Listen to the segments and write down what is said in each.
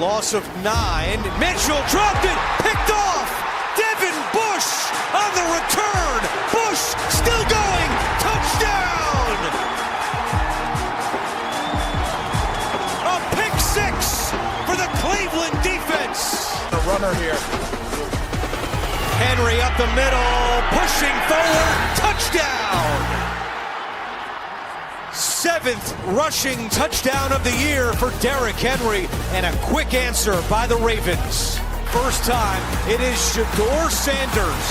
Loss of 9. Mitchell dropped it, picked off. Devin Bush on the return. Bush still going. Touchdown! A pick 6 for the Cleveland defense. The runner here. Henry up the middle, pushing forward. Touchdown! 7th rushing touchdown of the year for Derrick Henry, and a quick answer by the Ravens. First time, it is Shedeur Sanders.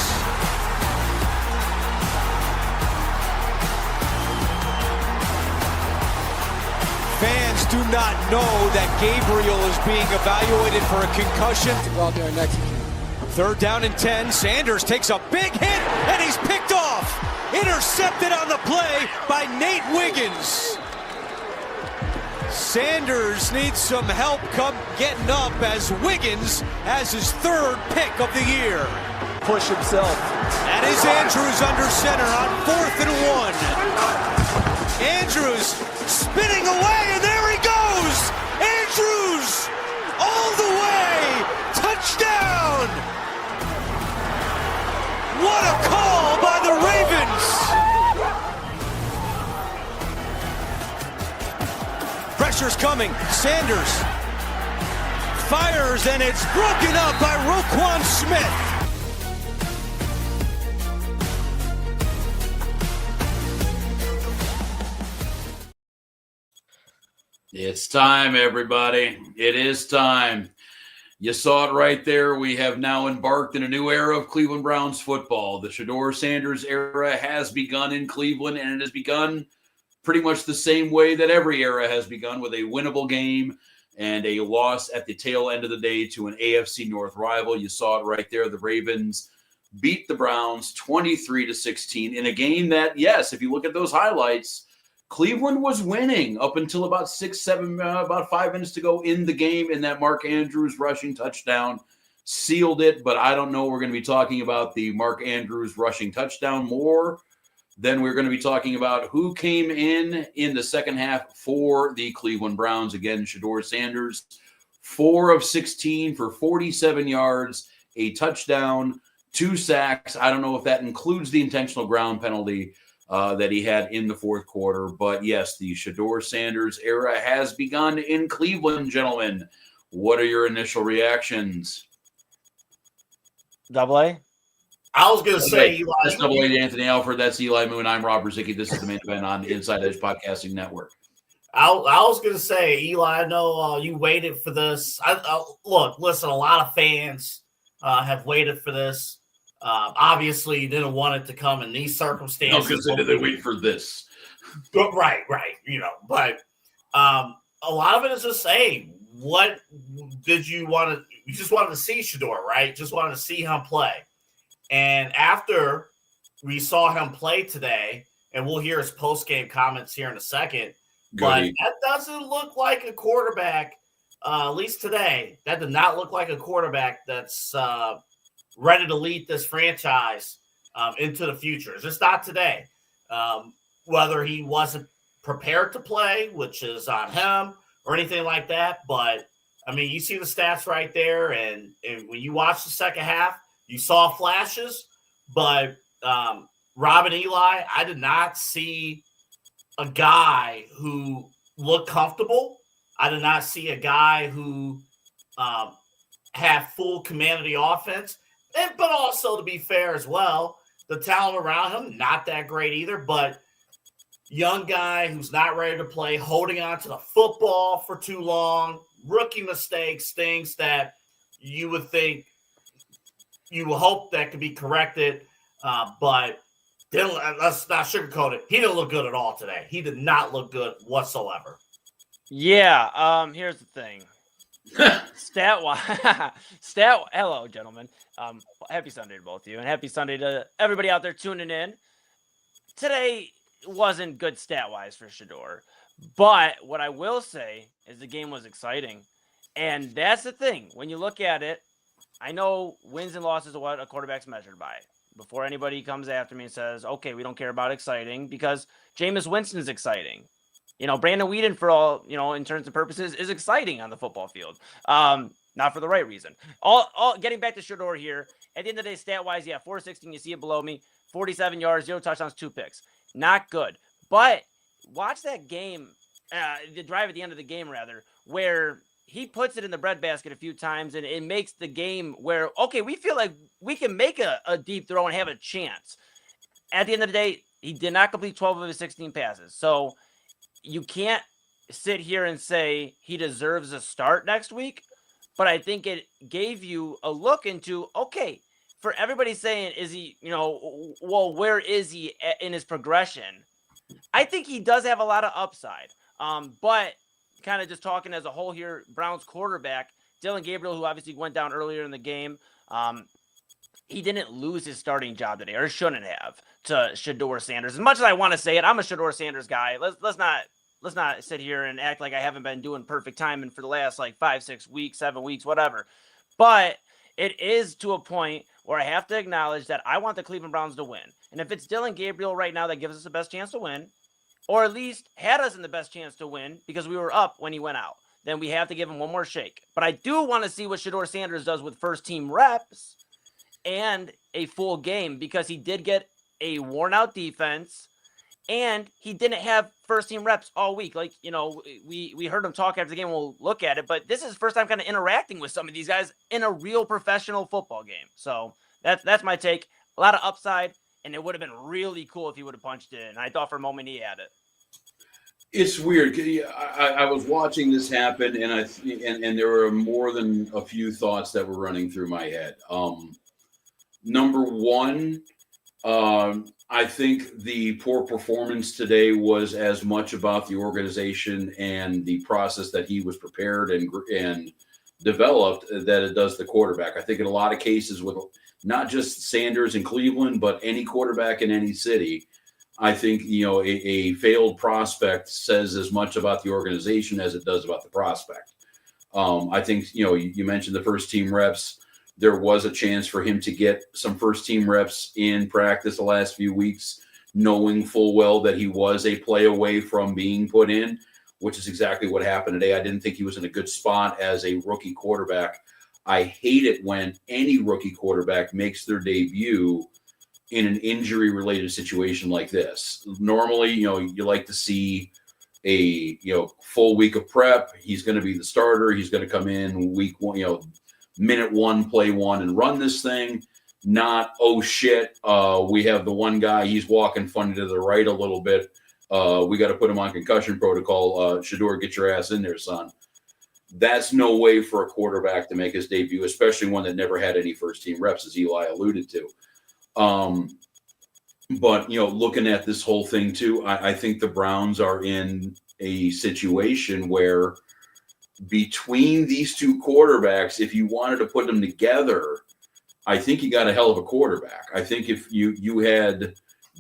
Fans do not know that Gabriel is being evaluated for a concussion. Go out there and execute. 3rd down and 10. Sanders takes a big hit, and he's picked off. Intercepted on the play by Nate Wiggins. Sanders needs some help getting up as Wiggins has his 3rd pick of the year. Push himself. That is Andrews under center on 4th and 1. Andrews spinning away, and there he goes. Andrews all the way. Touchdown. What a call by the Ravens! Pressure's coming. Sanders fires, and it's broken up by Roquan Smith. It's time, everybody. It is time. You saw it right there. We have now embarked in a new era of Cleveland Browns football. The Shedeur Sanders era has begun in Cleveland, and it has begun pretty much the same way that every era has begun, with a winnable game and a loss at the tail end of the day to an AFC North rival. You saw it right there. The Ravens beat the Browns 23-16 in a game that, yes, if you look at those highlights, Cleveland was winning up until about 5 minutes to go in the game, and that Mark Andrews rushing touchdown sealed it. But I don't know. We're going to be talking about the Mark Andrews rushing touchdown more than we're going to be talking about who came in the second half for the Cleveland Browns. Again, Shedeur Sanders, 4 of 16 for 47 yards, a touchdown, 2 sacks. I don't know if that includes the intentional ground penalty that he had in the 4th quarter. But yes, the Shedeur Sanders era has begun in Cleveland, gentlemen. What are your initial reactions? Double A? I was going to say, Eli. That's Double A to Anthony Alford. That's Eli Moon. I'm Rob Rozycki. This is the main event on the Inside Edge Podcasting Network. I was going to say, Eli, I know you waited for this. Look, listen, a lot of fans have waited for this. Obviously, you didn't want it to come in these circumstances. No, because they didn't wait for this. Right. But a lot of it is just, hey, what did you want to – you just wanted to see Shedeur, right? Just wanted to see him play. And after we saw him play today, and we'll hear his post-game comments here in a second, but that doesn't look like a quarterback, at least today. That did not look like a quarterback that's ready to lead this franchise into the future. It's just not today. Whether he wasn't prepared to play, which is on him, or anything like that. But, I mean, you see the stats right there, and when you watch the second half, you saw flashes. But Rob and Eli, I did not see a guy who looked comfortable. I did not see a guy who had full command of the offense. But also, to be fair as well, the talent around him, not that great either. But young guy who's not ready to play, holding on to the football for too long, rookie mistakes, things that you would think, you would hope that could be corrected. But let's not sugarcoat it. He didn't look good at all today. He did not look good whatsoever. Yeah. Here's the thing. Hello, gentlemen. Happy Sunday to both of you, and happy Sunday to everybody out there tuning in. Today wasn't good stat-wise for Shedeur, but what I will say is the game was exciting, and that's the thing. When you look at it, I know wins and losses are what a quarterback's measured by. Before anybody comes after me and says, okay, we don't care about exciting, because Jameis Winston's exciting. Brandon Whedon, for all, in terms of purposes, is exciting on the football field. Not for the right reason. All getting back to Shedeur here. At the end of the day, stat-wise, 416, you see it below me. 47 yards, 0 touchdowns, 2 picks. Not good. But watch that game, the drive at the end of the game, rather, where he puts it in the breadbasket a few times, and it makes the game where, okay, we feel like we can make a deep throw and have a chance. At the end of the day, he did not complete 12 of his 16 passes. So you can't sit here and say he deserves a start next week, but I think it gave you a look into, okay, for everybody saying, is he, where is he in his progression? I think he does have a lot of upside. But kind of just talking as a whole here, Browns quarterback, Dillon Gabriel, who obviously went down earlier in the game, he didn't lose his starting job today, or shouldn't have, to Shedeur Sanders. As much as I want to say it, I'm a Shedeur Sanders guy. Let's not sit here and act like I haven't been doing perfect timing for the last 5, 6 weeks, 7 weeks, whatever. But it is to a point where I have to acknowledge that I want the Cleveland Browns to win. And if it's Dillon Gabriel right now that gives us the best chance to win, or at least had us in the best chance to win because we were up when he went out, then we have to give him one more shake. But I do want to see what Shedeur Sanders does with first-team reps and a full game, because he did get a worn-out defense, and he didn't have first-team reps all week. We heard him talk after the game. We'll look at it, but this is his first time kind of interacting with some of these guys in a real professional football game. So that's my take. A lot of upside, and it would have been really cool if he would have punched it in. I thought for a moment he had it. It's weird. I was watching this happen, and there were more than a few thoughts that were running through my head. Number one, I think the poor performance today was as much about the organization and the process that he was prepared and developed that it does the quarterback. I think in a lot of cases, with not just Sanders in Cleveland, but any quarterback in any city, I think, a failed prospect says as much about the organization as it does about the prospect. I think, you mentioned the first team reps. There was a chance for him to get some first team reps in practice the last few weeks, knowing full well that he was a play away from being put in, which is exactly what happened today. I didn't think he was in a good spot as a rookie quarterback. I hate it when any rookie quarterback makes their debut in an injury-related situation like this. Normally, you like to see a full week of prep. He's going to be the starter. He's going to come in week one, minute one, play one, and run this thing. Not, oh shit, we have the one guy, he's walking funny to the right a little bit. We got to put him on concussion protocol. Shedeur, get your ass in there, son. That's no way for a quarterback to make his debut, especially one that never had any first-team reps, as Eli alluded to. But, looking at this whole thing too, I think the Browns are in a situation where between these two quarterbacks, if you wanted to put them together, I think you got a hell of a quarterback. I think if you had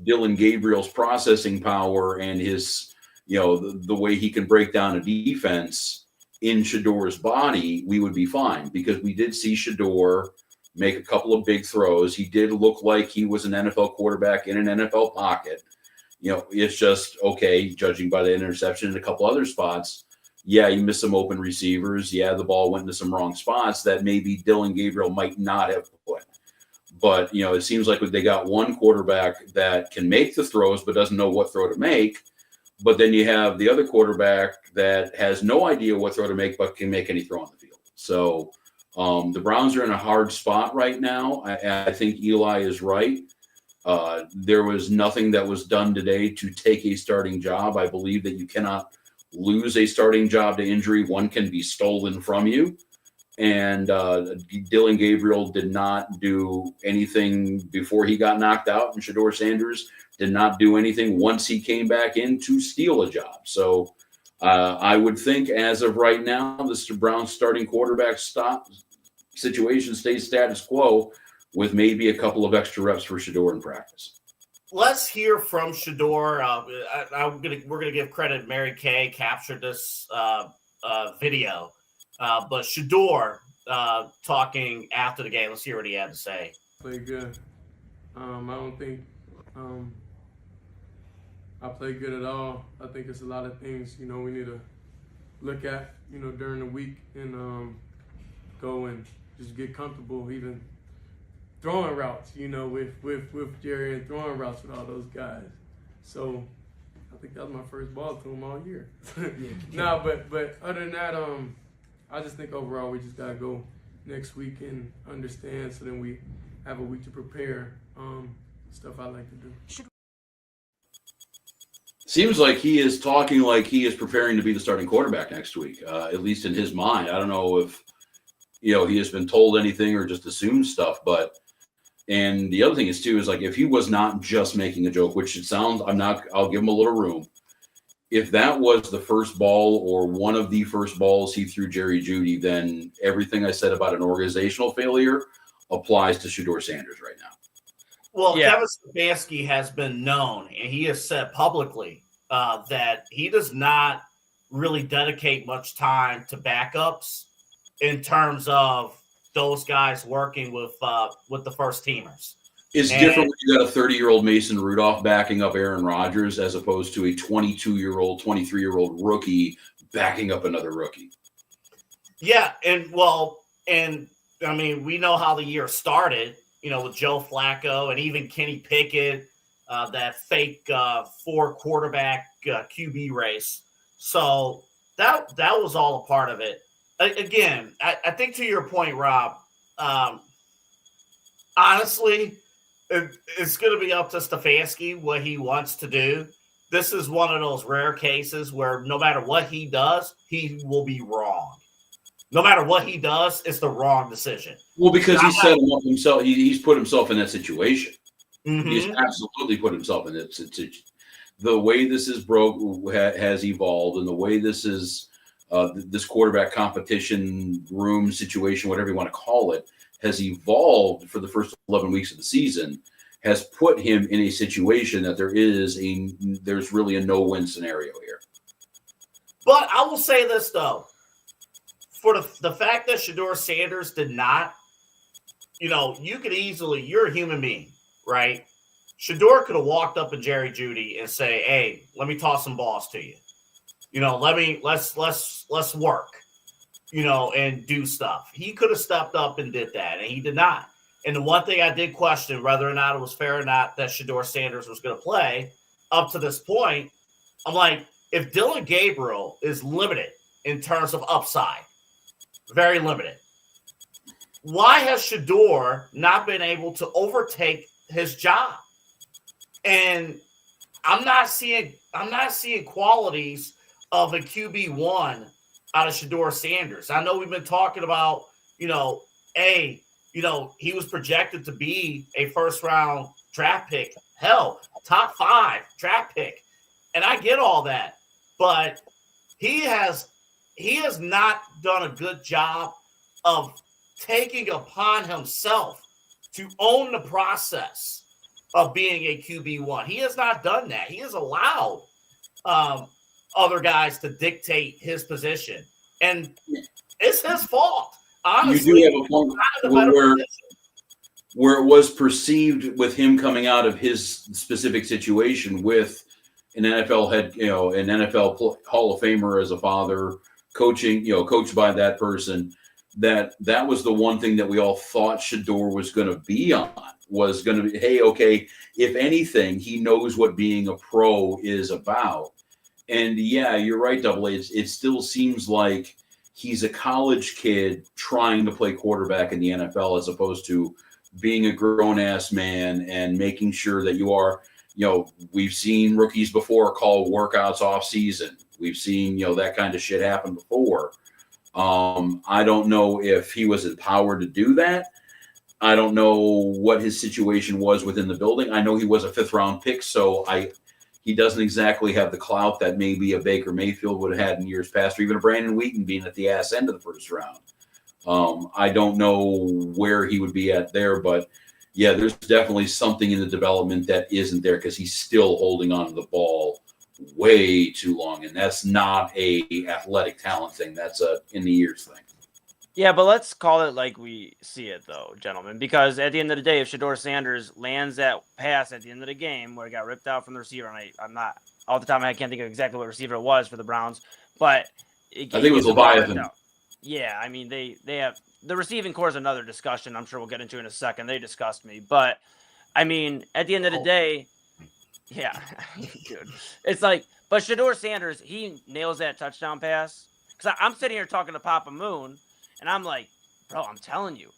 Dillon Gabriel's processing power and his, the way he can break down a defense in Shedeur's body, we would be fine, because we did see Shedeur make a couple of big throws. He did look like he was an NFL quarterback in an NFL pocket. It's just, okay, judging by the interception and a couple other spots, yeah, you missed some open receivers. Yeah, the ball went into some wrong spots that maybe Dillon Gabriel might not have put. But, it seems like they got one quarterback that can make the throws but doesn't know what throw to make. But then you have the other quarterback that has no idea what throw to make but can make any throw on the field. So the Browns are in a hard spot right now. I think Eli is right. There was nothing that was done today to take a starting job. I believe that you cannot lose a starting job to injury. One can be stolen from you. And Dillon Gabriel did not do anything before he got knocked out, and Shedeur Sanders did not do anything once he came back in to steal a job. So I would think as of right now, this Browns starting quarterback situation stays status quo with maybe a couple of extra reps for Shedeur in practice. Let's hear from Shedeur. We're gonna give credit. Mary Kay captured this video, but Shedeur talking after the game. Let's hear what he had to say. Played good. I don't think I play good at all. I think it's a lot of things, we need to look at, during the week and go and just get comfortable even throwing routes, with Jerry and throwing routes with all those guys. So I think that was my first ball to him all year. No, but other than that, I just think overall we just got to go next week and understand so then we have a week to prepare stuff I like to do. Seems like he is talking like he is preparing to be the starting quarterback next week, at least in his mind. I don't know if, he has been told anything or just assumed stuff, and the other thing is too, is like, if he was not just making a joke, which it sounds, I'll give him a little room. If that was the first ball or one of the first balls he threw Jerry Jeudy, then everything I said about an organizational failure applies to Shedeur Sanders right now. Well, yeah. Kevin Stefanski has been known, and he has said publicly that he does not really dedicate much time to backups in terms of those guys working with the first teamers. It's different when you got a 30-year-old Mason Rudolph backing up Aaron Rodgers as opposed to a 22-year-old, 23-year-old rookie backing up another rookie. Yeah, and I mean, we know how the year started, with Joe Flacco and even Kenny Pickett, that fake 4-quarterback QB race. So that was all a part of it. Again, I think to your point, Rob, honestly, it's going to be up to Stefanski what he wants to do. This is one of those rare cases where no matter what he does, he will be wrong. No matter what he does, it's the wrong decision. Well, because he set him up himself. He's put himself in that situation. Mm-hmm. He's absolutely put himself in that situation. The way this is has evolved, and the way this is this quarterback competition room situation, whatever you want to call it, has evolved for the first 11 weeks of the season, has put him in a situation that there's really a no-win scenario here. But I will say this, though. For the fact that Shedeur Sanders did not, you could easily, you're a human being, right? Shedeur could have walked up to Jerry Jeudy and say, "Hey, let me toss some balls to you. Let's work, and do stuff." He could have stepped up and did that, and he did not. And the one thing I did question whether or not it was fair or not that Shedeur Sanders was going to play up to this point, I'm like, if Dylan Gabriel is limited in terms of upside, very limited, why has Shedeur not been able to overtake his job? And I'm not seeing qualities of a QB1 out of Shedeur Sanders. I know we've been talking about, he was projected to be a first-round draft pick. Hell, top 5 draft pick. And I get all that. But he has not done a good job of taking upon himself to own the process of being a QB1. He has not done that. He has allowed other guys to dictate his position. And it's his fault. Honestly, you do have a point where it was perceived with him coming out of his specific situation with an NFL an NFL Hall of Famer as a father, coached by that person, that was the one thing that we all thought Shedeur was going to be on, was going to be, hey, okay, if anything, he knows what being a pro is about. And yeah, you're right, Double A. It still seems like he's a college kid trying to play quarterback in the NFL as opposed to being a grown-ass man and making sure that you are, we've seen rookies before call workouts off season. We've seen, that kind of shit happen before. I don't know if he was empowered to do that. I don't know what his situation was within the building. I know he was a 5th-round pick, so he doesn't exactly have the clout that maybe a Baker Mayfield would have had in years past, or even a Brandon Wheaton being at the ass end of the first round. I don't know where he would be at there, but yeah, there's definitely something in the development that isn't there because he's still holding on to the ball way too long, and that's not a athletic talent thing. That's a in the years thing. Yeah, but let's call it like we see it, though, gentlemen, because at the end of the day, if Shedeur Sanders lands that pass at the end of the game where he got ripped out from the receiver, and I'm not Off the top of my head, I can't think of exactly what receiver it was for the Browns, but I think it was Leviathan. Yeah, I mean they have the receiving core is another discussion. I'm sure we'll get into in a second. They disgust me, but I mean at the end of the day, yeah, dude, it's like. But Shedeur Sanders, he nails that touchdown pass. Because I'm sitting here talking to Papa Moon, and I'm like, bro, I'm telling you,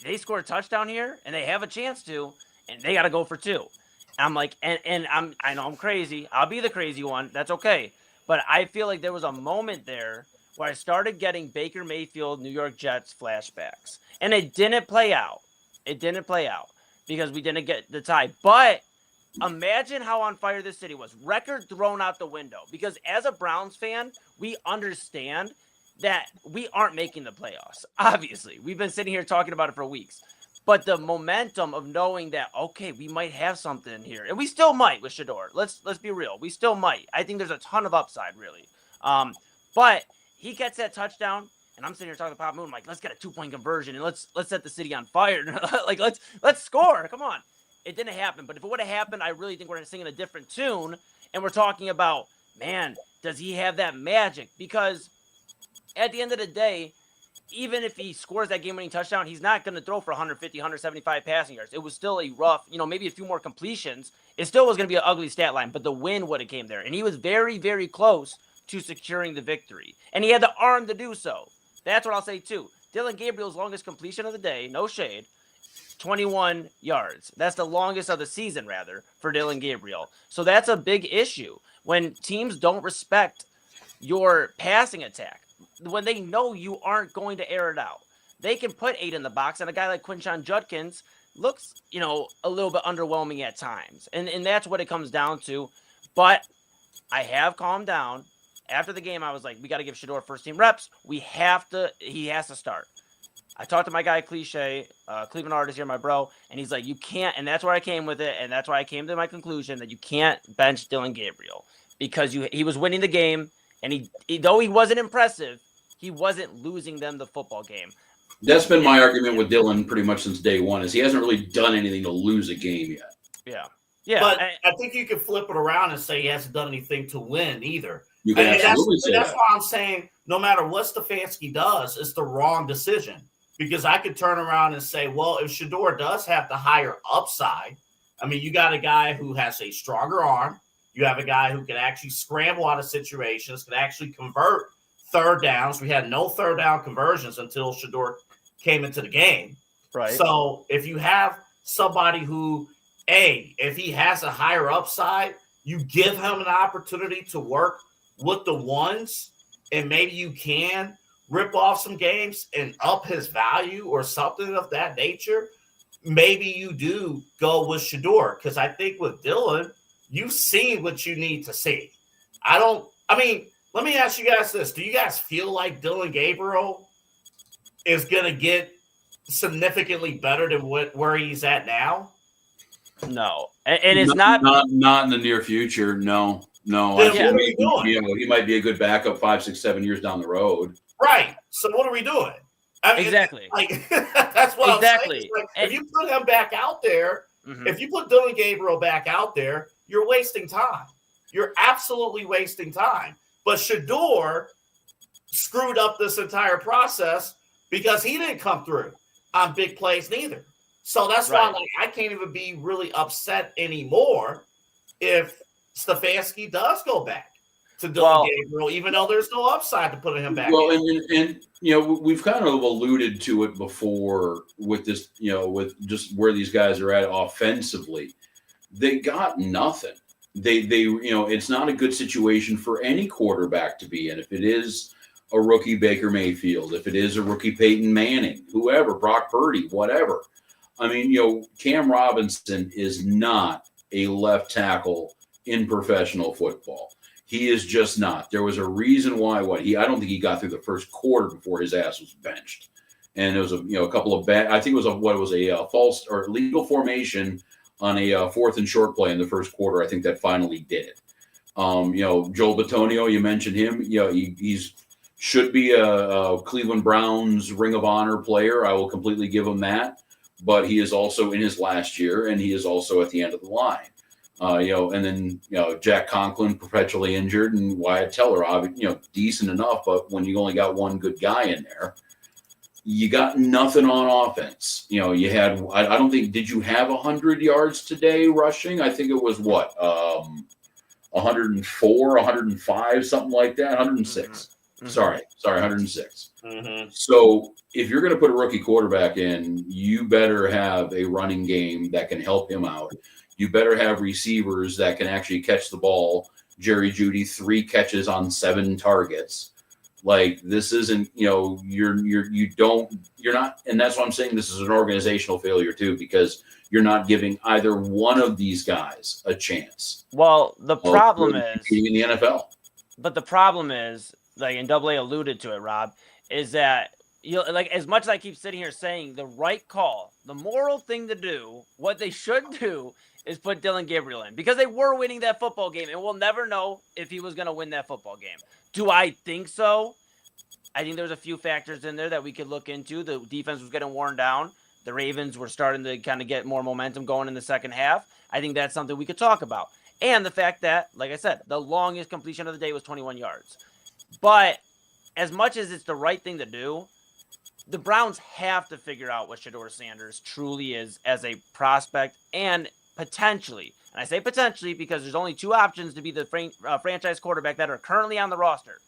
they score a touchdown here, and they have a chance to, and they got to go for 2. And I'm like, I know I'm crazy. I'll be the crazy one. That's okay. But I feel like there was a moment there where I started getting Baker Mayfield, New York Jets flashbacks. And it didn't play out. It didn't play out because we didn't get the tie. But imagine how on fire this city was. Record thrown out the window. Because as a Browns fan, we understand that we aren't making the playoffs. Obviously, we've been sitting here talking about it for weeks. But the momentum of knowing that, okay, we might have something here. And we still might with Shedeur. Let's be real. We still might. I think there's a ton of upside, really. But he gets that touchdown, and I'm sitting here talking to Pop Moon. I'm like, let's get a 2-point conversion, and let's set the city on fire. Like, let's score. Come on. It didn't happen. But if it would have happened, I really think we're singing a different tune. And we're talking about, man, does he have that magic? Because at the end of the day, even if he scores that game-winning touchdown, he's not going to throw for 150, 175 passing yards. It was still a rough, maybe a few more completions. It still was going to be an ugly stat line, but the win would have came there. And he was very, very close to securing the victory. And he had the arm to do so. That's what I'll say, too. Dillon Gabriel's longest completion of the day, no shade, 21 yards. That's the longest of the season, rather, for Dillon Gabriel. So that's a big issue when teams don't respect your passing attack. When they know you aren't going to air it out. They can put 8 in the box, and a guy like Quinshon Judkins looks, a little bit underwhelming at times. And that's what it comes down to. But I have calmed down. After the game, I was like, we got to give Shedeur first-team reps. He has to start. I talked to my guy, Cliche, Cleveland artist here, my bro, and he's like, you can't, and that's where I came with it, and that's why I came to my conclusion that you can't bench Dillon Gabriel because he was winning the game, and he though he wasn't impressive, he wasn't losing them the football game. That's been my argument with Dillon pretty much since day one, is he hasn't really done anything to lose a game yet. Yeah. Yeah. But I think you could flip it around and say he hasn't done anything to win either. You can absolutely say that's that. why I'm saying no matter what Stefanski does, it's the wrong decision. Because I could turn around and say, well, if Shedeur does have the higher upside, I mean, you got a guy who has a stronger arm. You have a guy who can actually scramble out of situations, can actually convert third downs. We had no third down conversions until Shedeur came into the game. Right. So if you have somebody who, if he has a higher upside, you give him an opportunity to work with the ones, and maybe you can rip off some games and up his value or something of that nature, maybe you do go with Shedeur. Because I think with Dillon, you've seen what you need to see. Let me ask you guys this. Do you guys feel like Dillon Gabriel is going to get significantly better than where he's at now? No. And it's not in the near future. No. He might be a good backup 5, 6, 7 years down the road. Right. So what are we doing? I mean, exactly. That's what exactly. I'm saying. Like, if you put him back out there, if you put Dillon Gabriel back out there, you're wasting time. You're absolutely wasting time. But Shedeur screwed up this entire process because he didn't come through on big plays neither. So that's why I can't even be really upset anymore if Stefanski does go back to Dillon Gabriel, even though there's no upside to putting him back. Well, and we've kind of alluded to it before with this, with just where these guys are at offensively. They got nothing. They it's not a good situation for any quarterback to be in. If it is a rookie Baker Mayfield, if it is a rookie Peyton Manning, whoever, Brock Purdy, whatever. I mean, Cam Robinson is not a left tackle in professional football. He is just not. There was a reason why. I don't think he got through the first quarter before his ass was benched, and there was a couple of bad. I think it was a false or illegal formation on a 4th and short play in the first quarter. I think that finally did it. Joel Bitonio, you mentioned him. He's should be a Cleveland Browns Ring of Honor player. I will completely give him that. But he is also in his last year, and he is also at the end of the line. And then, Jack Conklin perpetually injured and Wyatt Teller, decent enough. But when you only got one good guy in there, you got nothing on offense. You had, I don't think, did you have 100 yards today rushing? I think it was 104, 105, something like that, 106. Mm-hmm. Sorry, 106. Mm-hmm. So if you're going to put a rookie quarterback in, you better have a running game that can help him out. You better have receivers that can actually catch the ball. Jerry Jeudy, 3 catches on 7 targets. Like, this isn't, you're not, and that's why I'm saying this is an organizational failure too, because you're not giving either one of these guys a chance. Well, the problem is in the NFL. But the problem is, like, and Double A alluded to it, Rob, is that as much as I keep sitting here saying the right call, the moral thing to do, what they should do is put Dylan Gabriel in, because they were winning that football game, and we'll never know if he was going to win that football game. Do I think so? I think there's a few factors in there that we could look into. The defense was getting worn down. The Ravens were starting to kind of get more momentum going in the second half. I think that's something we could talk about. And the fact that, like I said, the longest completion of the day was 21 yards. But as much as it's the right thing to do, the Browns have to figure out what Shedeur Sanders truly is as a prospect, and potentially, and I say potentially because there's only 2 options to be the franchise quarterback that are currently on the roster.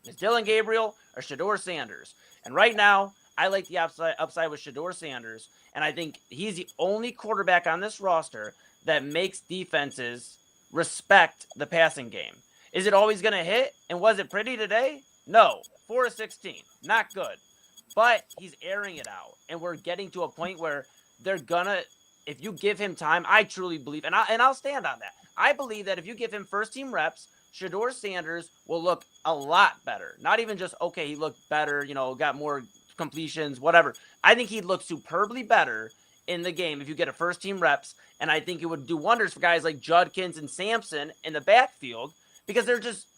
It's Dylan Gabriel or Shedeur Sanders. And right now, I like the upside with Shedeur Sanders, and I think he's the only quarterback on this roster that makes defenses respect the passing game. Is it always going to hit? And was it pretty today? No. 4 of 16. Not good. But he's airing it out. And we're getting to a point where they're going to, if you give him time, I truly believe, and I'll stand on that. I believe that if you give him first-team reps, Shedeur Sanders will look a lot better. Not even just, okay, he looked better, got more completions, whatever. I think he'd look superbly better in the game if you get a first-team reps, and I think it would do wonders for guys like Judkins and Sampson in the backfield, because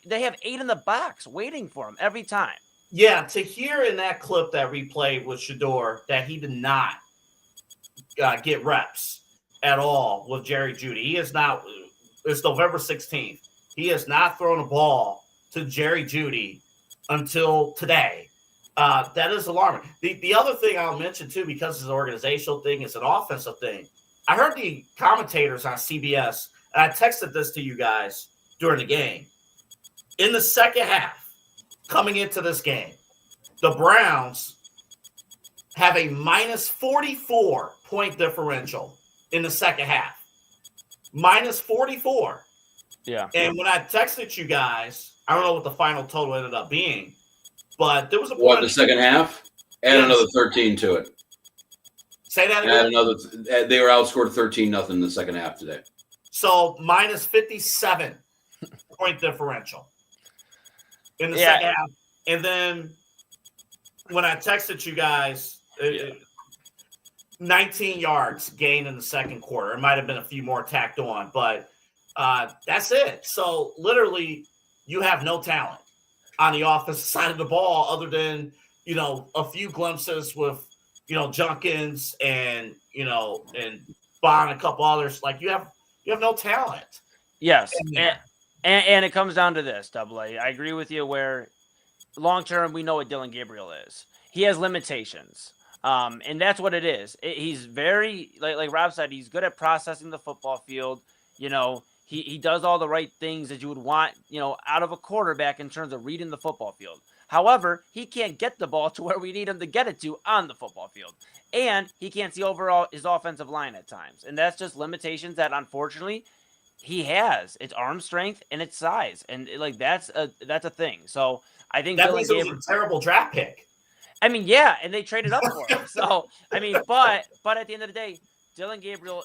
they have 8 in the box waiting for him every time. Yeah, to hear in that clip that replayed with Shedeur that he did not get reps at all with Jerry Jeudy. He is not. It's November 16th. He has not thrown a ball to Jerry Jeudy until today. That is alarming. The other thing I'll mention too, because it's an organizational thing, it's an offensive thing. I heard the commentators on CBS, and I texted this to you guys during the game. In the second half, coming into this game, the Browns have a minus 44 point differential in the second half. Minus 44. Yeah. And when I texted you guys, I don't know what the final total ended up being, but there was a point. What, the second half? Add another 13 to it. Say that again. They were outscored 13-0 in the second half today. So minus 57 point differential in the second half. And then when I texted you guys, 19 yards gained in the second quarter. It might have been a few more tacked on, but that's it. So literally you have no talent on the offensive side of the ball other than, a few glimpses with, Junkins and, and Bond, a couple others. Like you have no talent. Yes. And it comes down to this, Double A. I agree with you where long term, we know what Dylan Gabriel is. He has limitations. And that's what it is. He's very, like Rob said, he's good at processing the football field. He does all the right things that you would want, out of a quarterback in terms of reading the football field. However, he can't get the ball to where we need him to get it to on the football field. And he can't see overall his offensive line at times. And that's just limitations that, unfortunately, he has. It's arm strength and it's size. And, that's a thing. So I think that means it was a terrible draft pick. I mean, yeah, and they traded up for him. So, I mean, but at the end of the day, Dylan Gabriel,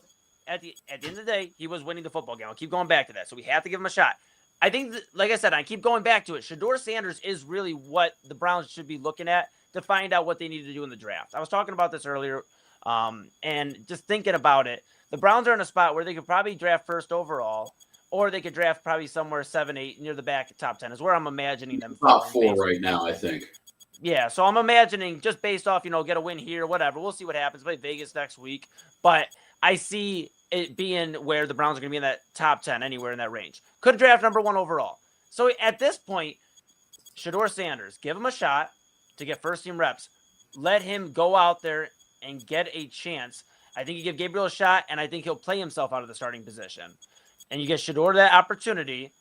at the end of the day, he was winning the football game. I'll keep going back to that. So we have to give him a shot. I think, like I said, I keep going back to it. Shedeur Sanders is really what the Browns should be looking at to find out what they need to do in the draft. I was talking about this earlier, and just thinking about it, the Browns are in a spot where they could probably draft first overall, or they could draft probably somewhere 7, 8 near the back, top 10 is where I'm imagining them. Top 4 right now, I think. Yeah, so I'm imagining just based off, get a win here, whatever. We'll see what happens. Play Vegas next week. But I see it being where the Browns are going to be in that top 10, anywhere in that range. Could draft number 1 overall. So at this point, Shedeur Sanders, give him a shot to get first-team reps. Let him go out there and get a chance. I think you give Gabriel a shot, and I think he'll play himself out of the starting position. And you get Shedeur that opportunity,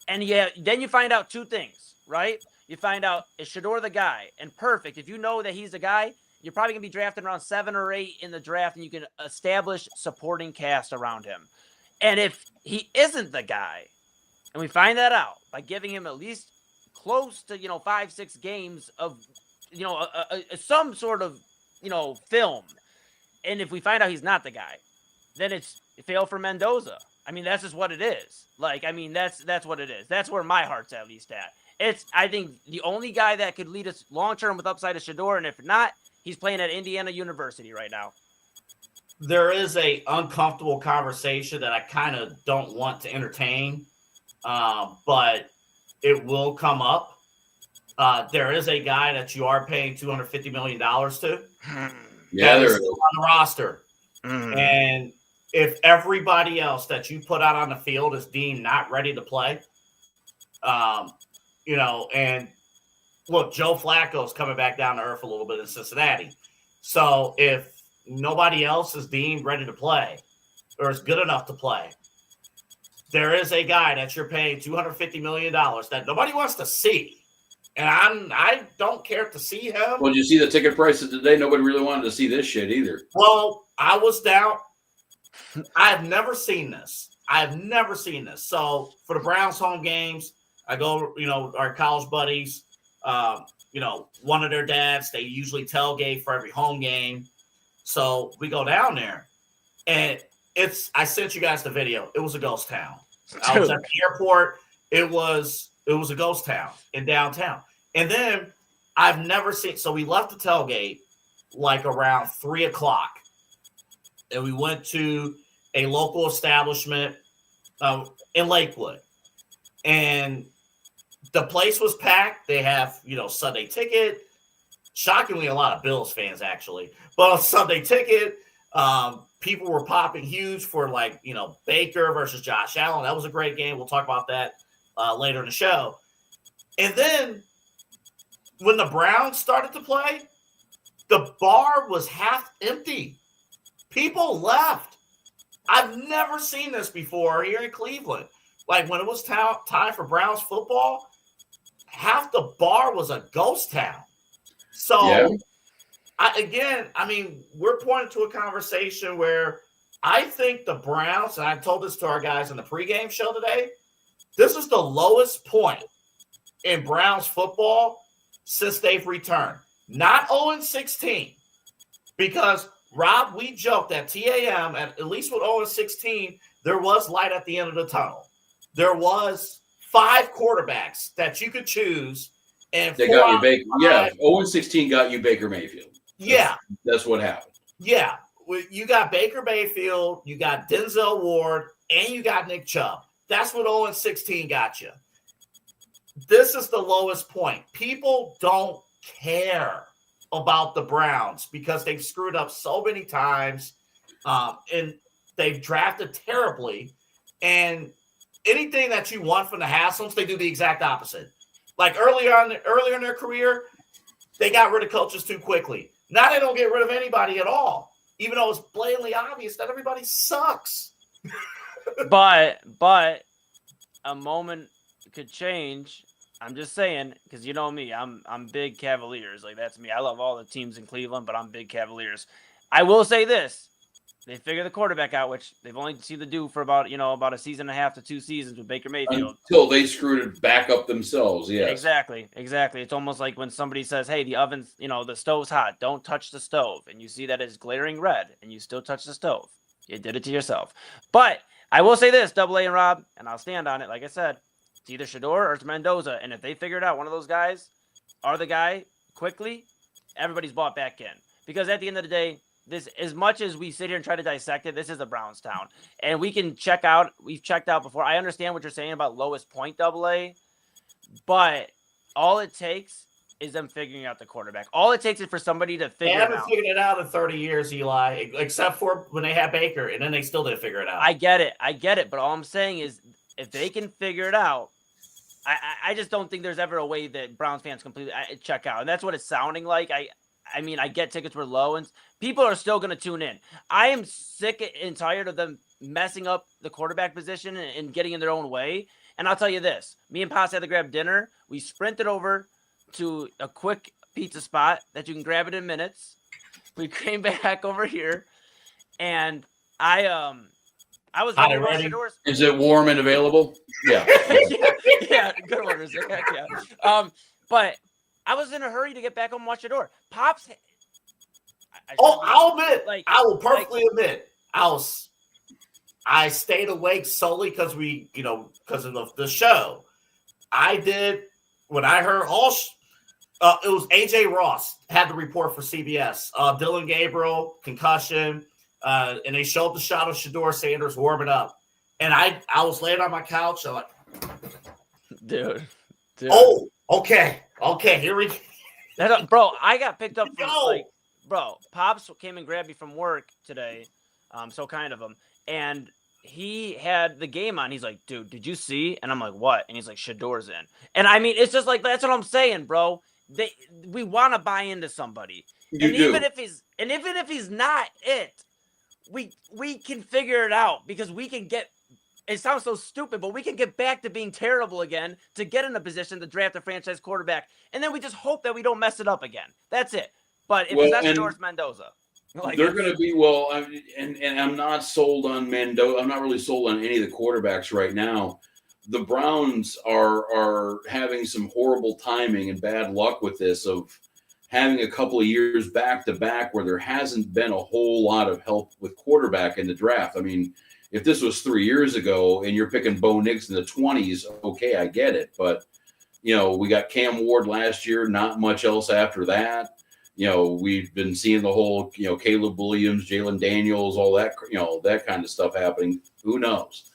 and then you find out 2 things, right? You find out, is Shedeur the guy? And perfect. If you know that he's the guy, you're probably going to be drafted around 7 or 8 in the draft, and you can establish supporting cast around him. And if he isn't the guy, and we find that out by giving him at least close to, 5-6 games of, some sort of, film. And if we find out he's not the guy, then it's fail for Mendoza. I mean, that's just what it is. That's what it is. That's where my heart's at least at. I think the only guy that could lead us long-term with upside is Shedeur, and if not, he's playing at Indiana University right now. There is a uncomfortable conversation that I kind of don't want to entertain, but it will come up. There is a guy that you are paying $250 million to. Yeah, there is. On the roster. And if everybody else that you put out on the field is deemed not ready to play, and look, Joe Flacco's coming back down to earth a little bit in Cincinnati. So if nobody else is deemed ready to play or is good enough to play, there is a guy that you're paying $250 million that nobody wants to see. And I don't care to see him. Well, did you see the ticket prices today? Nobody really wanted to see this shit either. Well, I was down. I've never seen this. So for the Browns home games, I go, our college buddies, one of their dads, they usually tailgate for every home game. So we go down there, and I sent you guys the video. It was a ghost town. I was at the airport. It was a ghost town in downtown. And then I've never seen, so we left the tailgate like around 3:00, and we went to a local establishment in Lakewood, and the place was packed. They have, Sunday ticket. Shockingly, a lot of Bills fans actually, but on Sunday ticket, people were popping huge for Baker versus Josh Allen. That was a great game. We'll talk about that later in the show. And then when the Browns started to play, the bar was half empty. People left. I've never seen this before here in Cleveland. Like when it was time for Browns football, half the bar was a ghost town. So, yeah. We're pointing to a conversation where I think the Browns, and I told this to our guys in the pregame show today, this is the lowest point in Browns football since they've returned. Not 0-16, because, Rob, we joked at TAM, at least with 0-16, there was light at the end of the tunnel. There was 5 quarterbacks that you could choose. And they got you Baker. Yeah, 0-16 got you Baker Mayfield. That's what happened. Yeah, you got Baker Mayfield, you got Denzel Ward, and you got Nick Chubb. That's what 0-16 got you. This is the lowest point. People don't care about the Browns because they've screwed up so many times, and they've drafted terribly. And anything that you want from the Haslams, they do the exact opposite. Like earlier in their career, they got rid of coaches too quickly. Now they don't get rid of anybody at all, even though it's blatantly obvious that everybody sucks. But a moment could change. I'm just saying, because you know me, I'm big Cavaliers. Like, that's me. I love all the teams in Cleveland, but I'm big Cavaliers. I will say this. They figure the quarterback out, which they've only seen to do for about a season and a half to 2 seasons with Baker Mayfield. Until they screwed it back up themselves, yes. Exactly. It's almost like when somebody says, hey, the oven's, the stove's hot. Don't touch the stove. And you see that it's glaring red, and you still touch the stove. You did it to yourself. But I will say this, Double A and Rob, and I'll stand on it. Like I said, it's either Shedeur or it's Mendoza. And if they figure it out, one of those guys are the guy quickly, everybody's bought back in. Because at the end of the day, this, as much as we sit here and try to dissect it, this is a Browns town. And we can check out, we've checked out before. I understand what you're saying about lowest point, Double A, but all it takes is them figuring out the quarterback. All it takes is for somebody to They figure it haven't out. figured it out in 30 years, Eli, except for when they had Baker, and then they still didn't figure it out. I get it. But all I'm saying is if they can figure it out, I just don't think there's ever a way that Browns fans completely check out. And that's what it's sounding like. I mean, I get tickets were low and people are still going to tune in. I am sick and tired of them messing up the quarterback position and getting in their own way. And I'll tell you this, me and Pops had to grab dinner. We sprinted over to a quick pizza spot that you can grab it in minutes. We came back over here and I was Hot ready and to rush ready? the doors. Is it warm and available? Yeah. yeah, good one, Rozycki. Heck yeah. But I was in a hurry to get back home and watch the door. Pops. I'll admit. I will perfectly admit. I stayed awake solely because of the show. I did when I heard it was AJ Ross had the report for CBS. Dylan Gabriel concussion, and they showed the shot of Shedeur Sanders warming up, and I was laying on my couch. I'm like, dude. Oh, okay, here we go. Bro, I got picked up from Pops came and grabbed me from work today. So kind of him. And he had the game on. He's like, dude, did you see? And I'm like, what? And he's like, Shedeur's in. And I mean, it's just like, that's what I'm saying, bro. We want to buy into somebody. Even if he's not it, we can figure it out because we can get, it sounds so stupid, but we can get back to being terrible again to get in a position to draft a franchise quarterback. And then we just hope that we don't mess it up again. That's it. But if it's not Shedeur, it's Mendoza. They're going to be, and I'm not sold on Mendoza. I'm not really sold on any of the quarterbacks right now. The Browns are having some horrible timing and bad luck with this of having a couple of years back to back where there hasn't been a whole lot of help with quarterback in the draft. I mean, if this was 3 years ago and you're picking Bo Nix in the 20s, okay, I get it. But, we got Cam Ward last year, not much else after that. We've been seeing the whole, Caleb Williams, Jalen Daniels, all that, that kind of stuff happening. Who knows?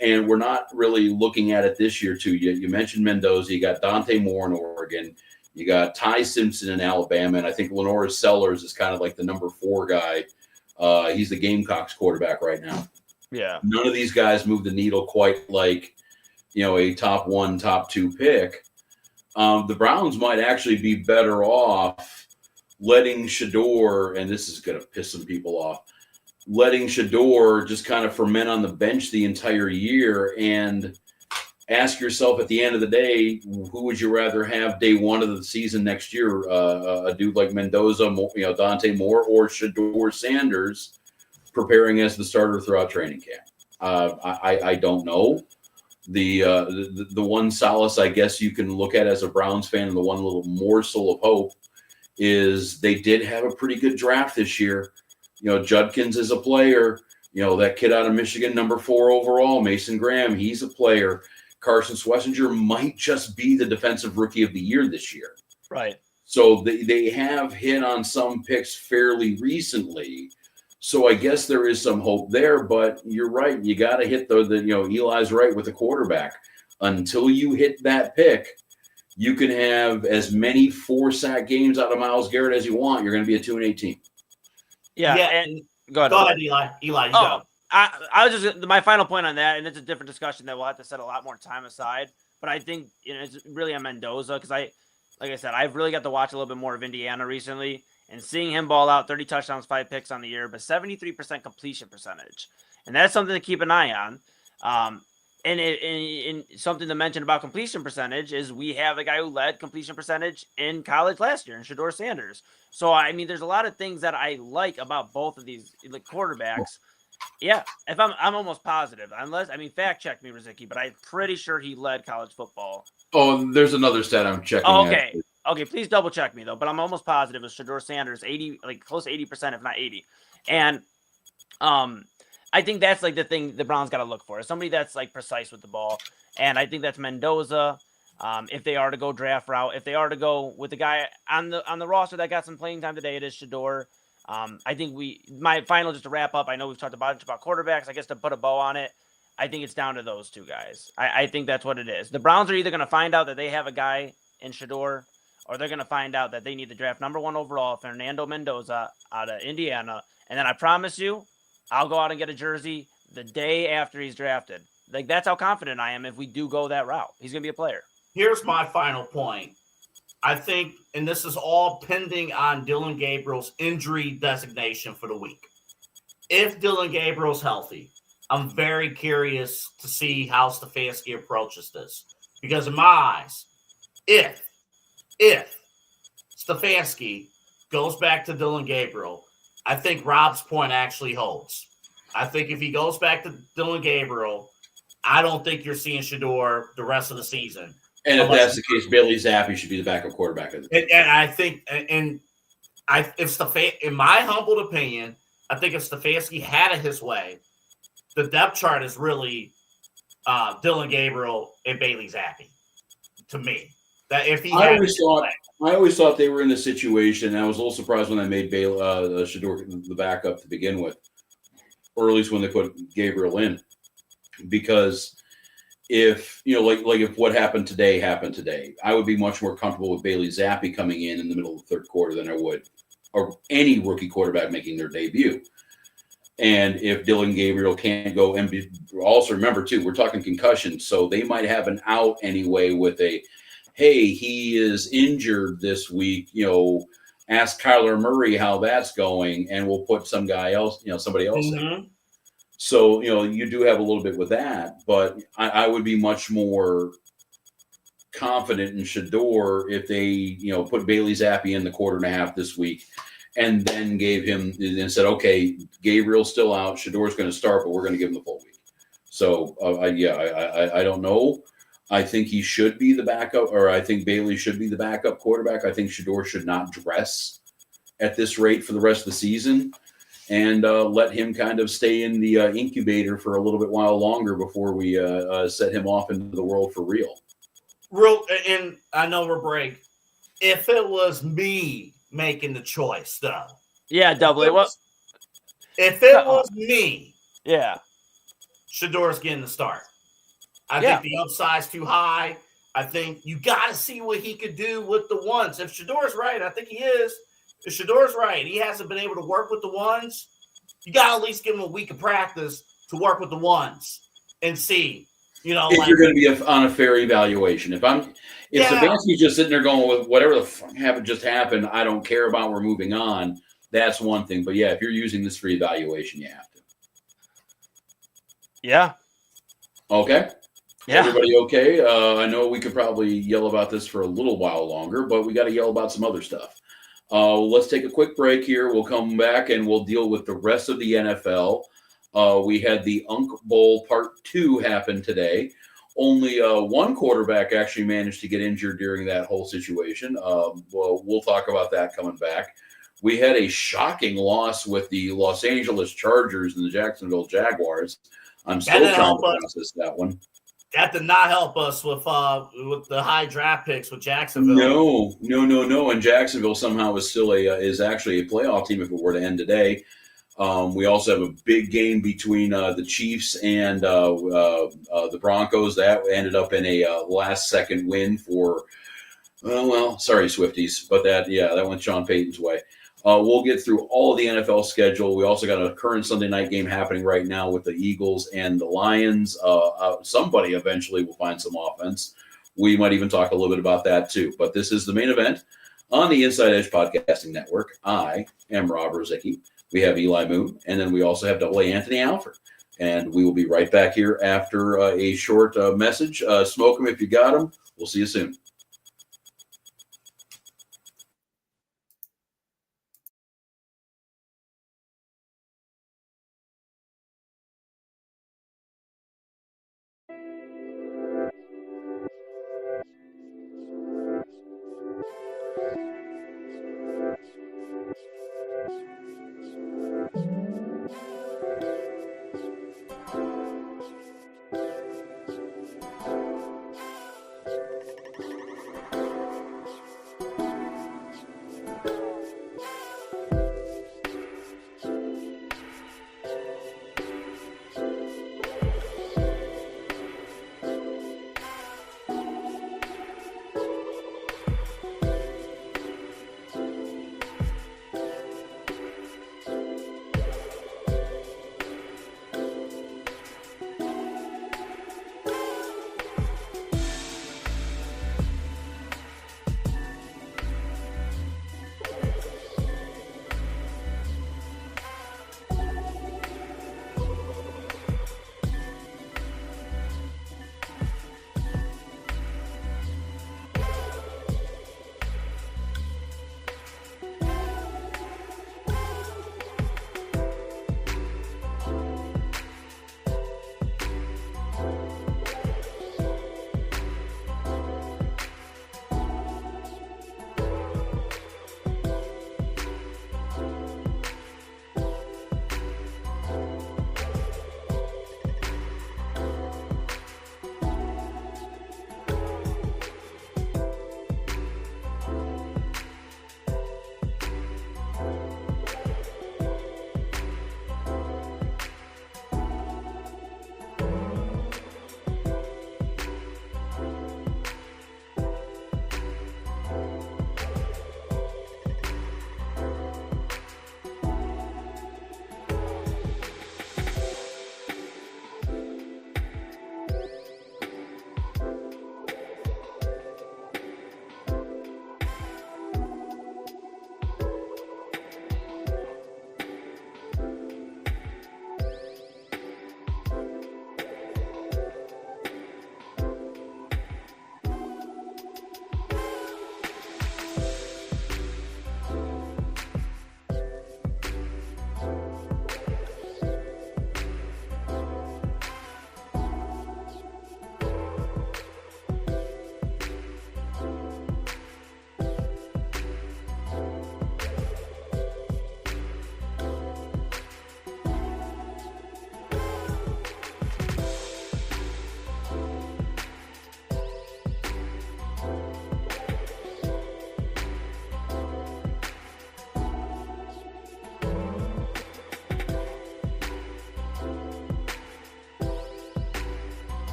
And we're not really looking at it this year, too. You mentioned Mendoza. You got Dante Moore in Oregon. You got Ty Simpson in Alabama. And I think Lenore Sellers is kind of like the number 4 guy. He's the Gamecocks quarterback right now. Yeah. None of these guys move the needle quite like, a top 1, top 2 pick. The Browns might actually be better off letting Shedeur, and this is going to piss some people off, letting Shedeur just kind of ferment on the bench the entire year and ask yourself at the end of the day, who would you rather have day 1 of the season next year? A dude like Mendoza, Dante Moore, or Shedeur Sanders preparing as the starter throughout training camp? I don't know. The one solace I guess you can look at as a Browns fan and the one little morsel of hope is they did have a pretty good draft this year. Judkins is a player. That kid out of Michigan, number 4 overall, Mason Graham, he's a player. Carson Schlesinger might just be the defensive rookie of the year this year. Right. So they have hit on some picks fairly recently. So I guess there is some hope there, but you're right. You got to hit the Eli's right with the quarterback. Until you hit that pick, you can have as many 4-sack games out of Myles Garrett as you want. You're going to be a 2-8 team. Yeah. And go ahead, Eli. Eli, you go. I was just my final point on that, and it's a different discussion that we'll have to set a lot more time aside. But I think it's really on Mendoza because like I said, I've really got to watch a little bit more of Indiana recently, and seeing him ball out 30 touchdowns, 5 picks on the year, but 73% completion percentage, and that's something to keep an eye on. And something to mention about completion percentage is we have a guy who led completion percentage in college last year in Shedeur Sanders. So, I mean, there's a lot of things that I like about both of these quarterbacks. Yeah, if I'm almost positive, fact check me, Rozycki, but I'm pretty sure he led college football. Oh, there's another stat I'm checking. Oh, okay. Okay, please double check me though, but I'm almost positive it's Shedeur Sanders, 80, close to 80%, if not 80. And I think that's the thing the Browns got to look for. Somebody that's precise with the ball. And I think that's Mendoza. If they are to go draft route, if they are to go with the guy on the roster that got some playing time today, it is Shedeur. I think my final, just to wrap up, I know we've talked a bunch about quarterbacks. I guess to put a bow on it, I think it's down to those 2 guys. I think that's what it is. The Browns are either going to find out that they have a guy in Shedeur, or they're going to find out that they need to draft number 1 overall Fernando Mendoza out of Indiana. And then I promise you, I'll go out and get a jersey the day after he's drafted. Like, that's how confident I am if we do go that route. He's going to be a player. Here's my final point. I think, and this is all pending on Dillon Gabriel's injury designation for the week. If Dillon Gabriel's healthy, I'm very curious to see how Stefanski approaches this. Because in my eyes, if Stefanski goes back to Dillon Gabriel, I think Rob's point actually holds. I think if he goes back to Dillon Gabriel, I don't think you're seeing Shedeur the rest of the season. And if that's the case, Bailey Zappi should be the backup quarterback. And I think, in my humble opinion, I think if Stefanski had it his way, the depth chart is really Dillon Gabriel and Bailey Zappi. To me, that if he, I always thought they were in the situation. And I was a little surprised when they made Shedeur the backup to begin with, or at least when they put Gabriel in, because if if what happened today, I would be much more comfortable with Bailey Zappi coming in the middle of the third quarter than I would, or any rookie quarterback making their debut. And if Dillon Gabriel can't go, and also remember too, we're talking concussion, so they might have an out anyway with a, hey, he is injured this week. Ask Kyler Murray how that's going, and we'll put somebody else in. So, you do have a little bit with that, but I would be much more confident in Shedeur if they, put Bailey Zappi in the quarter and a half this week and then gave him and said, okay, Gabriel's still out. Shedeur's going to start, but we're going to give him the full week. So, I don't know. I think he should be the backup, or I think Bailey should be the backup quarterback. I think Shedeur should not dress at this rate for the rest of the season. And let him kind of stay in the incubator for a little bit while longer before we set him off into the world for real. And I know we're break. If it was me making the choice, though. Yeah, double it. If it was me, yeah, Shedeur's getting the start. I think the upside's too high. I think you got to see what he could do with the ones. If Shedeur's right, I think he is. If Shedeur's right, he hasn't been able to work with the ones. You got to at least give him a week of practice to work with the ones and see. If you're going to be on a fair evaluation. If Stefanski's just sitting there going with whatever the fuck just happened, I don't care about, we're moving on. That's one thing. But yeah, if you're using this for evaluation, you have to. Yeah. Okay. Yeah. Everybody okay? I know we could probably yell about this for a little while longer, but we got to yell about some other stuff. Let's take a quick break here. We'll come back and we'll deal with the rest of the NFL. We had the Unk Bowl Part 2 happen today. Only one quarterback actually managed to get injured during that whole situation. We'll talk about that coming back. We had a shocking loss with the Los Angeles Chargers and the Jacksonville Jaguars. I'm still trying to process that one. That did not help us with the high draft picks with Jacksonville. No. And Jacksonville somehow is actually a playoff team if it were to end today. We also have a big game between the Chiefs and the Broncos. That ended up in a last-second win for, sorry, Swifties. But that went Sean Payton's way. We'll get through all of the NFL schedule. We also got a current Sunday night game happening right now with the Eagles and the Lions. Somebody eventually will find some offense. We might even talk a little bit about that too. But this is the main event on the Inside Edge Podcasting Network. I am Rob Rozycki. We have Eli Moon, and then we also have AA Anthony Alford. And we will be right back here after a short message. Smoke them if you got them. We'll see you soon.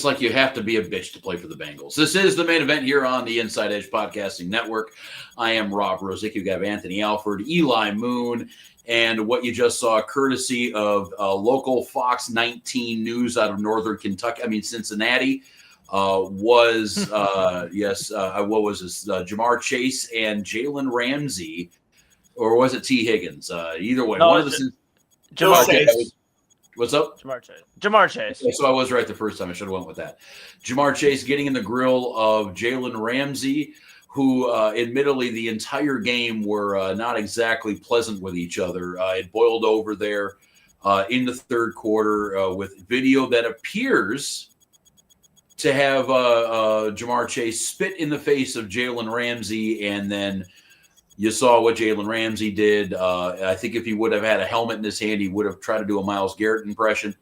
it's like you have to be a bitch to play for the Bengals. This is the main event here on the Inside Edge Podcasting Network. I am Rob Rozycki. We have Anthony Alford, Eli Moon, and what you just saw, courtesy of local Fox 19 news out of Northern Kentucky. Cincinnati, was what was this? Jamar Chase and Jalen Ramsey, or was it T. Higgins? Either way, No, one of the Jamar Chase. Chase. What's up? Jamar Chase. Okay, so I was right the first time. I should have went with that. Jamar Chase getting in the grill of Jalen Ramsey, who admittedly the entire game were not exactly pleasant with each other. It boiled over there in the third quarter with video that appears to have Jamar Chase spit in the face of Jalen Ramsey, and then you saw what Jalen Ramsey did. I think if he would have had a helmet in his hand, he would have tried to do a Myles Garrett impression.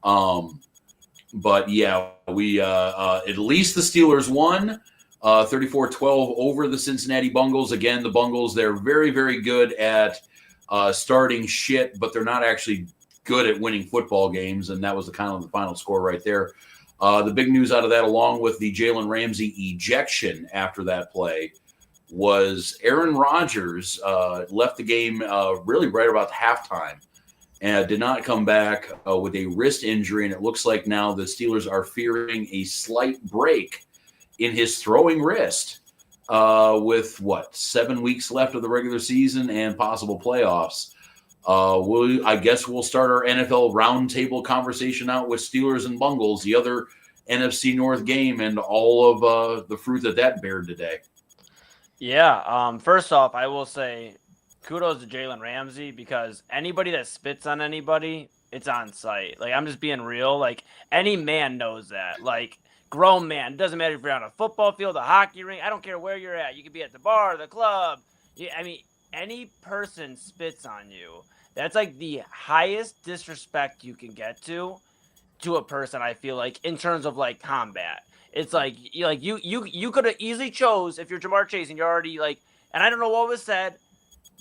But yeah, we at least the Steelers won 34-12 over the Cincinnati Bengals. Again, the Bengals, they're very, very good at starting shit, but they're not actually good at winning football games, and that was the final score right there. The big news out of that, along with the Jalen Ramsey ejection after that play, was Aaron Rodgers left the game really right about halftime and did not come back with a wrist injury. And it looks like now the Steelers are fearing a slight break in his throwing wrist with 7 weeks left of the regular season and possible playoffs. I guess we'll start our NFL roundtable conversation out with Steelers and Bengals, the other NFC North game, and all of the fruit that bared today. Yeah. First off, I will say kudos to Jalen Ramsey, because anybody that spits on anybody, it's on site. Like, I'm just being real. Like, any man knows that. Like, grown man. It doesn't matter if you're on a football field, a hockey rink. I don't care where you're at. You could be at the bar, the club. Any person spits on you. That's like the highest disrespect you can get to a person, I feel like, in terms of like combat. It's like you could have easily chose, if you're Jamar Chase and you're already like, and I don't know what was said,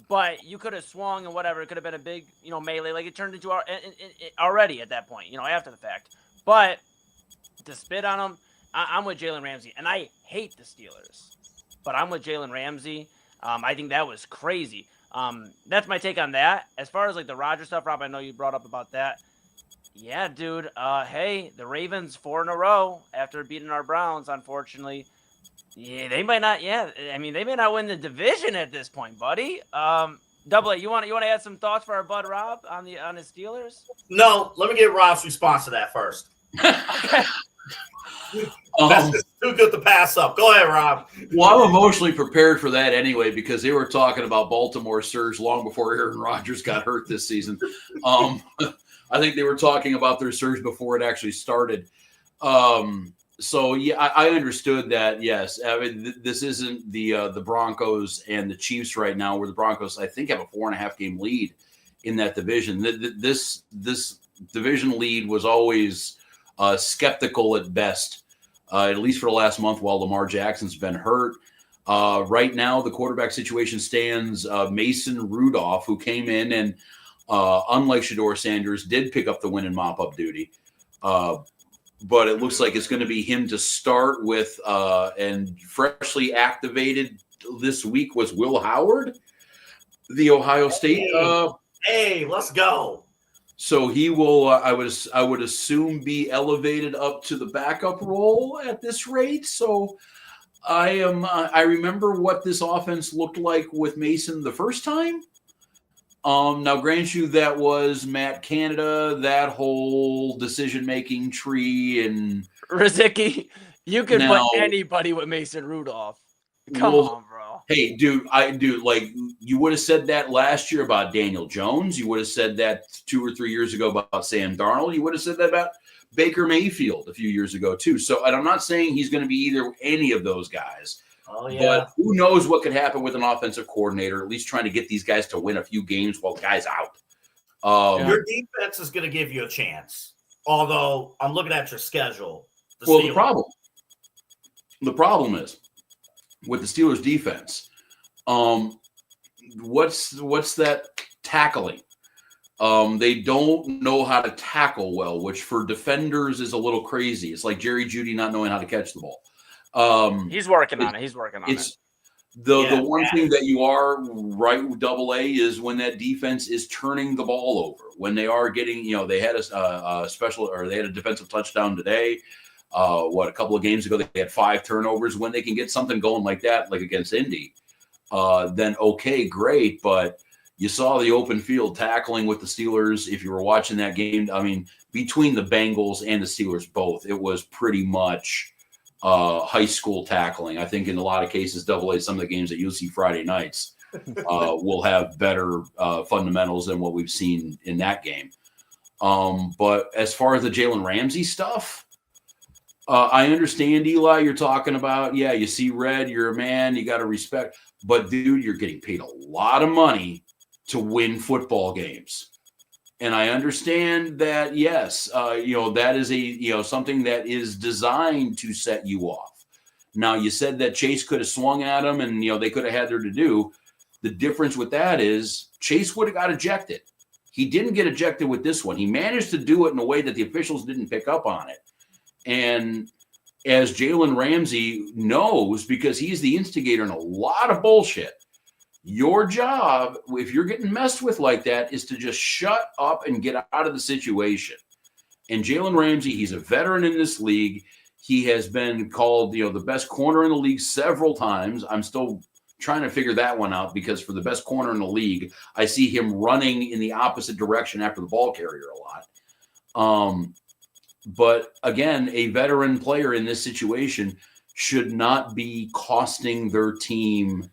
but you could have swung and whatever. It could have been a big, melee. Like, it turned into already at that point, after the fact. But to spit on him, I'm with Jalen Ramsey, and I hate the Steelers, but I'm with Jalen Ramsey. I think that was crazy. That's my take on that. As far as like the Rodgers stuff, Rob, I know you brought up about that. Yeah, dude. Hey, the Ravens 4 in a row after beating our Browns, unfortunately. Yeah, they might not. Yeah, they may not win the division at this point, buddy. Double A, you want to add some thoughts for our bud Rob on his Steelers? No, let me get Rob's response to that first. Okay. That's just too good to pass up. Go ahead, Rob. Well, I'm emotionally prepared for that anyway, because they were talking about Baltimore surge long before Aaron Rodgers got hurt this season. I think they were talking about their surge before it actually started. So yeah, I understood that. Yes, this isn't the Broncos and the Chiefs right now, where the Broncos, I think, have a 4.5 game lead in that division. This division lead was always skeptical at best, at least for the last month while Lamar Jackson's been hurt. Right now, the quarterback situation stands Mason Rudolph, who came in and, unlike Shedeur Sanders, did pick up the win and mop-up duty. But it looks like it's going to be him to start with, and freshly activated this week was Will Howard, the Ohio State. Hey, let's go. So he will, I would assume, be elevated up to the backup role at this rate. So I remember what this offense looked like with Mason the first time. Now, grant you, that was Matt Canada, that whole decision-making tree, and Rozycki, you could put anybody with Mason Rudolph. Come on, bro. Hey, dude, like, you would have said that last year about Daniel Jones. You would have said that 2 or 3 years ago about Sam Darnold. You would have said that about Baker Mayfield a few years ago too. So, and I'm not saying he's going to be any of those guys. Oh, yeah. But who knows what could happen with an offensive coordinator, at least trying to get these guys to win a few games while the guy's out. Your defense is going to give you a chance. Although I'm looking at your schedule. The problem is with the Steelers defense, what's that tackling? They don't know how to tackle well, which for defenders is a little crazy. It's like Jerry Jeudy not knowing how to catch the ball. He's working on it. He's working on it. The one thing that you are right with Double A is when that defense is turning the ball over. When they are getting, they had they had a defensive touchdown today. A couple of games ago they had 5 turnovers. When they can get something going like that, like against Indy, then okay, great. But you saw the open field tackling with the Steelers. If you were watching that game, I mean, between the Bengals and the Steelers both, it was pretty much high school tackling. I think in a lot of cases, Double A, some of the games that you'll see Friday nights will have better fundamentals than what we've seen in that game. But as far as the Jalen Ramsey stuff, I understand, Eli, you're talking about, you see red, you're a man, you got to respect. But, dude, you're getting paid a lot of money to win football games. And I understand that, yes, that is something that is designed to set you off. Now, you said that Chase could have swung at him and, they could have had their to do. The difference with that is Chase would have got ejected. He didn't get ejected with this one. He managed to do it in a way that the officials didn't pick up on it. And as Jalen Ramsey knows, because he's the instigator in a lot of bullshit, your job, if you're getting messed with like that, is to just shut up and get out of the situation. And Jalen Ramsey, he's a veteran in this league. He has been called, the best corner in the league several times. I'm still trying to figure that one out because for the best corner in the league, I see him running in the opposite direction after the ball carrier a lot. But again, a veteran player in this situation should not be costing their team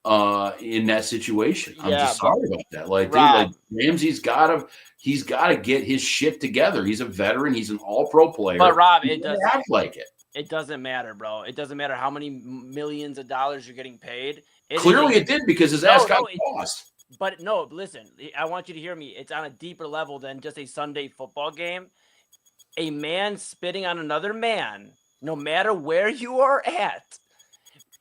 in that situation. I'm just sorry about that. Ramsey's got to get his shit together. He's a veteran. He's an all-pro player. But Rob, it doesn't act like it. It doesn't matter, bro. It doesn't matter how many millions of dollars you're getting paid. Clearly, it did because his ass got lost. But no, listen. I want you to hear me. It's on a deeper level than just a Sunday football game. A man spitting on another man, no matter where you are at,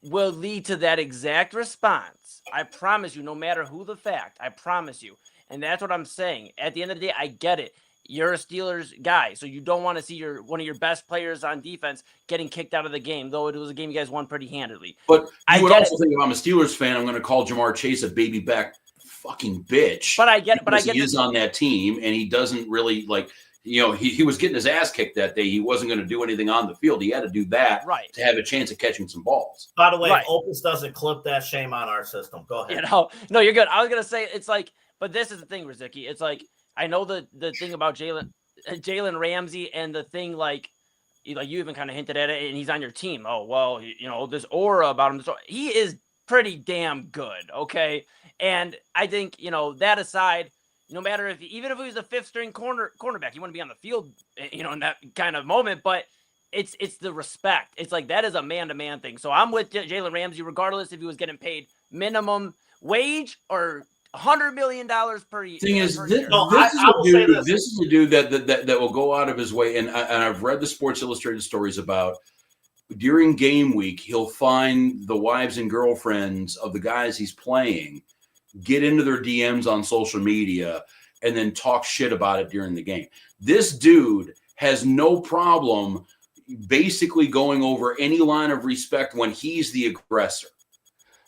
will lead to that exact response. I promise you, no matter who the fact, I promise you. And that's what I'm saying. At the end of the day, I get it. You're a Steelers guy, so you don't want to see one of your best players on defense getting kicked out of the game, though it was a game you guys won pretty handily. But I would also think if I'm a Steelers fan, I'm going to call Jamar Chase a baby back fucking bitch. But I get it. But I get he is on that team, and he doesn't really he was getting his ass kicked that day. He wasn't going to do anything on the field. He had to do that to have a chance of catching some balls. By the way, if Opus doesn't clip that, shame on our system. Go ahead. No, you're good. I was going to say, it's like, but this is the thing, Rozycki. It's like, I know the thing about Jalen Ramsey and the thing like you even kind of hinted at it, and he's on your team. Oh, well, this aura about him. He is pretty damn good, okay? And I think, that aside, no matter even if he was a 5th string cornerback, you want to be on the field, in that kind of moment. But it's the respect. It's like that is a man-to-man thing. So I'm with Jalen Ramsey, regardless if he was getting paid minimum wage or $100 million per year. Thing is, this is a dude that will go out of his way. And I've read the Sports Illustrated stories about during game week, he'll find the wives and girlfriends of the guys he's playing, get into their DMs on social media, and then talk shit about it during the game. This dude has no problem basically going over any line of respect when he's the aggressor.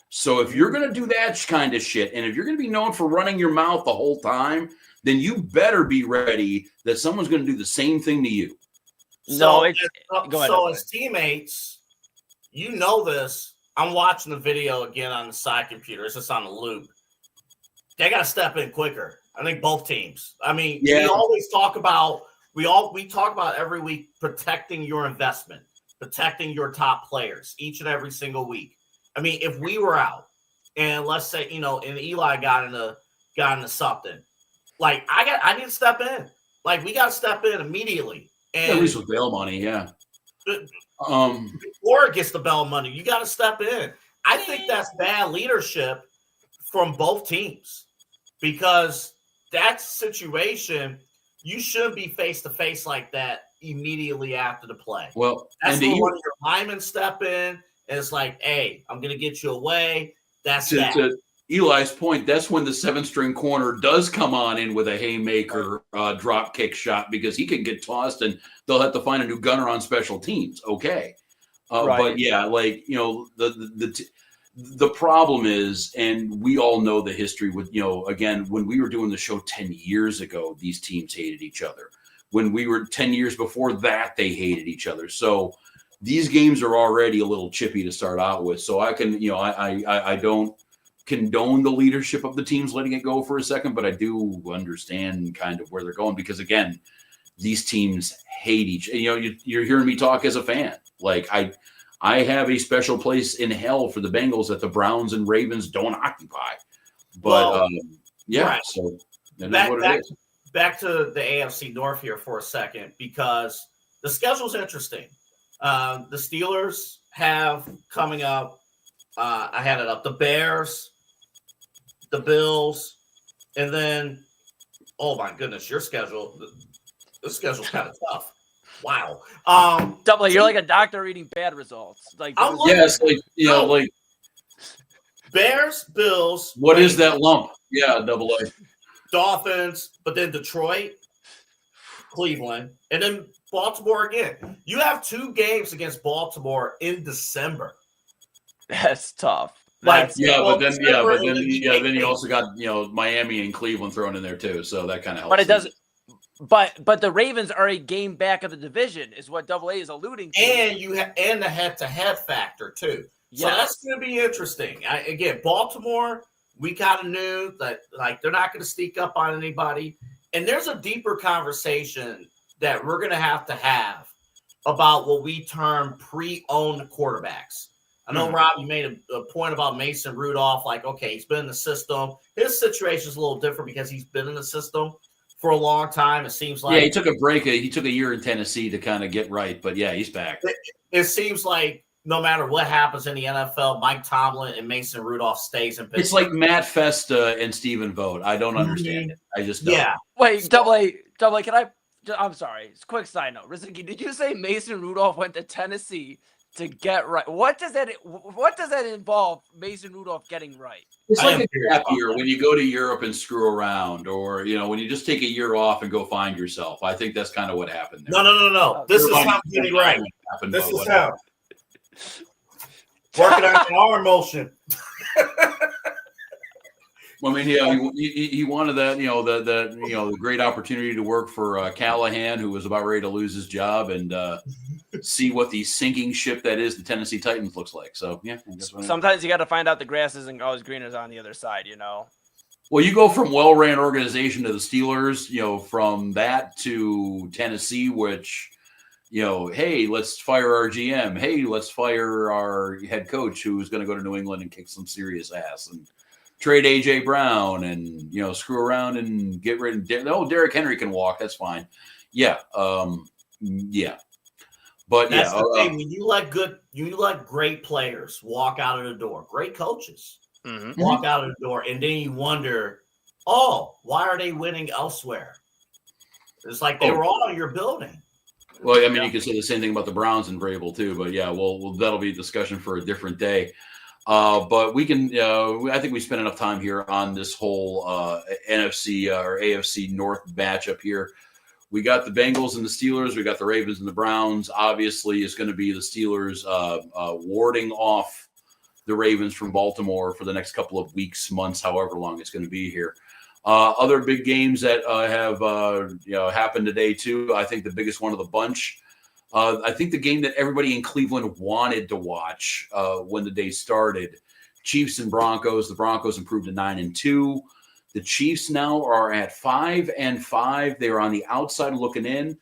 So if you're going to do that kind of shit, and if you're going to be known for running your mouth the whole time, then you better be ready that someone's going to do the same thing to you. So as teammates, this. I'm watching the video again on the side computer. It's just on the loop. They got to step in quicker. I think both teams. I mean, we always talk about we talk about every week protecting your investment, protecting your top players each and every single week. I mean, if we were out and let's say, and Eli got into something, like I need to step in. Like we got to step in immediately. And at least with bail money, yeah. Before it gets the bail money, you got to step in. I think that's bad leadership from both teams because that situation, you shouldn't be face to face like that immediately after the play. Well, that's when one of your linemen step in. And it's like, hey, I'm going to get you away. That's that. Eli's point, that's when the 7-string corner does come on in with a haymaker drop kick shot, because he can get tossed and they'll have to find a new gunner on special teams. Okay. Right. But yeah, like, the problem is, and we all know the history with, again, when we were doing the show 10 years ago, these teams hated each other. When we were 10 years before that, they hated each other. So these games are already a little chippy to start out with. So I can, I don't condone the leadership of the teams letting it go for a second, but I do understand kind of where they're going, because again, these teams hate you're hearing me talk as a fan. Like I have a special place in hell for the Bengals that the Browns and Ravens don't occupy. But right. So that is what it is. Back to the AFC North here for a second, because the schedule's interesting. The Steelers have coming up, I had it up, the Bears, the Bills, and then, oh my goodness, your schedule, the schedule's kind of tough. Wow. Double A, you're like a doctor reading bad results. Like, like Bears, Bills. What is that lump? Yeah, Double A. Dolphins, but then Detroit, Cleveland, and then Baltimore again. You have 2 games against Baltimore in December. That's tough. But then you also got Miami and Cleveland thrown in there too, so that kind of helps. But it doesn't. But the Ravens are a game back of the division, is what Double A is alluding to. And you have the head-to-head factor too. So that's going to be interesting. Again, Baltimore, we kind of knew that they're not going to sneak up on anybody. And there's a deeper conversation that we're going to have about what we term pre-owned quarterbacks. I know, Rob, you made a point about Mason Rudolph. Like, okay, he's been in the system. His situation is a little different because he's been in the system for a long time. It seems like he took a break. He took a year in Tennessee to kind of get right. But yeah, he's back. It seems like no matter what happens in the NFL, Mike Tomlin and Mason Rudolph stays in Pittsburgh. It's like Matt Festa and Stephen Vogt. I don't understand it. I just don't. Yeah. Wait, Double A, can I? I'm sorry. Quick side note. Rozycki, did you say Mason Rudolph went to Tennessee to get right? What does that involve? Mason Rudolph getting right? It's like a gap year when you go to Europe and screw around, or when you just take a year off and go find yourself. I think that's kind of what happened there. No. This is how getting right. This is how. Working on an arm motion. Well, I mean, he wanted that, the great opportunity to work for Callahan, who was about ready to lose his job, and see what the sinking ship that is the Tennessee Titans looks like. So, yeah. Sometimes you got to find out the grass isn't always greener on the other side, Well, you go from well-ran organization to the Steelers, from that to Tennessee, which, hey, let's fire our GM. Hey, let's fire our head coach who's going to go to New England and kick some serious ass and trade A.J. Brown and, screw around and get rid of Derrick Henry can walk. That's fine. Yeah. Yeah. But that's the thing. When you let great players walk out of the door, great coaches walk out of the door, and then you wonder, why are they winning elsewhere? It's like they were all in your building. Well, I mean, you can say the same thing about the Browns and Vrabel too, but yeah, well, that'll be a discussion for a different day. But we can, I think we spent enough time here on this whole NFC or AFC North matchup here. We got the Bengals and the Steelers. We got the Ravens and the Browns. Obviously, it's going to be the Steelers warding off the Ravens from Baltimore for the next couple of weeks, months, however long it's going to be here. Other big games that have happened today too. I think the biggest one of the bunch. I think the game that everybody in Cleveland wanted to watch when the day started, Chiefs and Broncos. The Broncos improved to 9-2. The Chiefs now are at 5-5. They are on the outside looking in.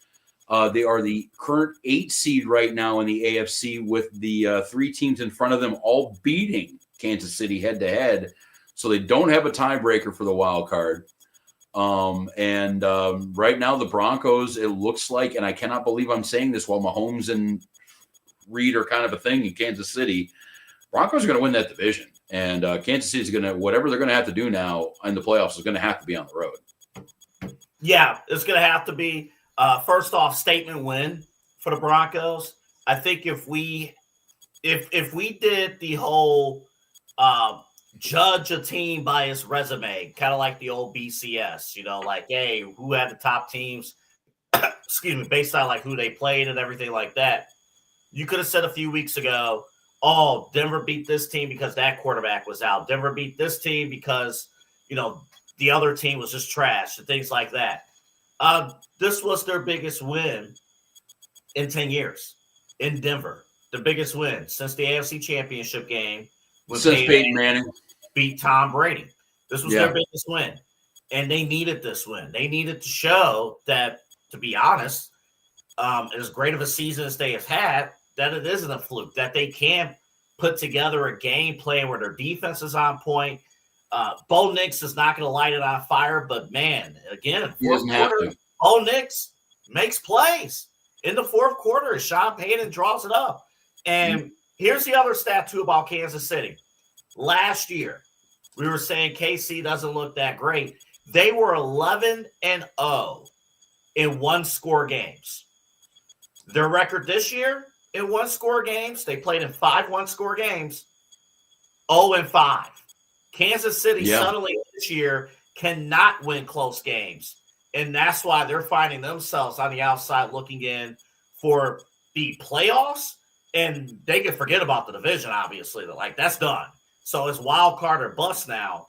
They are the current 8 seed right now in the AFC, with the 3 teams in front of them all beating Kansas City head to head. So they don't have a tiebreaker for the wild card. Right now the Broncos, it looks like, and I cannot believe I'm saying this while Mahomes and Reed are kind of a thing in Kansas City, Broncos are going to win that division. And Kansas City is going to, whatever they're going to have to do now in the playoffs is going to have to be on the road. Yeah, it's going to have to be, first off, statement win for the Broncos. I think if we did the whole judge a team by its resume, kind of like the old BCS, like, hey, who had the top teams, excuse me, based on like who they played and everything like that. You could have said a few weeks ago, oh, Denver beat this team because that quarterback was out. Denver beat this team because, the other team was just trash and things like that. This was their biggest win in 10 years in Denver. The biggest win since the AFC Championship game when Since Peyton Manning beat Tom Brady. This was their biggest win. And they needed this win. They needed to show that, to be honest, as great of a season as they have had, that it isn't a fluke, that they can put together a game plan where their defense is on point. Bo Nix is not going to light it on fire, but man, again, fourth quarter, Bo Nix makes plays. In the fourth quarter, Sean Payton draws it up. And here's the other stat, too, about Kansas City. Last year, we were saying KC doesn't look that great. They were 11-0 in one-score games. Their record this year in one-score games, they played in 5 one-score games, 0-5. Kansas City suddenly this year cannot win close games. And that's why they're finding themselves on the outside looking in for the playoffs. And they can forget about the division, obviously. Like, that's done. So it's wild card or bust now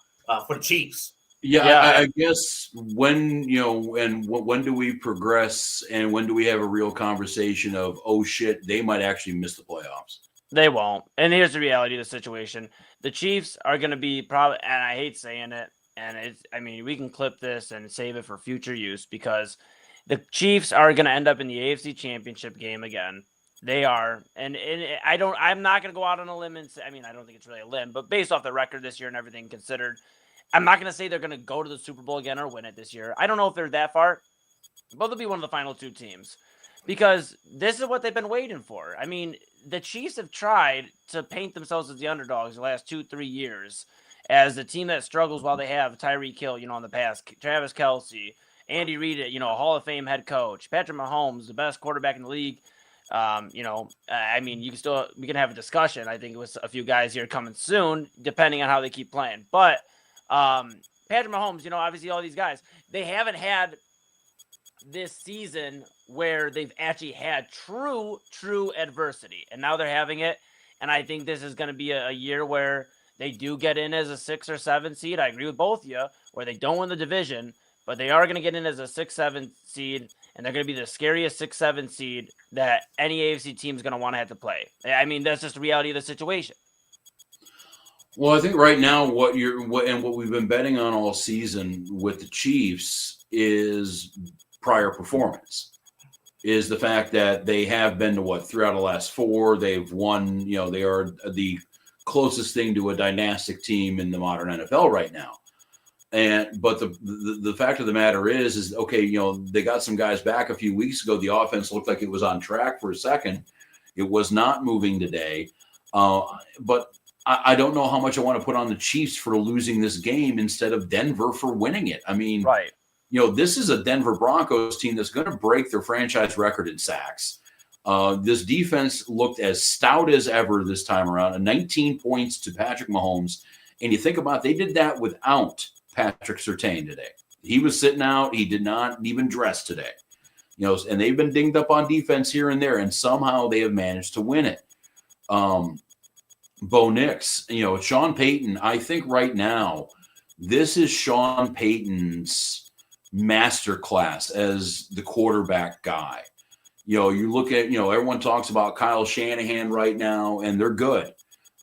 for the Chiefs. I guess when do we progress and when do we have a real conversation of, oh shit, they might actually miss the playoffs? They won't. And here's the reality of the situation. The Chiefs are going to be probably, and I hate saying it, and we can clip this and save it for future use because the Chiefs are going to end up in the AFC Championship game again. They are, and I'm not going to go out on a limb and say, I don't think it's really a limb, but based off the record this year and everything considered, I'm not going to say they're going to go to the Super Bowl again or win it this year. I don't know if they're that far, but they'll be one of the final 2 teams because this is what they've been waiting for. The Chiefs have tried to paint themselves as the underdogs the last 2-3 years as the team that struggles while they have Tyreek Hill, in the past, Travis Kelce, Andy Reid, a Hall of Fame head coach, Patrick Mahomes, the best quarterback in the league. We can have a discussion. I think it was a few guys here coming soon, depending on how they keep playing. But Patrick Mahomes, obviously all these guys, they haven't had this season where they've actually had true adversity. And now they're having it. And I think this is going to be a year where they do get in as a 6 or 7 seed. I agree with both of you, where they don't win the division, but they are going to get in as a 6-7 seed. And they're going to be the scariest 6-7 seed that any AFC team is going to want to have to play. That's just the reality of the situation. Well, I think right now what we've been betting on all season with the Chiefs is prior performance. Is the fact that they have been to 3 out of the last 4. They've won. They are the closest thing to a dynastic team in the modern NFL right now. But the fact of the matter is okay, they got some guys back a few weeks ago. The offense looked like it was on track for a second. It was not moving today. But I don't know how much I want to put on the Chiefs for losing this game instead of Denver for winning it. Right. This is a Denver Broncos team that's going to break their franchise record in sacks. This defense looked as stout as ever this time around, 19 points to Patrick Mahomes. And you think about it, they did that without Patrick Surtain today. He was sitting out. He did not even dress today. And they've been dinged up on defense here and there, and somehow they have managed to win it. Bo Nix, Sean Payton, I think right now, this is Sean Payton's masterclass as the quarterback guy. You look at, everyone talks about Kyle Shanahan right now, and they're good,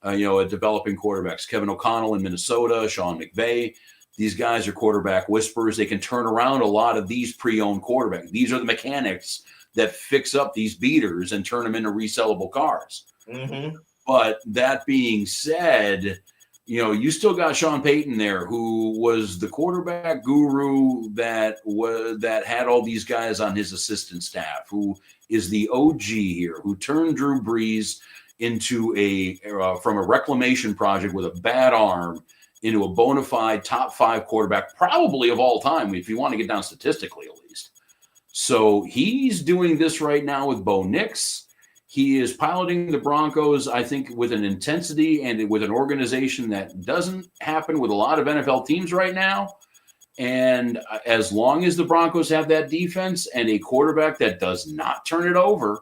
at developing quarterbacks. Kevin O'Connell in Minnesota, Sean McVay. These guys are quarterback whisperers. They can turn around a lot of these pre-owned quarterbacks. These are the mechanics that fix up these beaters and turn them into resellable cars. Mm-hmm. But that being said, you still got Sean Payton there, who was the quarterback guru that had all these guys on his assistant staff, who is the OG here, who turned Drew Brees into from a reclamation project with a bad arm into a bona fide top 5 quarterback, probably of all time, if you want to get down statistically at least. So he's doing this right now with Bo Nix. He is piloting the Broncos, I think, with an intensity and with an organization that doesn't happen with a lot of NFL teams right now. And as long as the Broncos have that defense and a quarterback that does not turn it over,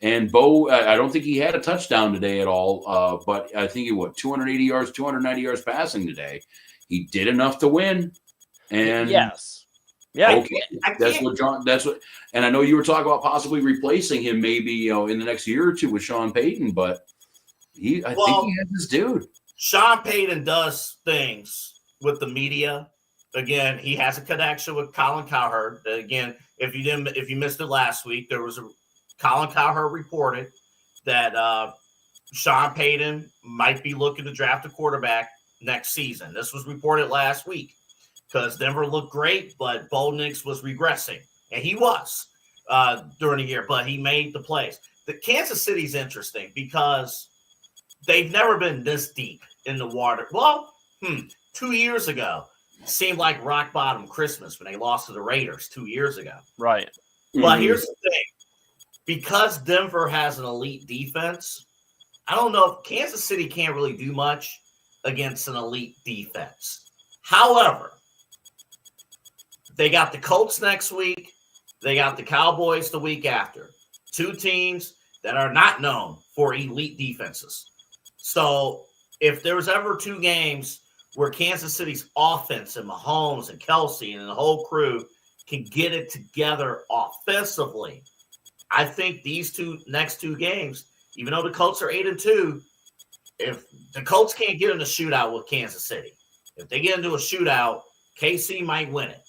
and Bo, I don't think he had a touchdown today at all, but I think he 280 yards, 290 yards passing today. He did enough to win. And yes. Yeah. Okay, and I know you were talking about possibly replacing him maybe in the next year or two with Sean Payton, but I think he has this dude. Sean Payton does things with the media. Again, he has a connection with Colin Cowherd. Again, if you missed it last week, there was Colin Cowherd reported that Sean Payton might be looking to draft a quarterback next season. This was reported last week. Because Denver looked great, but Bo Nix was regressing. And he was during the year, but he made the plays. The Kansas City's interesting because they've never been this deep in the water. Well, 2 years ago, it seemed like rock bottom Christmas when they lost to the Raiders 2 years ago. Right. But here's the thing. Because Denver has an elite defense, I don't know if Kansas City can't really do much against an elite defense. However, they got the Colts next week. They got the Cowboys the week after. Two teams that are not known for elite defenses. So if there's ever two games where Kansas City's offense and Mahomes and Kelsey and the whole crew can get it together offensively, I think these next two games, even though the Colts are 8-2, if the Colts can't get in a shootout with Kansas City, if they get into a shootout, KC might win it.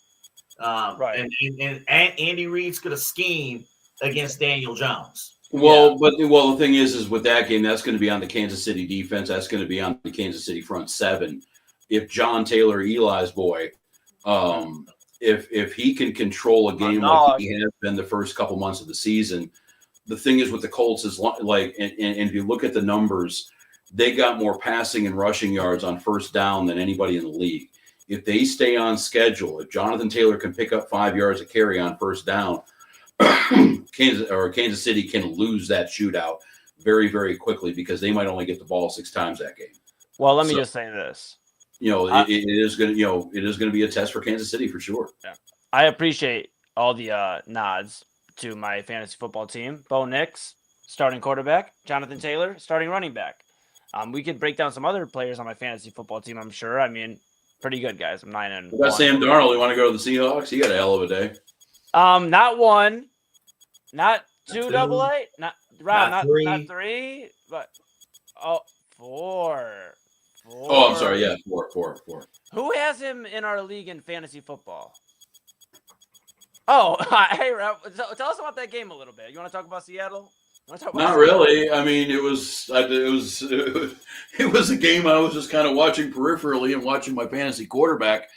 Right. And Andy Reid's going to scheme against Daniel Jones. Well, the thing is with that game, that's going to be on the Kansas City defense. That's going to be on the Kansas City front seven. If John Taylor, Eli's boy, if he can control a game like he has been the first couple months of the season, the thing is with the Colts is like, and if you look at the numbers, they got more passing and rushing yards on first down than anybody in the league. If they stay on schedule, if Jonathan Taylor can pick up 5 yards of carry on first down, Kansas City can lose that shootout very, very quickly because they might only get the ball 6 times that game. Well, let me just say this. It is going to be a test for Kansas City for sure. Yeah. I appreciate all the nods to my fantasy football team. Bo Nix, starting quarterback. Jonathan Taylor, starting running back. We could break down some other players on my fantasy football team, I'm sure. I mean, pretty good, guys. I'm 9-1. What about Sam Darnold? You want to go to the Seahawks? He got a hell of a day. Not one, not two, double A, not three. not three, but four. Oh, I'm sorry. Yeah, four. Who has him in our league in fantasy football? Oh, hey, tell us about that game a little bit. You want to talk about Seattle? Not really. I mean, it was a game I was just kind of watching peripherally and watching my fantasy quarterback.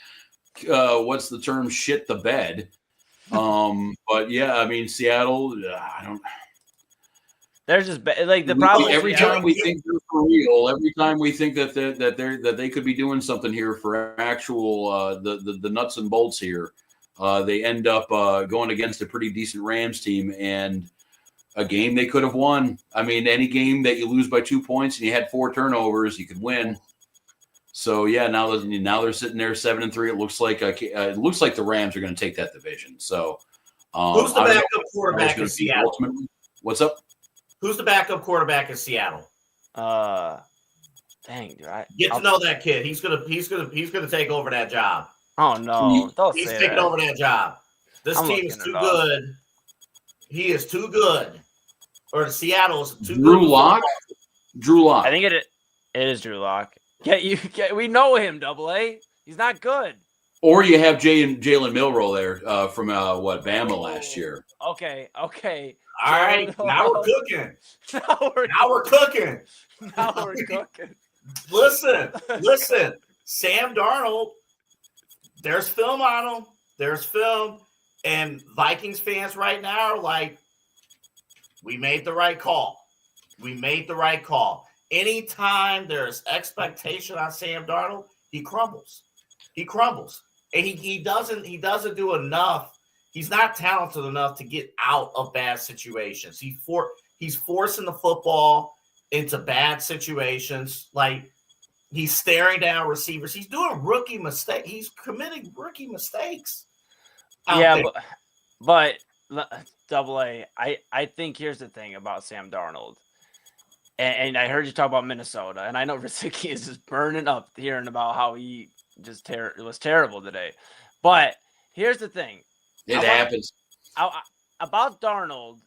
What's the term? Shit the bed. But yeah, I mean, Seattle. I don't. They're just like the problem. Every time we think they're for real, every time we think that they could be doing something here for actual the nuts and bolts here, they end up going against a pretty decent Rams team and a game they could have won. I mean, any game that you lose by 2 points and you had 4 turnovers, you could win. So yeah, now they're sitting there 7-3. It looks like the Rams are going to take that division. So who's the backup quarterback in Seattle? Ultimately, what's up? Who's the backup quarterback in Seattle? Dang, dude, Get to know that kid. He's gonna take over that job. Oh no, he's taking over that job. This team is too good. He is too good. Or Seattle's too good. Drew Lock. I think it is Drew Lock. Yeah, we know him. Double A. He's not good. Or you have Jalen Milroe there from Bama last year. Okay. All right, now we're cooking. Now we're cooking. Listen. Sam Darnold, there's film on him. There's film. And Vikings fans right now are like, we made the right call. Anytime there's expectation on Sam Darnold, he crumbles. And he doesn't do enough. He's not talented enough to get out of bad situations. He He's forcing the football into bad situations. Like, he's staring down receivers. He's doing rookie mistakes. He's committing rookie mistakes. Yeah, but Double A, I think here's the thing about Sam Darnold. And I heard you talk about Minnesota, and I know Rozycki is just burning up hearing about how he just was terrible today. But here's the thing. It happens. About Darnold,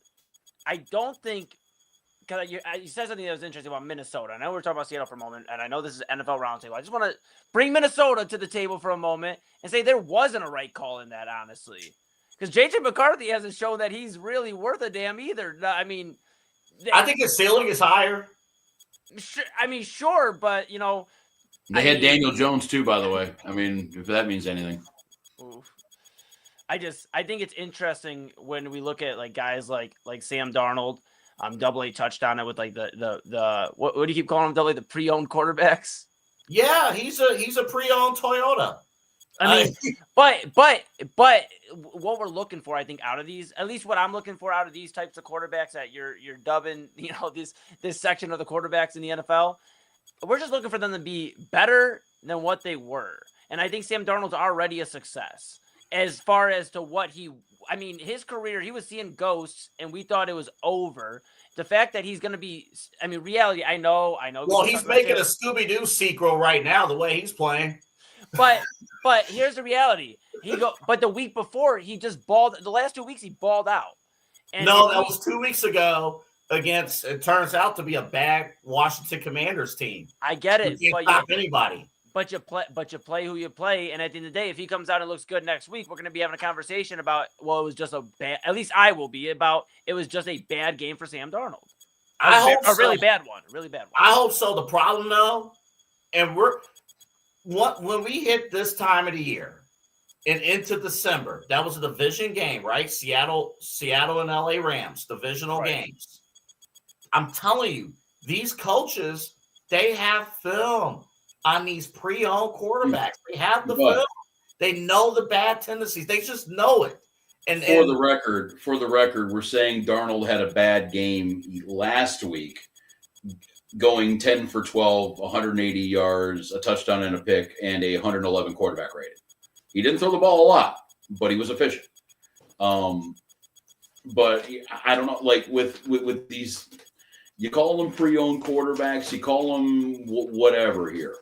I don't think – because you said something that was interesting about Minnesota. I know we're talking about Seattle for a moment, and I know this is NFL Roundtable. I just want to bring Minnesota to the table for a moment and say there wasn't a right call in that, honestly. Because J.J. McCarthy hasn't shown that he's really worth a damn either. I mean – I think his ceiling is higher. Sure, but they had Daniel Jones too, by the way. I mean, if that means anything. Oof. I think it's interesting when we look at like guys like Sam Darnold, Double A touched on it with like the what do you keep calling them, Double A, the pre-owned quarterbacks? Yeah, he's a pre-owned Toyota. I mean, but what we're looking for, I think, out of these, at least what I'm looking for out of these types of quarterbacks that you're dubbing, this section of the quarterbacks in the NFL, we're just looking for them to be better than what they were. And I think Sam Darnold's already a success as far as to his career, he was seeing ghosts and we thought it was over. The fact that he's going to be, reality, I know. Well, he's making a Scooby-Doo sequel right now, the way he's playing. But here's the reality. But the week before, he just balled. The last 2 weeks, he balled out. And that was 2 weeks ago against, it turns out to be a bad Washington Commanders team. I get it. You can't stop anybody. But you play who you play. And at the end of the day, if he comes out and looks good next week, we're going to be having a conversation about, well, it was just a bad, at least I will be, about it was just a bad game for Sam Darnold. I hope a really bad one. I hope so. The problem, though, and when we hit this time of the year and into December, that was a division game, right? Seattle and LA Rams, divisional games. I'm telling you, these coaches, they have film on these pre-owned quarterbacks. They have the film. They know the bad tendencies. They just know it. And for the record, we're saying Darnold had a bad game last week, going 10 for 12, 180 yards, a touchdown and a pick, and a 111 quarterback rating. He didn't throw the ball a lot, but he was efficient. But I don't know, like with these, you call them pre-owned quarterbacks, you call them whatever here.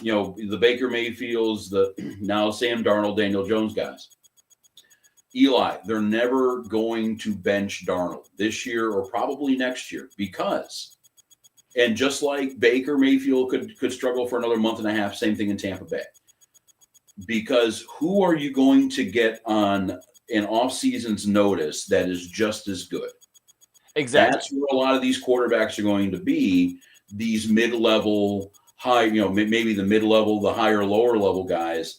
The Baker Mayfields, the now Sam Darnold, Daniel Jones guys. Eli, they're never going to bench Darnold this year or probably next year because, and just like Baker Mayfield could struggle for another month and a half, same thing in Tampa Bay. Because who are you going to get on an off-season's notice that is just as good? Exactly. That's where a lot of these quarterbacks are going to be, these mid-level, high, maybe the mid-level, the higher, lower-level guys.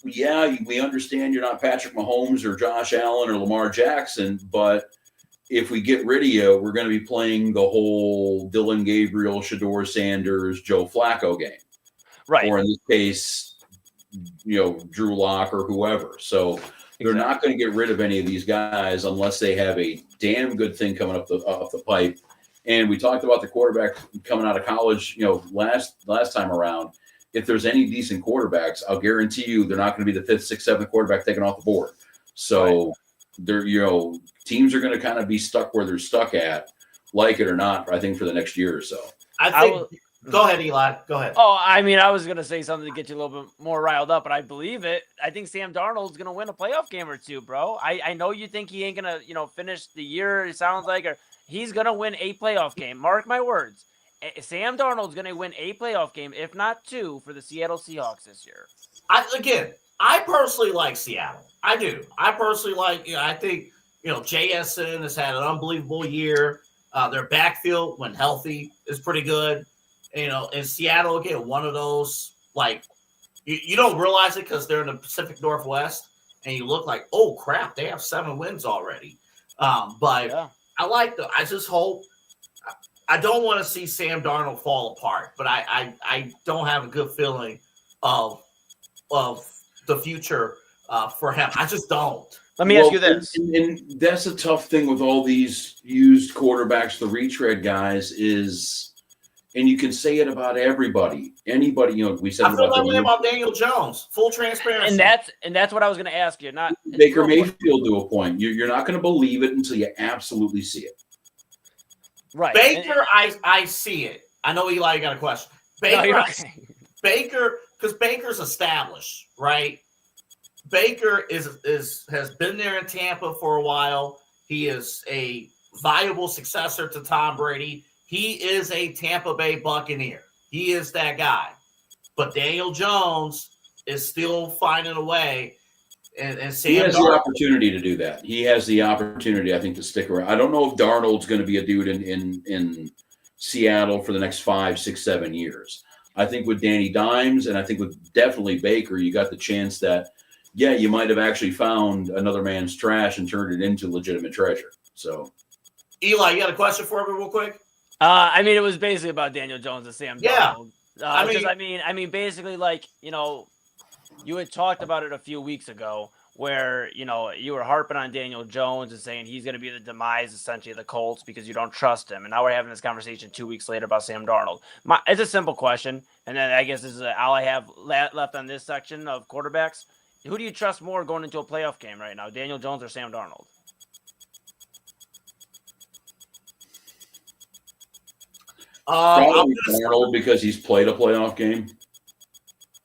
Yeah, we understand you're not Patrick Mahomes or Josh Allen or Lamar Jackson, but if we get rid of you, we're going to be playing the whole Dylan Gabriel, Shedeur Sanders, Joe Flacco game. Right. Or in this case, Drew Lock or whoever. So they're not going to get rid of any of these guys unless they have a damn good thing coming up the pipe. And we talked about the quarterback coming out of college, last time around. If there's any decent quarterbacks, I'll guarantee you they're not going to be the 5th, 6th, 7th quarterback taken off the board. So they're, teams are going to kind of be stuck where they're stuck at, like it or not, I think for the next year or so. Go ahead, Eli. Go ahead. Oh, I was going to say something to get you a little bit more riled up, but I believe it. I think Sam Darnold's going to win a playoff game or two, bro. I know you think he ain't going to, finish the year, it sounds like, or he's going to win a playoff game. Mark my words. Sam Darnold's going to win a playoff game, if not 2, for the Seattle Seahawks this year. I personally like Seattle. I do. I personally like, I think, JSN has had an unbelievable year. Their backfield, when healthy, is pretty good. And Seattle, again, one of those, like, you don't realize it because they're in the Pacific Northwest, and you look like, oh, crap, they have 7 wins already. I just hope. I don't want to see Sam Darnold fall apart, but I don't have a good feeling of the future for him. I just don't. Let me ask you this. And that's a tough thing with all these used quarterbacks, the retread guys is, and you can say it about everybody. Anybody, we said I feel about that way about Daniel Jones. Full transparency. And that's what I was going to ask you. Not Baker Mayfield to a point. You're not going to believe it until you absolutely see it. Right. Baker, I see it. I know Eli got a question. Baker, because Baker's established, right? Baker has been there in Tampa for a while. He is a viable successor to Tom Brady. He is a Tampa Bay Buccaneer. He is that guy. But Daniel Jones is still finding a way. And Sam he has Darnold, the opportunity to do that. He has the opportunity, I think, to stick around. I don't know if Darnold's going to be a dude in Seattle for the next 5, 6, 7 years. I think with Danny Dimes and I think with definitely Baker, you got the chance that, yeah, you might have actually found another man's trash and turned it into legitimate treasure. So, Eli, you got a question for me real quick? It was basically about Daniel Jones and Sam Darnold. Yeah. Basically, like, you had talked about it a few weeks ago where, you were harping on Daniel Jones and saying he's going to be the demise, essentially, of the Colts because you don't trust him. And now we're having this conversation 2 weeks later about Sam Darnold. It's a simple question, and then I guess this is all I have left on this section of quarterbacks. Who do you trust more going into a playoff game right now, Daniel Jones or Sam Darnold? probably Darnold because he's played a playoff game.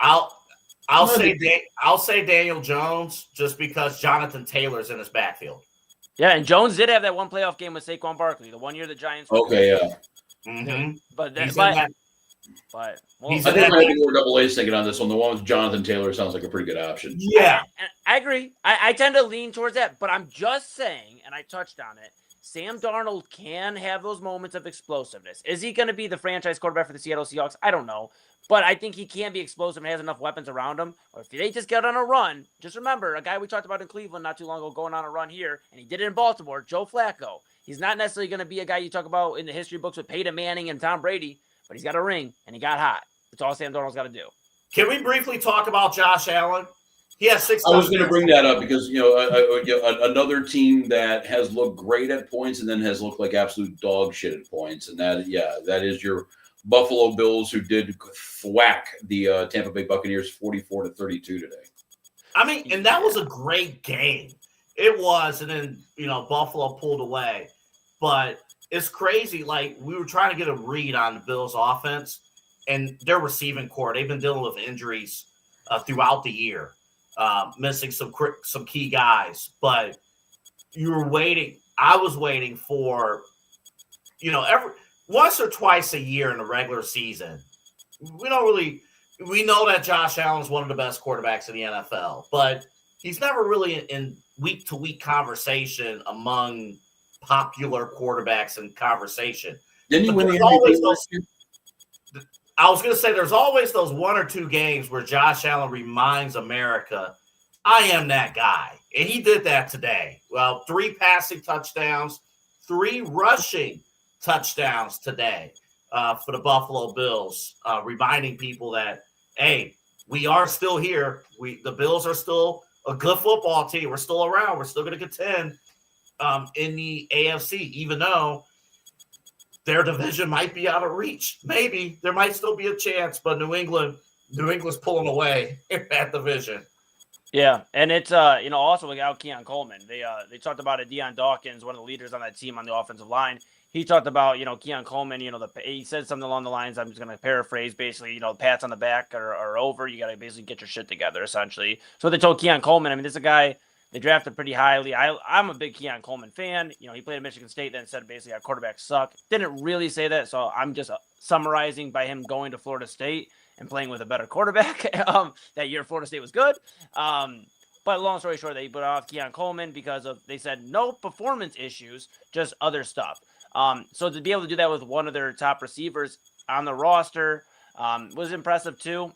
I'll say Daniel Jones just because Jonathan Taylor's in his backfield. Yeah, and Jones did have that one playoff game with Saquon Barkley, the 1 year the Giants. Okay, yeah. Mm-hmm. But I think I have more double A thinking on this one. The one with Jonathan Taylor sounds like a pretty good option. Yeah. I agree. I tend to lean towards that, but I'm just saying, and I touched on it, Sam Darnold can have those moments of explosiveness. Is he going to be the franchise quarterback for the Seattle Seahawks? I don't know. But I think he can be explosive and has enough weapons around him. Or if they just get on a run, just remember, a guy we talked about in Cleveland not too long ago going on a run here, and he did it in Baltimore, Joe Flacco. He's not necessarily going to be a guy you talk about in the history books with Peyton Manning and Tom Brady, but he's got a ring, and he got hot. That's all Sam Darnold's got to do. Can we briefly talk about Josh Allen? He has 6. I was going to bring that up because, another team that has looked great at points and then has looked like absolute dog shit at points. And that is your Buffalo Bills, who did thwack the Tampa Bay Buccaneers 44-32 today. And that was a great game. It was, and then, Buffalo pulled away. But it's crazy. Like, we were trying to get a read on the Bills' offense, and their receiving core, they've been dealing with injuries throughout the year, missing some key guys. But you were waiting. I was waiting for, every once or twice a year in the regular season. We know that Josh Allen's one of the best quarterbacks in the NFL, but he's never really in week-to-week conversation among popular quarterbacks in conversation. Didn't he win the MVP last year? I was going to say there's always those 1 or 2 games where Josh Allen reminds America, I am that guy. And he did that today. Well, 3 passing touchdowns, 3 rushing touchdowns today for the Buffalo Bills, reminding people that, hey, we are still here. The Bills are still a good football team. We're still around. We're still going to contend in the AFC, even though their division might be out of reach. Maybe there might still be a chance, but New England's pulling away in that division. Yeah, and it's also without Keon Coleman. They talked about it. Deion Dawkins, one of the leaders on that team on the offensive line. He talked about, Keon Coleman, he said something along the lines, I'm just going to paraphrase, basically, pats on the back are over. You got to basically get your shit together, essentially. So they told Keon Coleman, this is a guy they drafted pretty highly. I'm a big Keon Coleman fan. He played at Michigan State, then said basically our quarterbacks suck. Didn't really say that, so I'm just summarizing by him going to Florida State and playing with a better quarterback. That year Florida State was good. But long story short, they put off Keon Coleman because they said no performance issues, just other stuff. So to be able to do that with one of their top receivers on the roster was impressive too.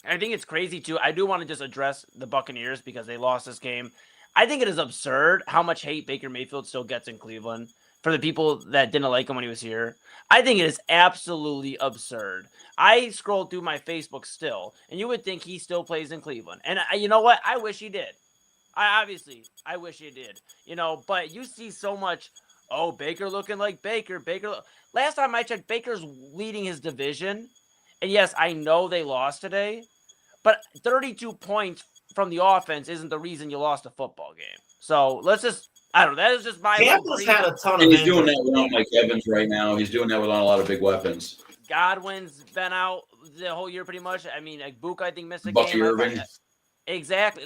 I think it's crazy too. I do want to just address the Buccaneers because they lost this game. I think it is absurd how much hate Baker Mayfield still gets in Cleveland for the people that didn't like him when he was here. I think it is absolutely absurd. I scrolled through my Facebook still, and you would think he still plays in Cleveland. And you know what? I wish he did. I wish he did, but you see so much, Baker looking like Baker. Last time I checked, Baker's leading his division. And yes, I know they lost today, but 32 points from the offense isn't the reason you lost a football game. So I don't know. That is just my. Tampa's had a ton of. And he's doing that without Mike Evans right now. He's doing that without a lot of big weapons. Godwin's been out the whole year pretty much. I mean, Buka, I think, missed a Bucky game. Irving. Exactly.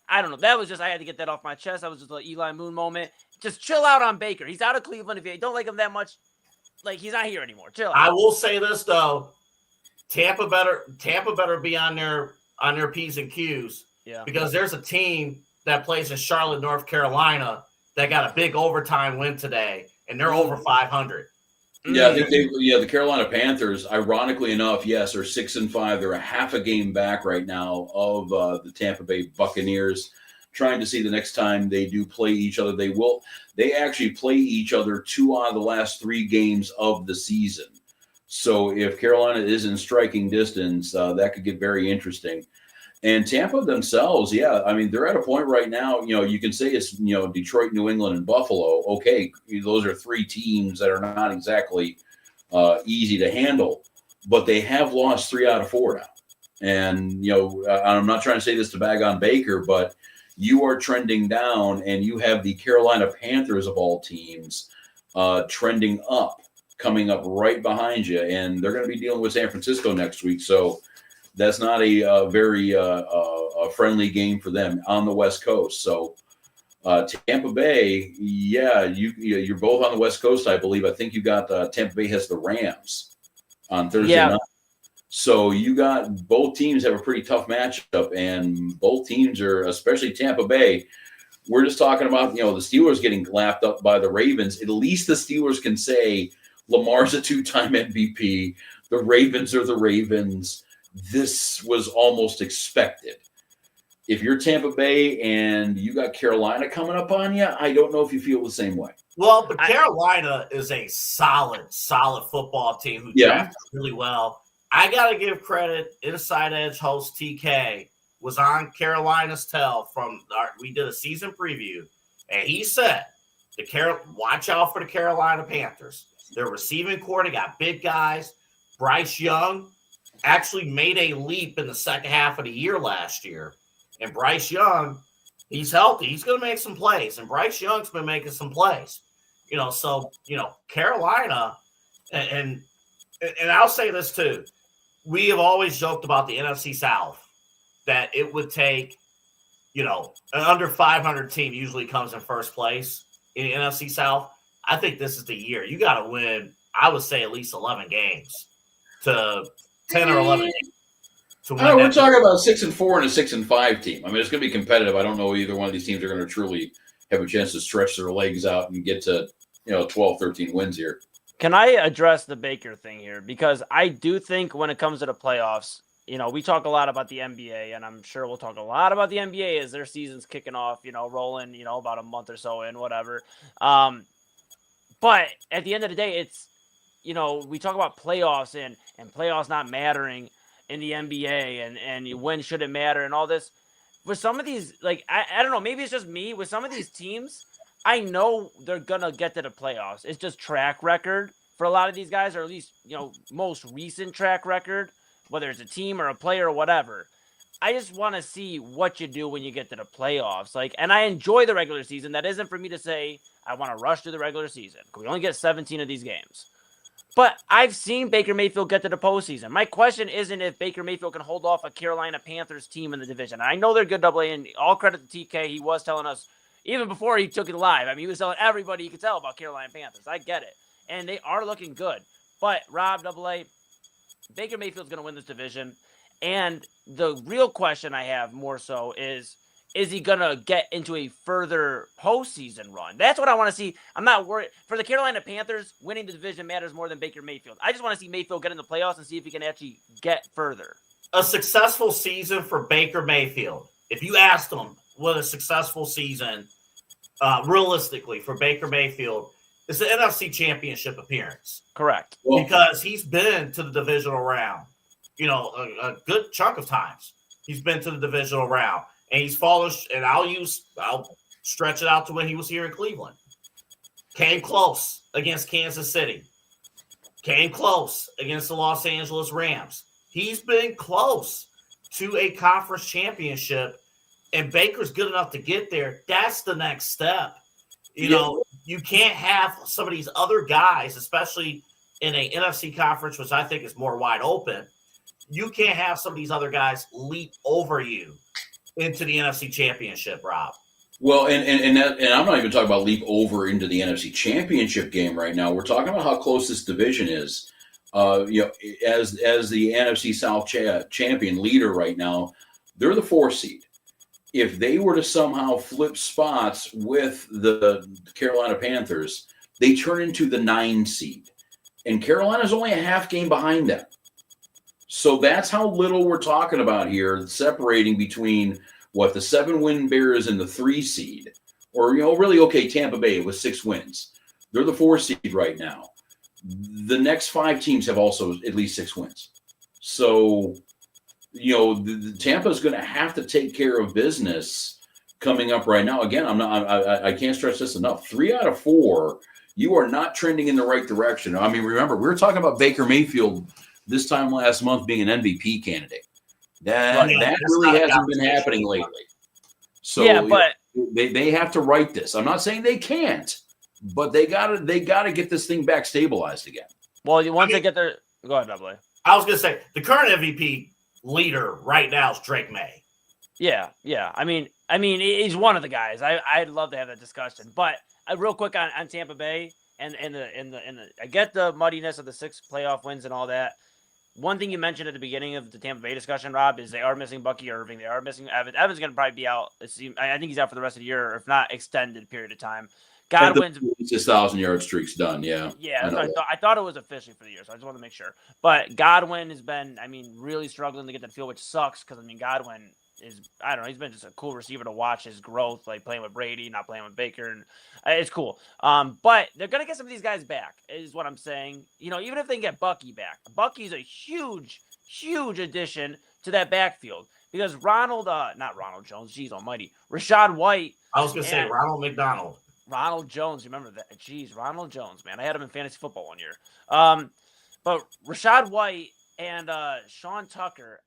I don't know. That was just, I had to get that off my chest. That was just an Eli Moon moment. Just chill out on Baker. He's out of Cleveland. If you don't like him that much, he's not here anymore. Chill out. I will say this, though. Tampa better be on their P's and Q's. Yeah. Because there's a team that plays in Charlotte, North Carolina that got a big overtime win today, and they're over 500. Yeah, I think the Carolina Panthers, ironically enough, yes, are 6-5. They're a half a game back right now of the Tampa Bay Buccaneers. Trying to see the next time they do play each other. They actually play each other 2 out of the last 3 games of the season. So if Carolina is in striking distance, that could get very interesting. And Tampa themselves, yeah, I mean, they're at a point right now, you can say it's, Detroit, New England, and Buffalo. Okay, those are 3 teams that are not exactly easy to handle, but they have lost 3 out of 4 now. And, I'm not trying to say this to bag on Baker, but you are trending down, and you have the Carolina Panthers of all teams trending up, coming up right behind you. And they're going to be dealing with San Francisco next week. So that's not a very friendly game for them on the West Coast. So Tampa Bay, yeah, you're both on the West Coast, I believe. I think you got Tampa Bay has the Rams on Thursday night. So you got both teams have a pretty tough matchup, and both teams are, especially Tampa Bay. We're just talking about, the Steelers getting lapped up by the Ravens. At least the Steelers can say Lamar's a 2-time MVP. The Ravens are the Ravens. This was almost expected. If you're Tampa Bay and you got Carolina coming up on you, I don't know if you feel the same way. Well, but Carolina is a solid football team who drafted really well. I got to give credit. Inside Edge host TK was on Carolina's tail we did a season preview, and he said, watch out for the Carolina Panthers. Their receiving core, they got big guys. Bryce Young actually made a leap in the second half of the year last year. And Bryce Young, he's healthy. He's going to make some plays. And Bryce Young's been making some plays. Carolina, and I'll say this too. We have always joked about the NFC South, that it would take, an under 500 team usually comes in first place in the NFC South. I think this is the year. You got to win, I would say, at least 11 games to 10 or 11 games to win. We're talking about 6-4 and a 6-5 team. I mean, it's going to be competitive. I don't know either one of these teams are going to truly have a chance to stretch their legs out and get to, 12, 13 wins here. Can I address the Baker thing here? Because I do think when it comes to the playoffs, we talk a lot about the NBA, and I'm sure we'll talk a lot about the NBA as their season's kicking off, rolling, about a month or so in, whatever. But at the end of the day, it's, we talk about playoffs and playoffs not mattering in the NBA and when should it matter and all this. With some of these, I don't know, maybe it's just me. With some of these teams, I know they're going to get to the playoffs. It's just track record for a lot of these guys, or at least, most recent track record, whether it's a team or a player or whatever. I just want to see what you do when you get to the playoffs. And I enjoy the regular season. That isn't for me to say I want to rush through the regular season. We only get 17 of these games. But I've seen Baker Mayfield get to the postseason. My question isn't if Baker Mayfield can hold off a Carolina Panthers team in the division. I know they're good AA, and all credit to TK. He was telling us, even before he took it live, he was telling everybody he could tell about Carolina Panthers. I get it. And they are looking good. But, Rob, AA, Baker Mayfield's going to win this division. And the real question I have more so is he going to get into a further postseason run? That's what I want to see. I'm not worried. For the Carolina Panthers, winning the division matters more than Baker Mayfield. I just want to see Mayfield get in the playoffs and see if he can actually get further. A successful season for Baker Mayfield. If you asked him what a successful season, realistically, for Baker Mayfield, it's the NFC Championship appearance. Correct. Because he's been to the divisional round, a good chunk of times. He's been to the divisional round. and he's fallen. And I'll stretch it out to when he was here in Cleveland. Came close against Kansas City. Came close against the Los Angeles Rams. He's been close to a conference championship, and Baker's good enough to get there. That's the next step. You know, you can't have some of these other guys, especially in a NFC conference, which I think is more wide open. You can't have some of these other guys leap over you into the NFC championship, Rob. Well, and I'm not even talking about leap over into the NFC Championship game right now. We're talking about how close this division is. As the NFC South champion leader right now, they're the 4 seed. If they were to somehow flip spots with the Carolina Panthers, they turn into the 9 seed, and Carolina's only a half game behind them. So that's how little we're talking about here, separating between the 7-win Bears and the 3 seed, or really Tampa Bay with 6 wins. They're the 4 seed right now. The next 5 teams have also at least 6 wins. So, the Tampa is going to have to take care of business coming up right now. Again, I can't stress this enough. 3 out of 4, you are not trending in the right direction. I mean, remember, we were talking about Baker Mayfield this time last month being an MVP candidate. That really hasn't been happening lately. So but they have to right this. I'm not saying they can't, but they gotta get this thing back stabilized again. Well, once they get their go ahead, Double. I was gonna say the current MVP leader right now is Drake May. Yeah. I mean, he's one of the guys. I'd love to have that discussion, but real quick on Tampa Bay and the I get the muddiness of the 6 playoff wins and all that. One thing you mentioned at the beginning of the Tampa Bay discussion, Rob, is they are missing Bucky Irving. They are missing Evans. Evans is going to probably be out. I think he's out for the rest of the year, or if not, extended period of time. Godwin's his 1,000-yard streak's done. Yeah. I thought it was officially for the year, so I just wanted to make sure. But Godwin has been, really struggling to get the field, which sucks because Godwin is, I don't know, he's been just a cool receiver to watch his growth, like playing with Brady, not playing with Baker, and it's cool. But they're gonna get some of these guys back, is what I'm saying. Even if they can get Bucky back, Bucky's a huge addition to that backfield because not Ronald Jones, geez almighty, Rashad White. I was gonna say Ronald McDonald. Ronald Jones, remember that? Jeez, Ronald Jones, man. I had him in fantasy football one year. But Rashad White and Sean Tucker,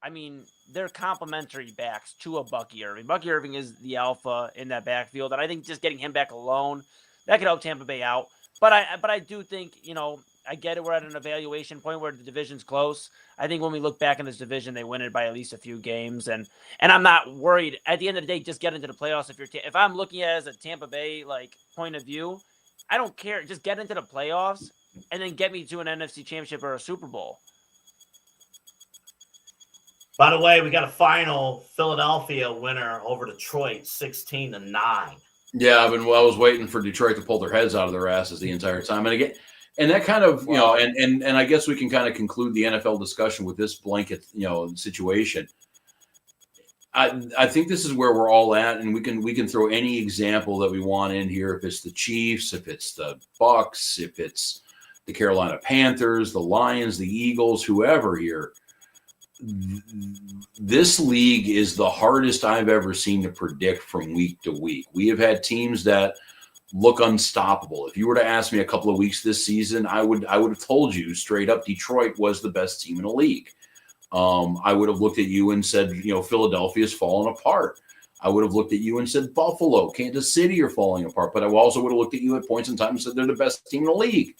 they're complementary backs to a Bucky Irving. Bucky Irving is the alpha in that backfield, and I think just getting him back alone, that could help Tampa Bay out. But I do think, I get it. We're at an evaluation point where the division's close. I think when we look back in this division, they win it by at least a few games, and I'm not worried. At the end of the day, just get into the playoffs. If I'm looking at it as a Tampa Bay point of view, I don't care. Just get into the playoffs and then get me to an NFC Championship or a Super Bowl. By the way, we got a final Philadelphia winner over Detroit, 16-9. Yeah, I was waiting for Detroit to pull their heads out of their asses the entire time, and again. And that kind of, and I guess we can kind of conclude the NFL discussion with this blanket, situation. I think this is where we're all at, and we can throw any example that we want in here. If it's the Chiefs, if it's the Bucks, if it's the Carolina Panthers, the Lions, the Eagles, whoever here. This league is the hardest I've ever seen to predict from week to week. We have had teams that look unstoppable. If you were to ask me a couple of weeks this season, I would have told you straight up Detroit was the best team in the league. I would have looked at you and said, Philadelphia's fallen apart. I would have looked at you and said Buffalo, Kansas City are falling apart. But I also would have looked at you at points in time and said they're the best team in the league.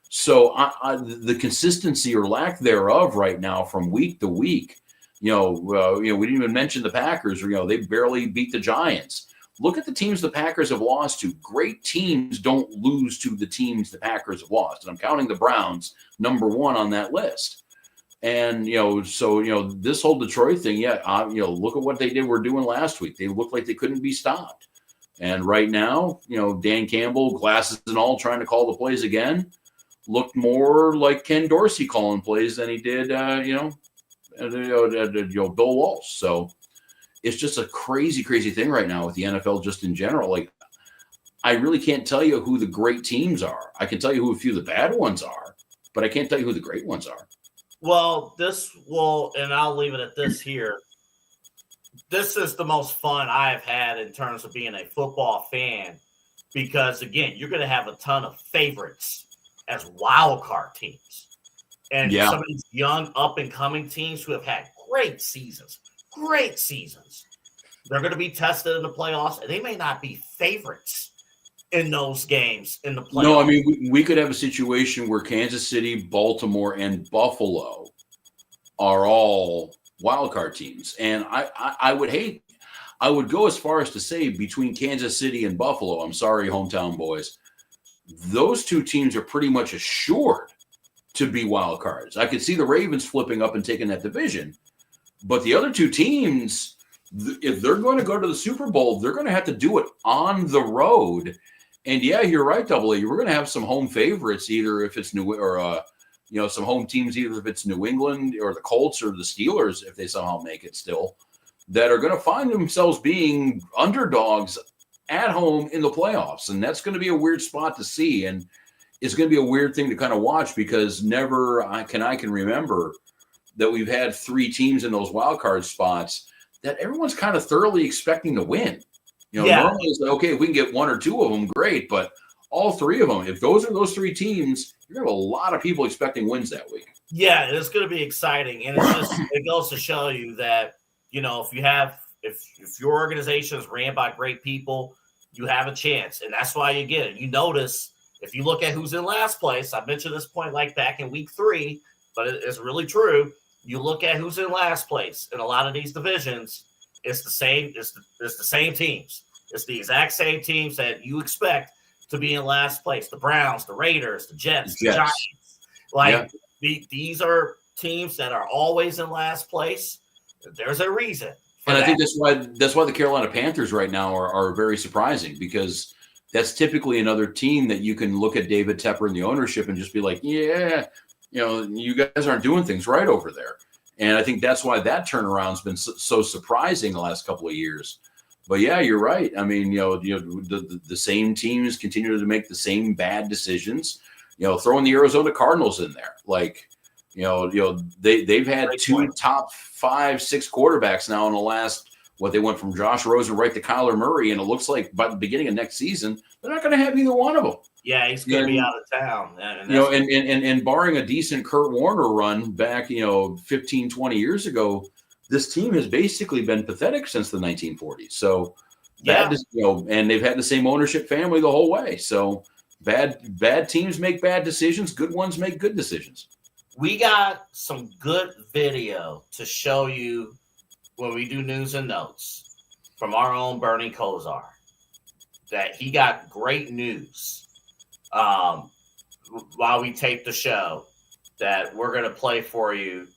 So the consistency or lack thereof right now from week to week, we didn't even mention the Packers. They barely beat the Giants. Look at the teams the Packers have lost to. Great teams don't lose to the teams the Packers have lost. And I'm counting the Browns number 1 on that list. And, this whole Detroit thing, look at what they were doing last week. They looked like they couldn't be stopped. And right now, Dan Campbell, glasses and all, trying to call the plays again, looked more like Ken Dorsey calling plays than he did, Bill Walsh. So it's just a crazy, crazy thing right now with the NFL just in general. I really can't tell you who the great teams are. I can tell you who a few of the bad ones are, but I can't tell you who the great ones are. Well, and I'll leave it at this here. this is the most fun I've had in terms of being a football fan because, again, you're going to have a ton of favorites as wild card teams. And some of these young up-and-coming teams who have had great seasons, they're going to be tested in the playoffs, and they may not be favorites in those games in the playoffs. No, I mean, we could have a situation where Kansas City, Baltimore, and Buffalo are all wildcard teams. And I would go as far as to say between Kansas City and Buffalo, I'm sorry, hometown boys, those two teams are pretty much assured to be wild cards. I could see the Ravens flipping up and taking that division. But the other two teams, if they're going to go to the Super Bowl, they're going to have to do it on the road. And yeah, you're right, Double A. We're going to have some home favorites, either if it's some home teams, either if it's New England or the Colts or the Steelers, if they somehow make it still, that are going to find themselves being underdogs at home in the playoffs. And that's going to be a weird spot to see. And it's going to be a weird thing to kind of watch because never I can remember that we've had three teams in those wild card spots that everyone's kind of thoroughly expecting to win. Normally it's like, okay, if we can get one or two of them, great. But all three of them, if those are those three teams, you're going to have a lot of people expecting wins that week. Yeah, it's going to be exciting. And it goes to show you that, if your organization is ran by great people, you have a chance. And that's why you get it. You notice, if you look at who's in last place, I mentioned this point like back in week 3, but it's really true. You look at who's in last place in a lot of these divisions, it's the same. It's the same teams. It's the exact same teams that you expect to be in last place. The Browns, the Raiders, the Jets, the Giants. These are teams that are always in last place. There's a reason. And I think that's why the Carolina Panthers right now are very surprising, because that's typically another team that you can look at David Tepper and the ownership and just be like, yeah, you guys aren't doing things right over there. And I think that's why that turnaround's been so surprising the last couple of years. But yeah, you're right. I mean, the same teams continue to make the same bad decisions. Throwing the Arizona Cardinals in there, they've had two top 5-6 quarterbacks now in the last. They went from Josh Rosen right to Kyler Murray, and it looks like by the beginning of next season they're not going to have either one of them. Yeah, he's going to be out of town. And barring a decent Kurt Warner run back, 15, 20 years ago, this team has basically been pathetic since the 1940s. So and they've had the same ownership family the whole way. So bad teams make bad decisions. Good ones make good decisions. We got some good video to show you when we do news and notes from our own Bernie Kosar, that he got great news while we tape the show that we're going to play for you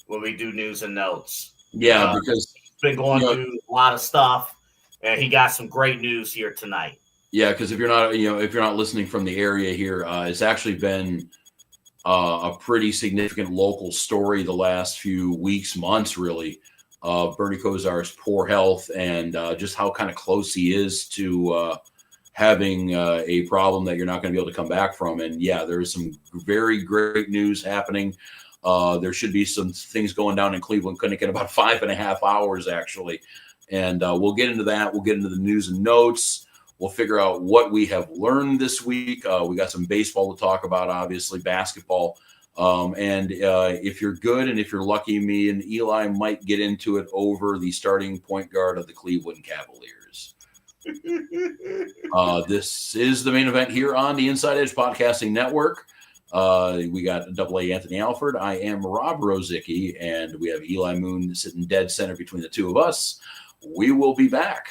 when we do news and notes. Yeah, because he's been going through a lot of stuff, and he got some great news here tonight. Yeah, because if you're not listening from the area here, it's actually been a pretty significant local story the last few weeks, months, really. Bernie Kosar's poor health and just how kind of close he is to having a problem that you're not going to be able to come back from. And yeah, there is some very great news happening. There should be some things going down in Cleveland Clinic in about 5.5 hours, actually. And we'll get into that. We'll get into the news and notes. We'll figure out what we have learned this week. We got some baseball to talk about, obviously, basketball. And if you're good and if you're lucky, me and Eli might get into it over the starting point guard of the Cleveland Cavaliers. This is the main event here on the Inside Edge Podcasting Network. We got Double A Anthony Alford. I am Rob Rozycki, and we have Eli Moon sitting dead center between the two of us. We will be back.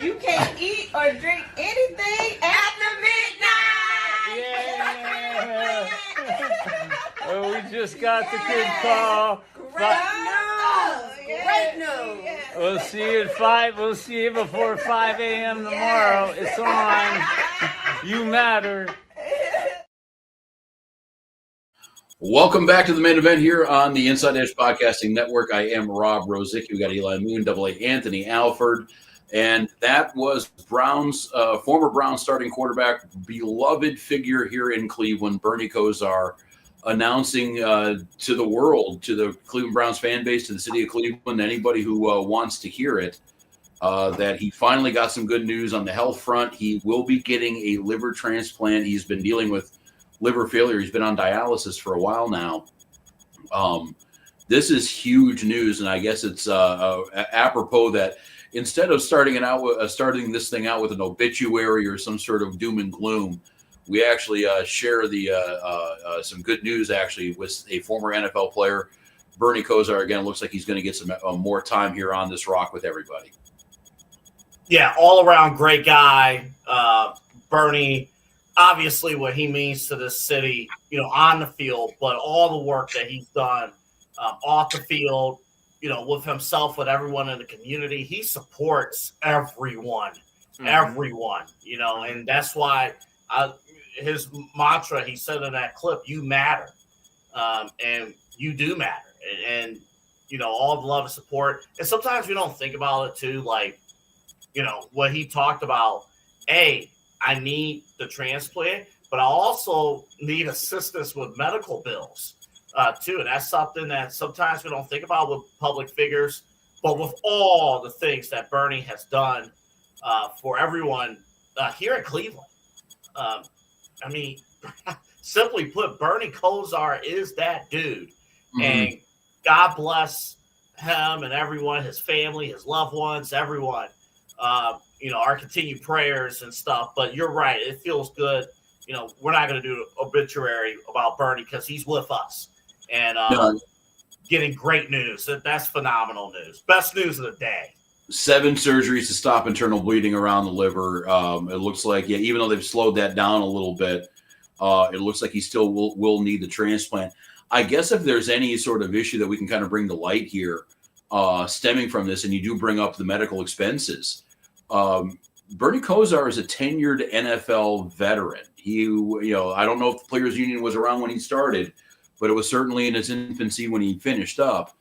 You can't eat or drink anything after midnight. Yeah. Oh, we just got the good call. Great news. We'll see you at 5. We'll see you before 5 a.m. tomorrow. It's on. You matter. Welcome back to the main event here on the Inside Edge Podcasting Network. I am Rob Rozycki. We got Eli Moon, AA Anthony Alford, and that was Browns, former Browns starting quarterback, beloved figure here in Cleveland, Bernie Kosar, announcing to the world, to the Cleveland Browns fan base, to the city of Cleveland, anybody who wants to hear it, that he finally got some good news on the health front. He will be getting a liver transplant. He's been dealing with liver failure. He's been on dialysis for a while now. This is huge news, and I guess it's apropos that instead of starting this thing out with an obituary or some sort of doom and gloom, we actually share the some good news actually with a former NFL player, Bernie Kosar. Again, it looks like he's going to get some more time here on this rock with everybody. Yeah, all around great guy, Bernie. Obviously, what he means to this city, on the field, but all the work that he's done off the field, with himself, with everyone in the community. He supports everyone, and that's why his mantra, he said in that clip, you matter, and you do matter, and all the love and support. And sometimes we don't think about it too, like, what he talked about, I need the transplant, but I also need assistance with medical bills, too. And that's something that sometimes we don't think about with public figures, but with all the things that Bernie has done for everyone here in Cleveland. Simply put, Bernie Kosar is that dude. Mm-hmm. And God bless him and everyone, his family, his loved ones, everyone. Our continued prayers and stuff. But you're right. It feels good. We're not going to do an obituary about Bernie because he's with us. And getting great news. That's phenomenal news. Best news of the day. 7 surgeries to stop internal bleeding around the liver. It looks like, even though they've slowed that down a little bit, it looks like he still will need the transplant. I guess if there's any sort of issue that we can kind of bring to light here stemming from this, and you do bring up the medical expenses, Bernie Kosar is a tenured NFL veteran. He, I don't know if the Players Union was around when he started, but it was certainly in its infancy when he finished up.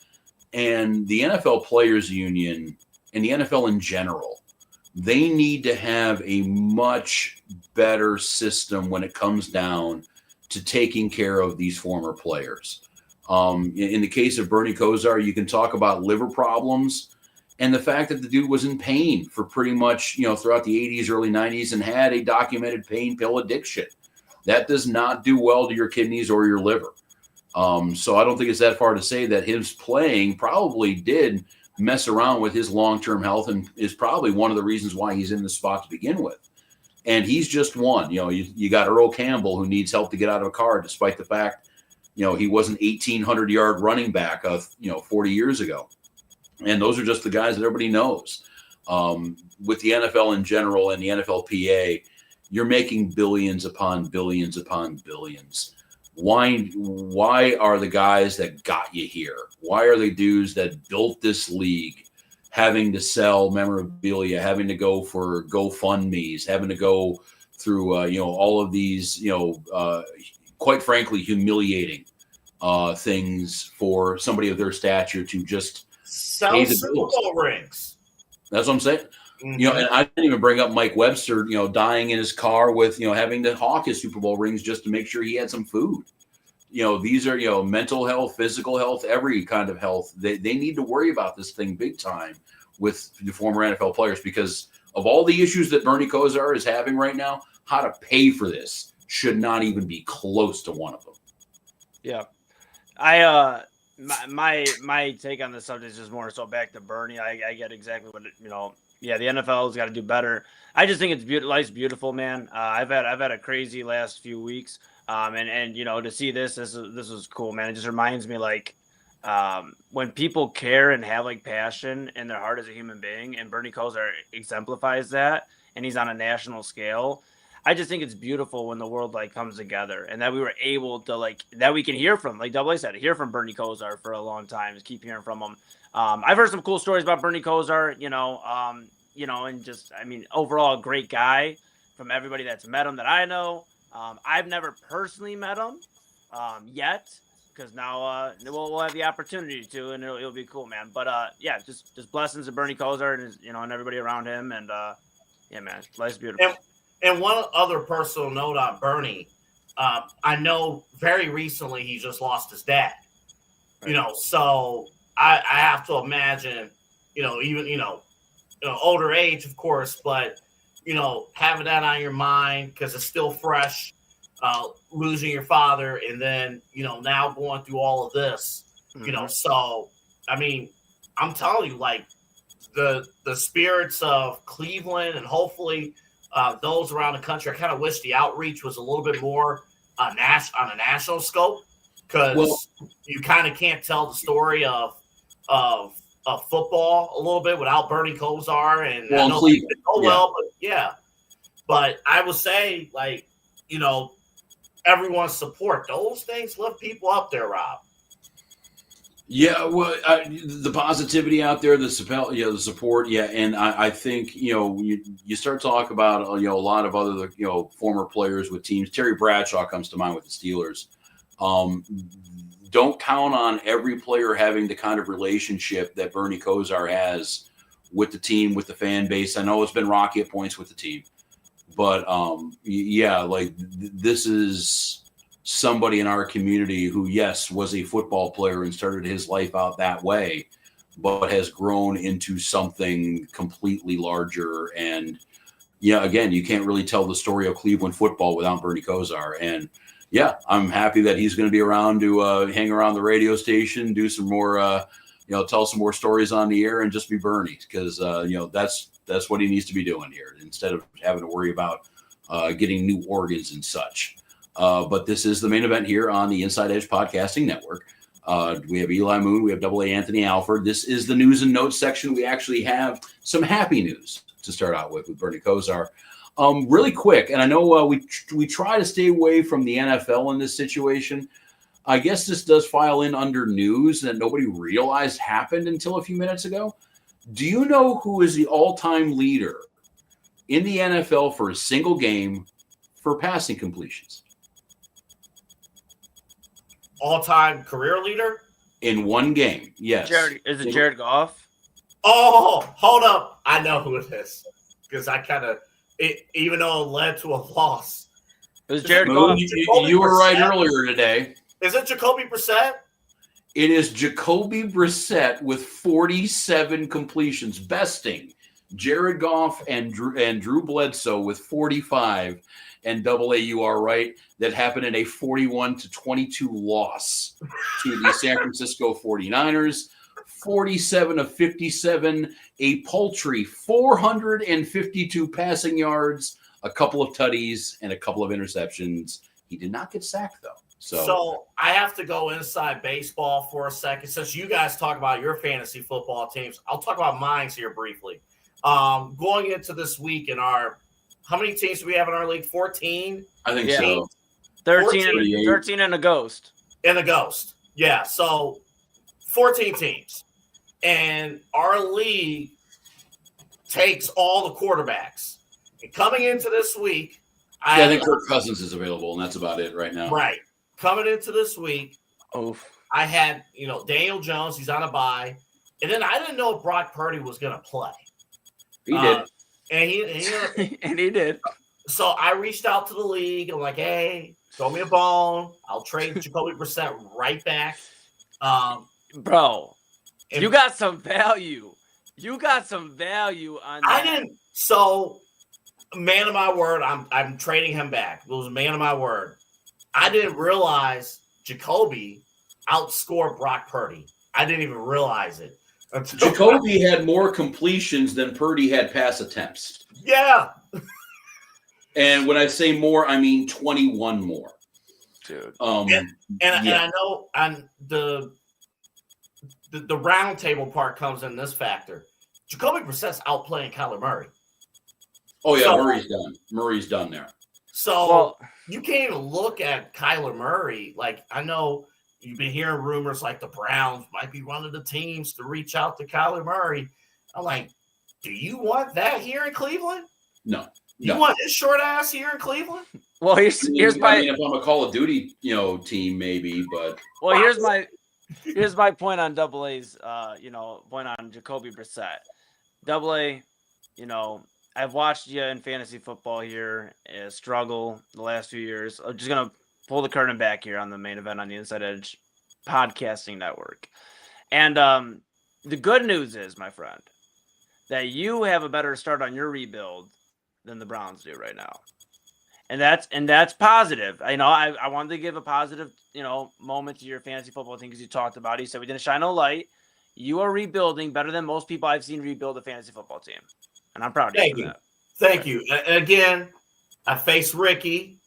And the NFL Players Union and the NFL in general, they need to have a much better system when it comes down to taking care of these former players. In the case of Bernie Kosar, you can talk about liver problems and the fact that the dude was in pain for pretty much, throughout the 80s, early 90s, and had a documented pain pill addiction. That does not do well to your kidneys or your liver. So I don't think it's that far to say that his playing probably did mess around with his long-term health and is probably one of the reasons why he's in the spot to begin with. And he's just one. You got Earl Campbell, who needs help to get out of a car, despite the fact, he was an 1,800-yard running back 40 years ago. And those are just the guys that everybody knows. With the NFL in general and the NFLPA, you're making billions upon billions upon billions. Why are the guys that got you here? Why are the dudes that built this league having to sell memorabilia, having to go for GoFundMes, having to go through all of these quite frankly humiliating things for somebody of their stature to just sell Super Bowl rings? That's what I'm saying. Mm-hmm. And I didn't even bring up Mike Webster, dying in his car with, having to hawk his Super Bowl rings just to make sure he had some food. These are, mental health, physical health, every kind of health. They need to worry about this thing big time with the former NFL players, because of all the issues that Bernie Kosar is having right now, how to pay for this should not even be close to one of them. Yeah. My take on this subject is just more so back to Bernie. I get exactly what the NFL's got to do better. I just think life's beautiful, man. I've had a crazy last few weeks, and to see this was cool, man. It just reminds me, like, when people care and have like passion in their heart as a human being, and Bernie Kosar exemplifies that, and he's on a national scale. I just think it's beautiful when the world like comes together, and that we were able to that we can hear from, like Double A said, hear from Bernie Kosar for a long time, just keep hearing from him. I've heard some cool stories about Bernie Kosar, and just, I mean, overall a great guy from everybody that's met him that I know. I've never personally met him yet, because now we'll have the opportunity to, and it'll be cool, man. But yeah, just blessings to Bernie Kosar and and everybody around him, and yeah, man, life's beautiful. And one other personal note on Bernie, I know very recently he just lost his dad. Right. So I have to imagine, even older age, of course, but having that on your mind because it's still fresh, losing your father, and then now going through all of this, So I mean, I'm telling you, like the spirits of Cleveland and hopefully those around the country. I kind of wish the outreach was a little bit more on a national scope, because you kind of can't tell the story of football a little bit without Bernie Kosar. And I know Cleveland. But yeah. But I would say, like, everyone's support. Those things lift people up there, Rob. Yeah, well, the positivity out there, the support, yeah, and I think you start talking about a lot of other former players with teams. Terry Bradshaw comes to mind with the Steelers. Don't count on every player having the kind of relationship that Bernie Kosar has with the team, with the fan base. I know it's been rocky at points with the team, but yeah, this is somebody in our community who, yes, was a football player and started his life out that way, but has grown into something completely larger. And yeah, again, you can't really tell the story of Cleveland football without Bernie Kosar. And yeah, I'm happy that he's going to be around to hang around the radio station, do some more, tell some more stories on the air, and just be Bernie, because that's what he needs to be doing here, instead of having to worry about getting new organs and such. But this is the main event here on the Inside Edge Podcasting Network. We have Eli Moon. We have Double A Anthony Alford. This is the news and notes section. We actually have some happy news to start out with Bernie Kosar. Really quick, and I know we try to stay away from the NFL in this situation. I guess this does file in under news that nobody realized happened until a few minutes ago. Do you know who is the all-time leader in the NFL for a single game for passing completions? All-time career leader? In one game, yes. Is it Jared Goff? Oh, hold up. I know who it is. Because I kind of, even though it led to a loss. It was Jared Goff. You were right earlier today. Is it Jacoby Brissett? It is Jacoby Brissett with 47 completions, besting Jared Goff and Drew Bledsoe with 45. And Double A, you are right. That happened in a 41-22 loss to the San Francisco 49ers. 47 of 57, a paltry 452 passing yards, a couple of tutties, and a couple of interceptions. He did not get sacked, though. So I have to go inside baseball for a second. Since you guys talk about your fantasy football teams, I'll talk about mine here briefly. Going into this week in our – how many teams do we have in our league? 14? I think so. 13 and a ghost. And a ghost. Yeah, so 14 teams. And our league takes all the quarterbacks. And coming into this week – I think Kirk Cousins is available, and that's about it right now. Right. Coming into this week, I had, Daniel Jones. He's on a bye. And then I didn't know if Brock Purdy was going to play. He did. And he and he did. So I reached out to the league. I'm like, hey, throw me a bone. I'll trade Jacoby Brissett right back. Bro, you got some value. You got some value on that. I didn't. So, man of my word, I'm trading him back. It was a man of my word. I didn't realize Jacoby outscored Brock Purdy. I didn't even realize it. Jacoby had more completions than Purdy had pass attempts. Yeah. And when I say more, I mean 21 more. Dude. And I know on the roundtable part comes in this factor. Jacoby Brissett's outplaying Kyler Murray. Oh yeah, So- Murray's done. Murray's done there. So Well- you can't even look at Kyler Murray. Like, I know you've been hearing rumors like the Browns might be one of the teams to reach out to Kyler Murray. I'm like, do you want that here in Cleveland? No. You No. want his short ass here in Cleveland? Well, here's I my mean, if I'm a Call of Duty, team, maybe, but Well, here's my point on Double A's, point on Jacoby Brissett. Double A, I've watched you in fantasy football here struggle the last few years. I'm just gonna pull the curtain back here on the main event on the Inside Edge podcasting network, and the good news is, my friend, that you have a better start on your rebuild than the Browns do right now. And that's positive. I wanted to give a positive, moment to your fantasy football team because you talked about it. You said we didn't shine no light. You are rebuilding better than most people I've seen rebuild a fantasy football team. And I'm proud of you for that. Thank you. Again, I faced Ricky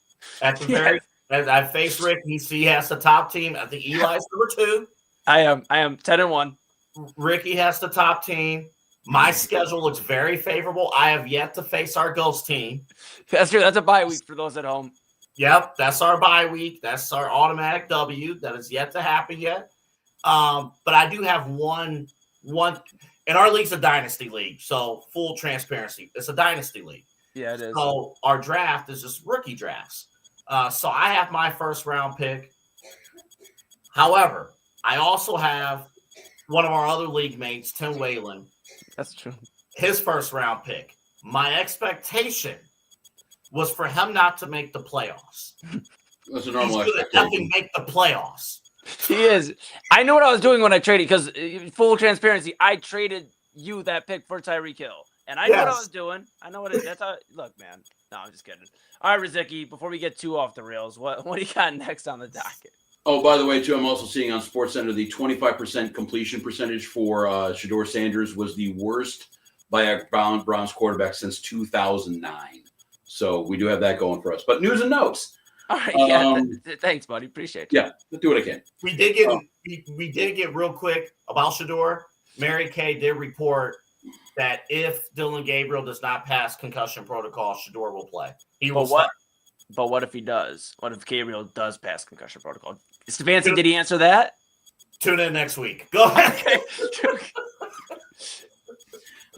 at the very I faced Ricky. He has the top team. I think Eli's number 2. I am 10-1. Ricky has the top team. My schedule looks very favorable. I have yet to face our ghost team. That's true. That's a bye week for those at home. Yep, that's our bye week. That's our automatic W. That is yet to happen yet. But I do have one. And our league's a dynasty league, so full transparency. It's a dynasty league. Yeah, it is. So our draft is just rookie drafts. So I have my first round pick. However, I also have one of our other league mates, Tim Whalen. That's true. His first round pick. My expectation was for him not to make the playoffs. that's a He's normal going to expectation. nothing make the playoffs. He is. I knew what I was doing when I traded because full transparency, I traded you that pick for Tyreek Hill. And I knew what I was doing. I know what it is. That's how. Look, man. No, I'm just kidding. All right, Rozycki, before we get too off the rails, what do you got next on the docket? Oh, by the way, too, I'm also seeing on SportsCenter the 25% completion percentage for Shedeur Sanders was the worst by a Browns quarterback since 2009. So we do have that going for us. But news and notes. All right, thanks, buddy. Appreciate it. Yeah, let's do what I can. We did get real quick about Shedeur. Mary Kay did report that if Dylan Gabriel does not pass concussion protocol, Shedeur will play. He will start. But what if he does? What if Gabriel does pass concussion protocol? Stefanski, did he answer that? Tune in next week. Go ahead.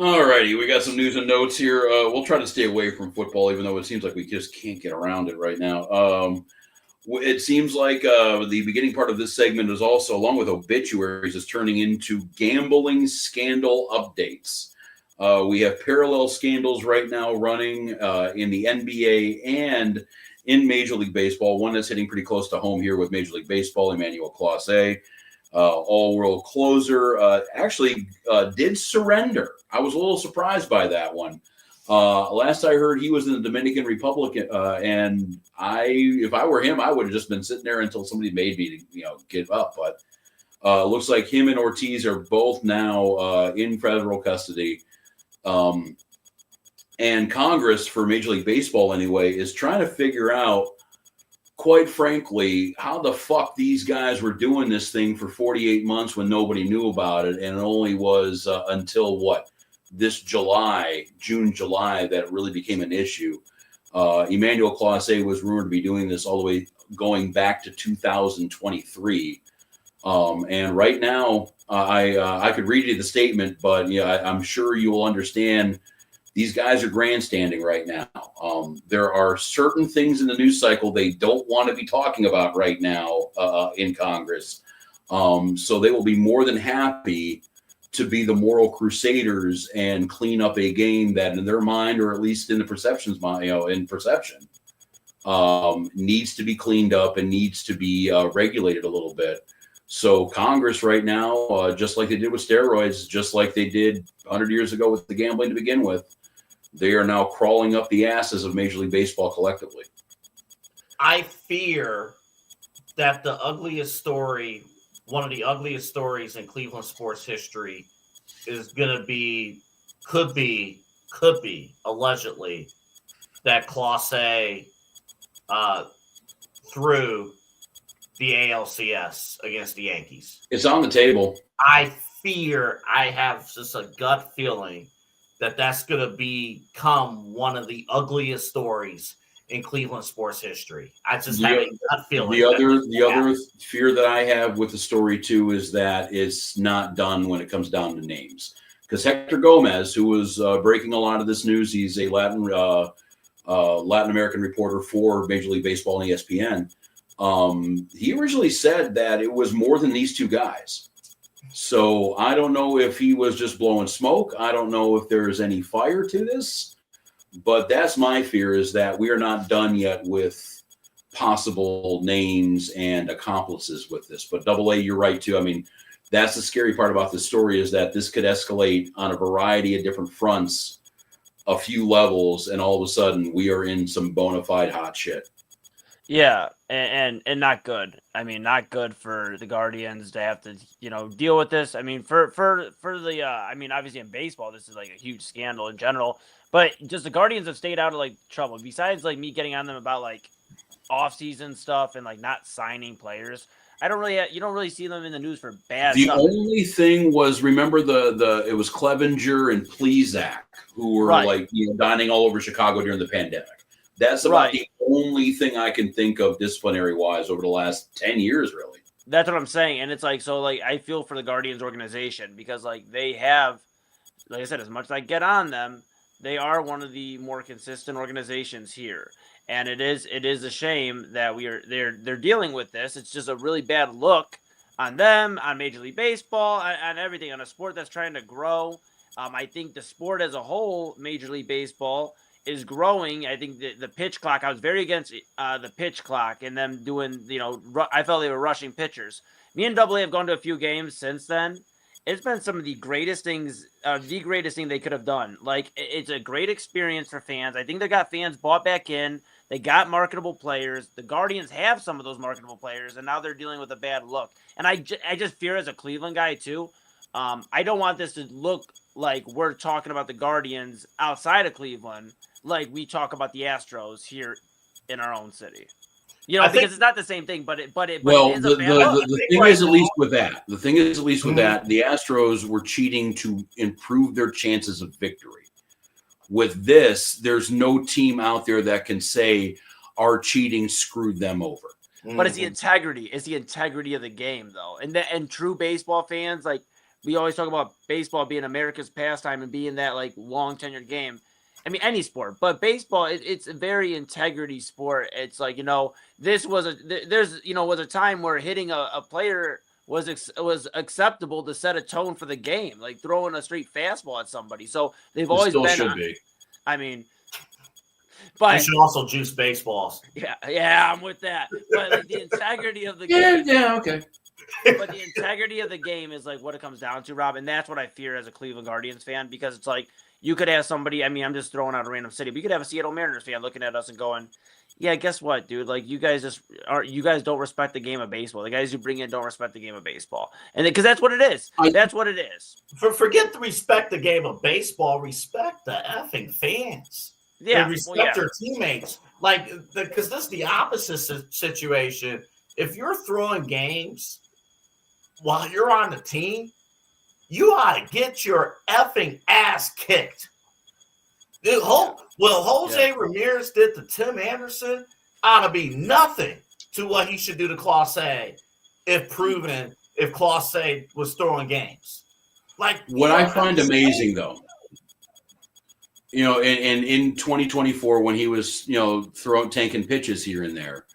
All righty, we got some news and notes here. We'll try to stay away from football, even though it seems like we just can't get around it right now. It seems like the beginning part of this segment is also, along with obituaries, is turning into gambling scandal updates. We have parallel scandals right now running in the NBA and in Major League Baseball. One that's hitting pretty close to home here with Major League Baseball, Emmanuel Clase, all-world closer, actually did surrender. I was a little surprised by that one. Last I heard, he was in the Dominican Republic, and if I were him, I would have just been sitting there until somebody made me to, give up. But looks like him and Ortiz are both now in federal custody. And Congress, for Major League Baseball anyway, is trying to figure out, quite frankly, how the fuck these guys were doing this thing for 48 months when nobody knew about it. And it only was until this June, July, that it really became an issue. Emmanuel Clase was rumored to be doing this all the way going back to 2023. And right now, I could read you the statement, but I'm sure you will understand these guys are grandstanding right now. There are certain things in the news cycle they don't want to be talking about right now in Congress. So they will be more than happy to be the moral crusaders and clean up a game that, in their mind, or at least in the perceptions, needs to be cleaned up and needs to be regulated a little bit. So Congress right now, just like they did with steroids, just like they did 100 years ago with the gambling to begin with, they are now crawling up the asses of Major League Baseball collectively. I fear that the ugliest story, one of the ugliest stories in Cleveland sports history, is going to be, could be allegedly, that Clase threw the ALCS against the Yankees. It's on the table. I have just a gut feeling that that's going to become one of the ugliest stories in Cleveland sports history. I just have a gut feeling. The other fear that I have with the story too is that it's not done when it comes down to names. Because Hector Gomez, who was breaking a lot of this news, he's a Latin American reporter for Major League Baseball and ESPN. He originally said that it was more than these two guys. So I don't know if he was just blowing smoke. I don't know if there's any fire to this. But that's my fear, is that we are not done yet with possible names and accomplices with this. But AA, you're right, too. I mean, that's the scary part about this story, is that this could escalate on a variety of different fronts, a few levels, and all of a sudden we are in some bona fide hot shit. Yeah, and not good. I mean, not good for the Guardians to have to, deal with this. I mean, for the, I mean, obviously in baseball, this is like a huge scandal in general. But just the Guardians have stayed out of like trouble. Besides like me getting on them about like off-season stuff and like not signing players, you don't really see them in the news for bad stuff. The only thing was, remember it was Clevenger and Plesac who were like dining all over Chicago during the pandemic. That's about the only thing I can think of disciplinary wise over the last 10 years, really. That's what I'm saying. And it's like, so like, I feel for the Guardians organization, because like they have, like I said, as much as I get on them, they are one of the more consistent organizations here. And it is a shame that they're dealing with this. It's just a really bad look on them, on Major League Baseball, on everything, on a sport that's trying to grow. I think the sport as a whole, Major League Baseball, is growing. I think the pitch clock, I was very against the pitch clock and them doing, I felt they were rushing pitchers. Me and AA have gone to a few games since then. It's been some of the greatest things, the greatest thing they could have done. Like, it's a great experience for fans. I think they got fans bought back in. They got marketable players. The Guardians have some of those marketable players, and now they're dealing with a bad look. And I just fear, as a Cleveland guy too, I don't want this to look like we're talking about the Guardians outside of Cleveland, like we talk about the Astros here in our own city. Because it's not the same thing, but it is a bad look. The thing is, at least with that, the Astros were cheating to improve their chances of victory. With this, there's no team out there that can say our cheating screwed them over. But it's the integrity. It's the integrity of the game, though. And true baseball fans, like, we always talk about baseball being America's pastime and being that like long tenured game. I mean, any sport, but baseball, it's a very integrity sport. It's like, this was a time where hitting a player was acceptable to set a tone for the game, like throwing a straight fastball at somebody. So they've always been. Should be. I mean, but you should also juice baseballs. Yeah, I'm with that. But like, the integrity of the game. Yeah, okay. But the integrity of the game is like what it comes down to, Rob, and that's what I fear as a Cleveland Guardians fan, because it's like you could have somebody. I mean, I'm just throwing out a random city, but you could have a Seattle Mariners fan looking at us and going, "Yeah, guess what, dude? Like you guys don't respect the game of baseball. The guys you bring in don't respect the game of baseball, and because that's what it is. That's what it is. Forget to respect the game of baseball. Respect the effing fans. Yeah, and respect your teammates. Like because this is the opposite situation. If you're throwing games while you're on the team, you ought to get your effing ass kicked. Dude, Jose Ramirez did to Tim Anderson ought to be nothing to what he should do to Clase if Clase was throwing games. Like what I find amazing though, and in 2024 when he was, tanking pitches here and there,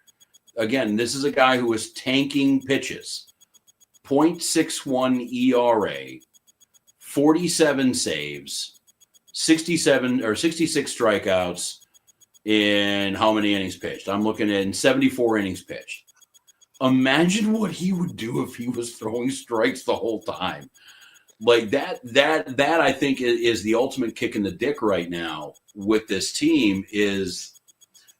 again, this is a guy who was tanking pitches. 0.61 ERA, 47 saves, 67 or 66 strikeouts in how many innings pitched? I'm looking at 74 innings pitched. Imagine what he would do if he was throwing strikes the whole time. Like that I think is the ultimate kick in the dick right now with this team is,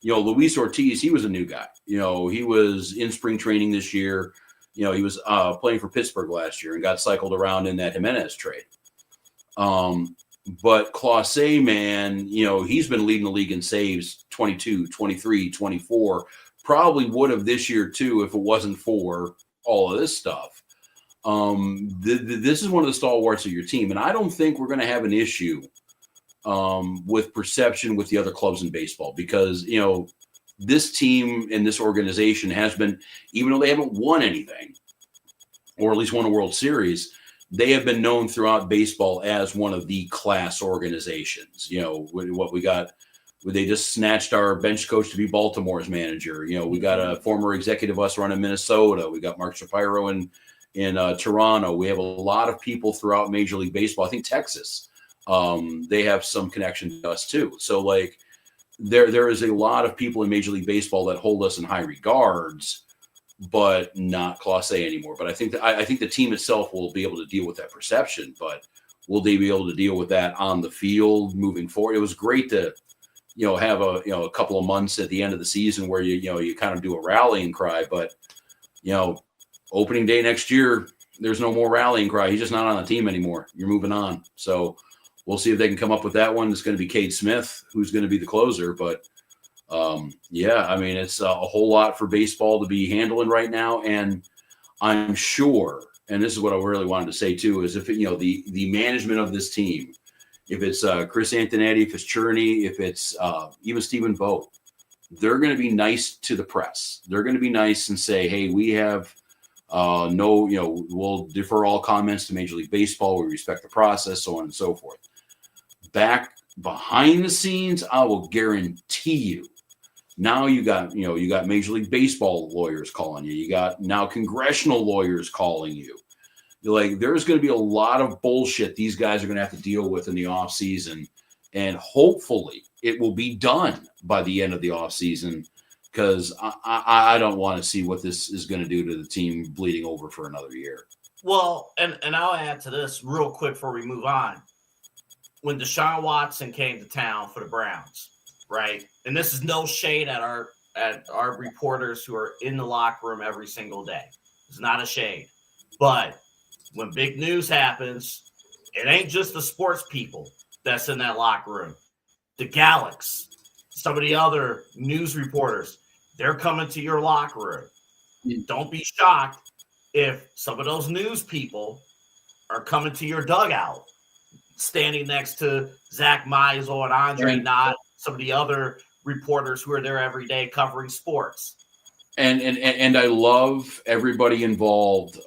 Luis Ortiz, he was a new guy. He was in spring training this year. He was playing for Pittsburgh last year and got cycled around in that Jimenez trade. But Clase, man, he's been leading the league in saves 22, 23, 24, probably would have this year too if it wasn't for all of this stuff. This is one of the stalwarts of your team, and I don't think we're going to have an issue with perception with the other clubs in baseball, because this team and this organization has been, even though they haven't won anything, or at least won a World Series, they have been known throughout baseball as one of the class organizations. What we got, they just snatched our bench coach to be Baltimore's manager. We got a former executive us running Minnesota. We got Mark Shapiro in Toronto. We have a lot of people throughout Major League Baseball. I think Texas, they have some connection to us too. So like there is a lot of people in Major League Baseball that hold us in high regards, but not Class A anymore. But I think the team itself will be able to deal with that perception, but will they be able to deal with that on the field moving forward? It was great to, have a couple of months at the end of the season where you kind of do a rallying cry, but opening day next year, there's no more rallying cry. He's just not on the team anymore. You're moving on. So we'll see if they can come up with that one. It's going to be Cade Smith, who's going to be the closer. But, it's a whole lot for baseball to be handling right now. And I'm sure, and this is what I really wanted to say too, is if, the management of this team, if it's Chris Antonetti, if it's Cherney, if it's even Stephen Vogt, they're going to be nice to the press. They're going to be nice and say, hey, we have we'll defer all comments to Major League Baseball. We respect the process, so on and so forth. Back behind the scenes, I will guarantee you, now you got Major League Baseball lawyers calling you. You got now congressional lawyers calling you. Like, there's going to be a lot of bullshit these guys are going to have to deal with in the off season, and hopefully it will be done by the end of the off season, because I don't want to see what this is going to do to the team bleeding over for another year. Well, and I'll add to this real quick before we move on. When Deshaun Watson came to town for the Browns, right? And this is no shade at our reporters who are in the locker room every single day. It's not a shade. But when big news happens, it ain't just the sports people that's in that locker room. The Galax, some of the other news reporters, they're coming to your locker room. Don't be shocked if some of those news people are coming to your dugout, standing next to Zach Meisel and Andre Knott, some of the other reporters who are there every day covering sports. And I love everybody involved.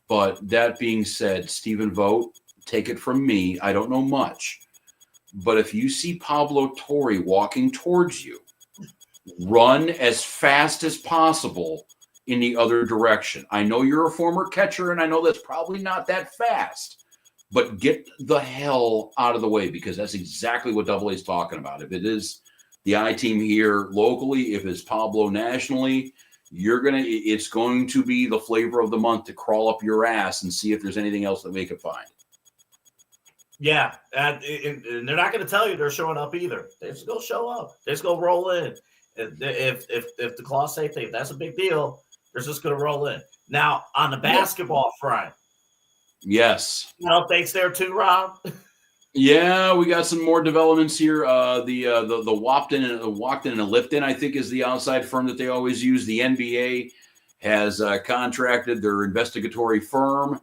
But that being said, Stephen Vogt, take it from me, I don't know much, but if you see Pablo Torre walking towards you, run as fast as possible in the other direction. I know you're a former catcher, and I know that's probably not that fast, but get the hell out of the way, because that's exactly what Double A is talking about. If it is the I team here locally, if it's Pablo nationally, it's going to be the flavor of the month to crawl up your ass and see if there's anything else that they could find. Yeah, and they're not going to tell you they're showing up either. They just go show up. They just go roll in. If the claws say that's a big deal, they're just going to roll in. Now, on the basketball front, yes, updates there too, Rob. Yeah, we got some more developments here. The Wapton and Lipton, I think, is the outside firm that they always use. The NBA has contracted their investigatory firm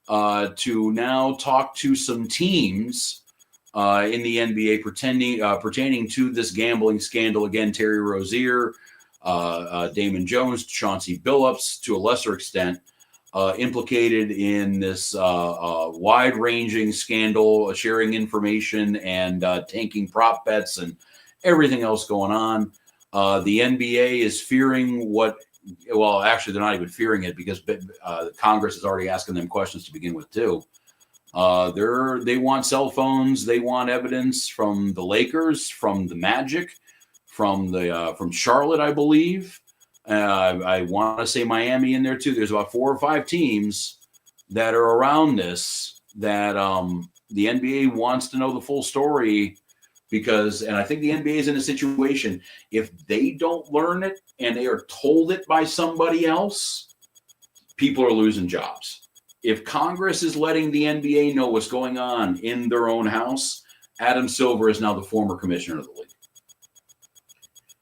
to now talk to some teams in the NBA pertaining to this gambling scandal. Again, Terry Rozier, Damon Jones, Chauncey Billups, to a lesser extent, implicated in this wide-ranging scandal, sharing information and tanking prop bets and everything else going on. The NBA is fearing actually, they're not even fearing it, because Congress is already asking them questions to begin with, too. They want cell phones. They want evidence from the Lakers, from the Magic, from Charlotte, I believe. I want to say Miami in there too. There's about 4 or 5 teams that are around this that the NBA wants to know the full story, and I think the NBA is in a situation, if they don't learn it and they are told it by somebody else, people are losing jobs. If Congress is letting the NBA know what's going on in their own house, Adam Silver is now the former commissioner of the league.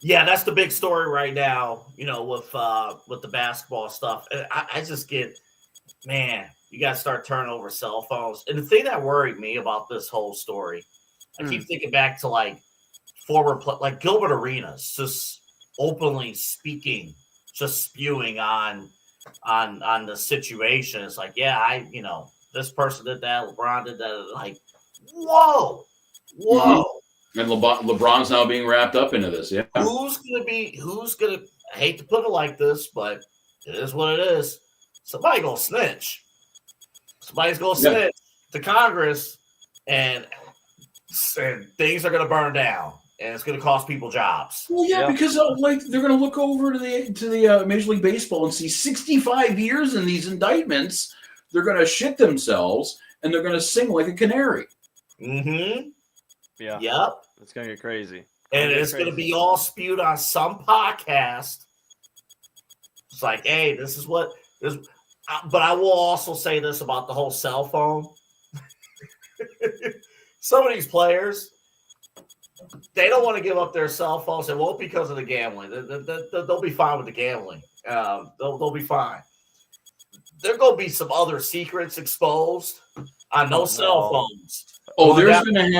Yeah, that's the big story right now, with the basketball stuff. And I just get, man, you got to start turning over cell phones. And the thing that worried me about this whole story, I keep thinking back to like like Gilbert Arenas just openly speaking, just spewing on the situation. It's like, yeah, this person did that, LeBron did that. Like, whoa. And LeBron's now being wrapped up into this. Yeah. Who's gonna, I hate to put it like this, but it is what it is. Somebody gonna snitch. Somebody's gonna snitch to Congress, and things are gonna burn down, and it's gonna cost people jobs. Well, yeah, because they're gonna look over to the Major League Baseball and see 65 years in these indictments. They're gonna shit themselves, and they're gonna sing like a canary. Mm-hmm. Yeah. Yep. It's gonna get crazy. And it's going to be all spewed on some podcast. It's like, hey, this is what this. But I will also say this about the whole cell phone. Some of these players, they don't want to give up their cell phones. It won't because of the gambling. They'll be fine with the gambling. They'll be fine. There are going to be some other secrets exposed on those cell phones. Oh, there's going to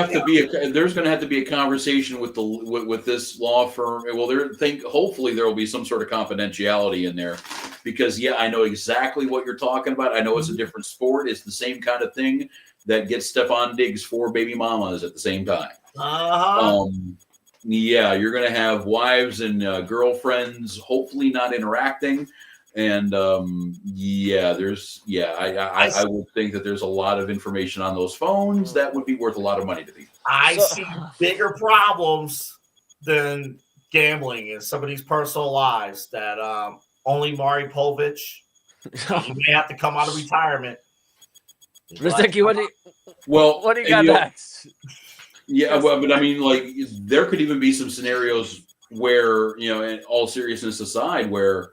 have to be a conversation with this law firm. Well, hopefully there will be some sort of confidentiality in there, because I know exactly what you're talking about. I know it's a different sport. It's the same kind of thing that gets Stephon Diggs 4 baby mamas at the same time. You're going to have wives and girlfriends, hopefully not interacting. And I would think that there's a lot of information on those phones that would be worth a lot of money to people. I see bigger problems than gambling in some of these personal lives that only Maury Povich, he may have to come out of retirement. Rozycki, what do you got next? Yeah, but I mean, like, there could even be some scenarios where, in all seriousness aside, where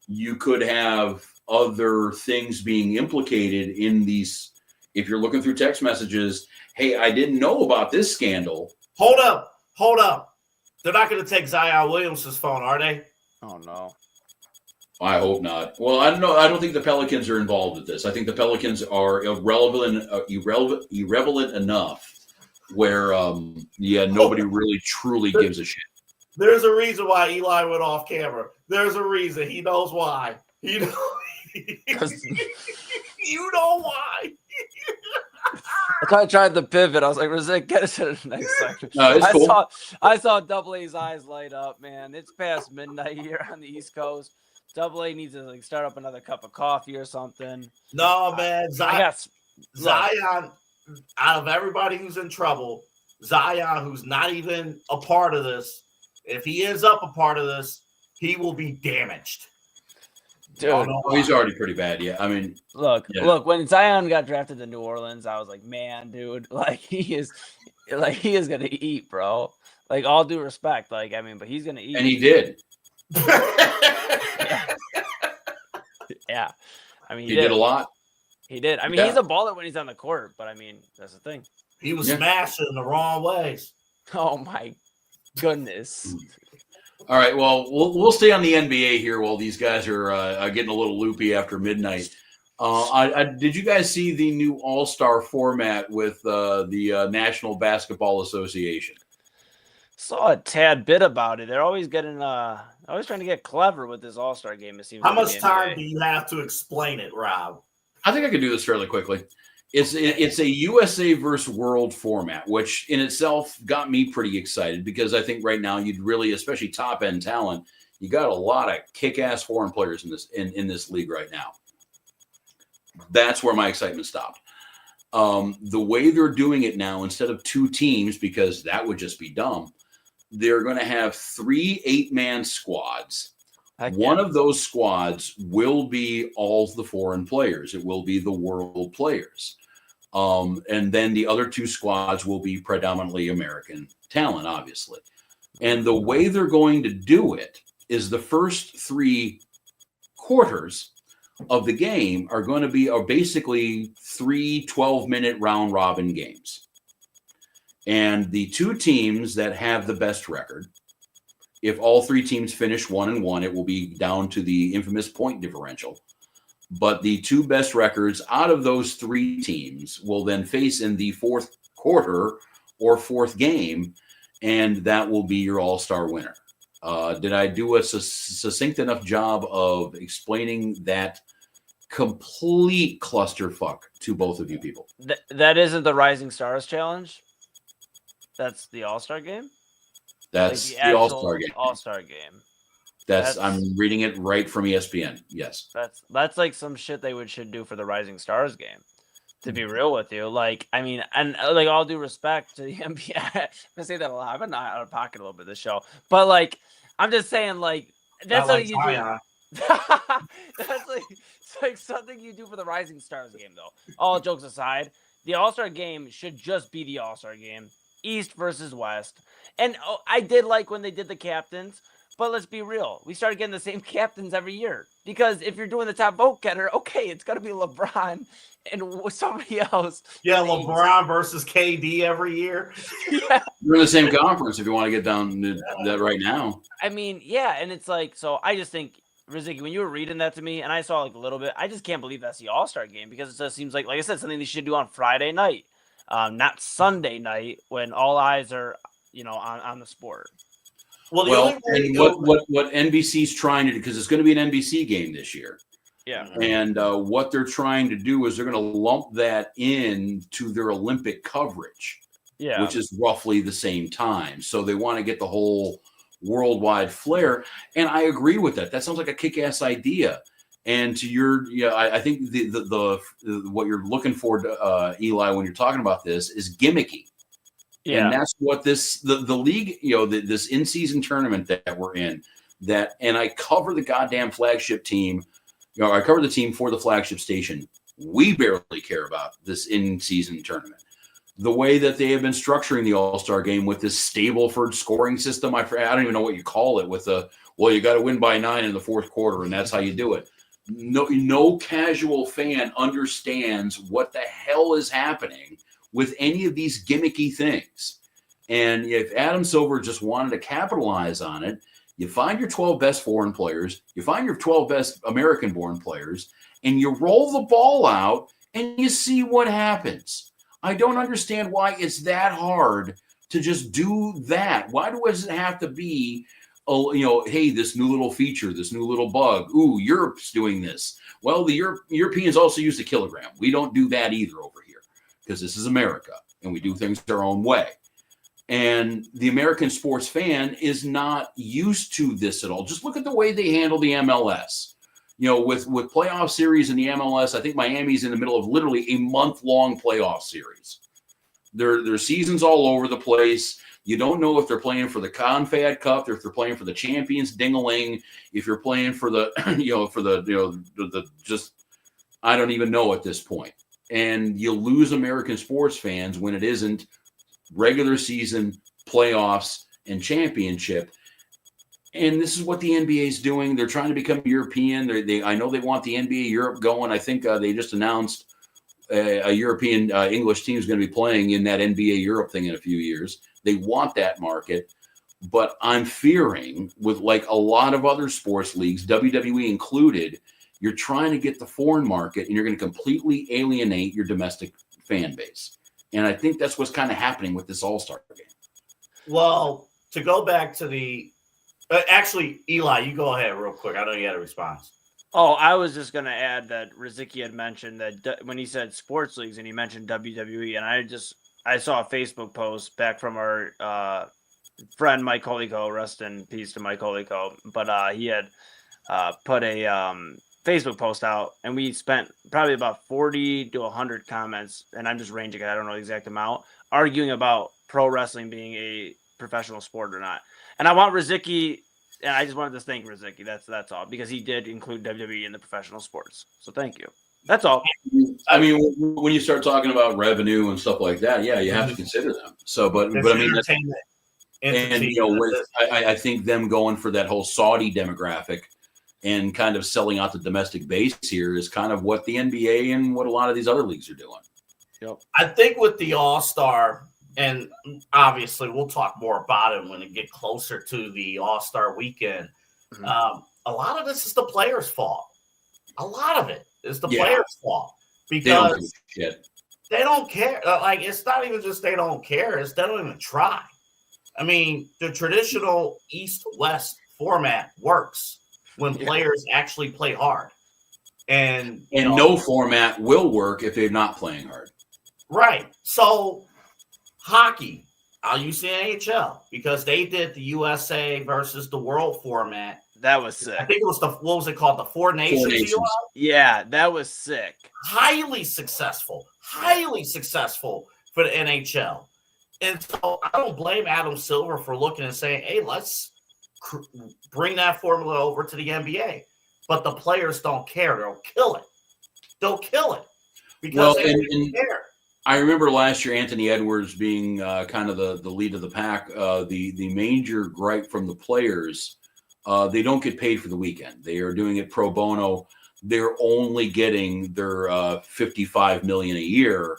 you could have other things being implicated in these. If you're looking through text messages, hey, I didn't know about this scandal. Hold up. They're not going to take Zion Williamson's phone, are they? Oh, no. I hope not. Well, I don't know. I don't think the Pelicans are involved with this. I think the Pelicans are irrelevant enough where, nobody really truly gives a shit. There's a reason why Eli went off camera. There's a reason. He knows why. You know why. I tried the pivot. I was like, Rozycki, get us to the next section. Cool. I saw Double A's eyes light up, man. It's past midnight here on the East Coast. Double A needs to start up another cup of coffee or something. No, man. Zion, out of everybody who's in trouble, Zion, who's not even a part of this, if he ends up a part of this, he will be damaged. Dude, he's already pretty bad. Yeah, I mean, look. When Zion got drafted to New Orleans, I was like, man, dude, he is gonna eat, bro. Like, all due respect, but he's gonna eat. And he did. Yeah. He did a lot. He did. He's a baller when he's on the court, but that's the thing. He was smashing in the wrong ways. Oh my goodness. All right. Well, we'll stay on the NBA here while these guys are getting a little loopy after midnight. Did you guys see the new All-Star format with the National Basketball Association? Saw a tad bit about it. They're always always trying to get clever with this All-Star game. It seems. How much time do you have to explain it, Rob? I think I can do this fairly quickly. It's a USA versus World format, which in itself got me pretty excited because I think right now you'd really, especially top end talent, you got a lot of kick-ass foreign players in this league right now. That's where my excitement stopped. The way they're doing it now, instead of 2 teams, because that would just be dumb, they're going to have 3 8-man squads. One of those squads will be all the foreign players. It will be the world players. And then the other 2 squads will be predominantly American talent, obviously. And the way they're going to do it is the first 3 quarters of the game are going to be basically 3 12-minute round robin games. And the 2 teams that have the best record if all three teams finish 1-1, it will be down to the infamous point differential. But the two best records out of those three teams will then face in the fourth quarter or fourth game, and that will be your all-star winner. Did I do a succinct enough job of explaining that complete clusterfuck to both of you people? That isn't the Rising Stars Challenge. That's the All-Star game. That's like the All-Star game. All-Star game. That's I'm reading it right from ESPN. Yes. That's like some shit they should do for the Rising Stars game. To be real with you, like, I mean, and like, all due respect to the NBA, I say that a lot. I've been out of pocket a little bit this show, but like, I'm just saying, like, that's what you do. That's like, it's like something you do for the Rising Stars game, though. All jokes aside, the All-Star game should just be the All-Star game, East versus West. And I did like when they did the captains, but let's be real, we started getting the same captains every year. Because if you're doing the top vote getter, okay, it's gonna be LeBron and somebody else. Yeah, LeBron versus KD every year. Yeah. You're in the same conference if you want to get down to that right now. I mean, yeah, and it's like, so I just think, Rozycki, when you were reading that to me, and I saw like a little bit, I just can't believe that's the All-Star game, because it just seems like I said, something they should do on Friday night, not Sunday night, when all eyes are, on the sport. Well, and what NBC's trying to do, because it's going to be an NBC game this year. Yeah. And what they're trying to do is they're going to lump that in to their Olympic coverage, which is roughly the same time. So they want to get the whole worldwide flair. And I agree with that. That sounds like a kick-ass idea. And to your, I think the what you're looking for, Eli, when you're talking about this is gimmicky. Yeah. And that's what the league, this in-season tournament that we're in, and I cover the goddamn flagship team. I cover the team for the flagship station. We barely care about this in-season tournament. The way that they have been structuring the All-Star game with this Stableford scoring system, I don't even know what you call it, with you got to win by 9 in the fourth quarter, and that's how you do it. No casual fan understands what the hell is happening with any of these gimmicky things. And if Adam Silver just wanted to capitalize on it, you find your 12 best foreign players, you find your 12 best American-born players, and you roll the ball out, and you see what happens. I don't understand why it's that hard to just do that. Why does it have to be, hey, this new little feature, this new little bug? Ooh, Europe's doing this. Well, the Europeans also use a kilogram. We don't do that either over here, because this is America, and we do things our own way. And the American sports fan is not used to this at all. Just look at the way they handle the MLS. With playoff series in the MLS, I think Miami's in the middle of literally a month-long playoff series. Their season's all over the place. You don't know if they're playing for the Confed Cup, or if they're playing for the Champions Ding-a-ling, if you're playing for the, I don't even know at this point. And you lose American sports fans when it isn't regular season, playoffs, and championship. And this is what the NBA is doing. They're trying to become European. I know they want the NBA Europe going. I think they just announced a European English team is going to be playing in that NBA Europe thing in a few years. They want that market. But I'm fearing, with like a lot of other sports leagues, WWE included, you're trying to get the foreign market, and you're going to completely alienate your domestic fan base. And I think that's what's kind of happening with this All-Star game. Well, to go back to the actually, Eli, you go ahead real quick. I know you had a response. Oh, I was just going to add that Rozycki had mentioned that when he said sports leagues and he mentioned WWE, and I saw a Facebook post back from our friend Mike Holico, rest in peace to Mike Holico, but he had put a Facebook post out, and we spent probably about 40 to 100 comments, and I'm just ranging, I don't know the exact amount, arguing about pro wrestling being a professional sport or not. And I want Rozycki, and I just wanted to thank Rozycki, that's all, because he did include WWE in the professional sports. So thank you. That's all. I mean, when you start talking about revenue and stuff like that, yeah, you have to consider them. So, but I mean, I think them going for that whole Saudi demographic and kind of selling out the domestic base here is kind of what the NBA and what a lot of these other leagues are doing. Yep. I think with the All-Star, and obviously we'll talk more about it when we get closer to the All-Star weekend. A lot of this is the players' fault. A lot of it is the players' fault because they don't care. Like, it's not even just they don't care; it's they don't even try. I mean, the traditional East-West format works when players actually play hard, and no format will work if they're not playing hard. Right. So, hockey, I'll use the NHL because they did the USA versus the World format. That was sick. I think it was what was it called? The Four Nations. Yeah, that was sick. Highly successful for the NHL. And so I don't blame Adam Silver for looking and saying, hey, let's bring that formula over to the NBA. But the players don't care. They'll kill it because they don't care. I remember last year Anthony Edwards being kind of the lead of the pack. The major gripe from the players, they don't get paid for the weekend. They are doing it pro bono. They're only getting their $55 million a year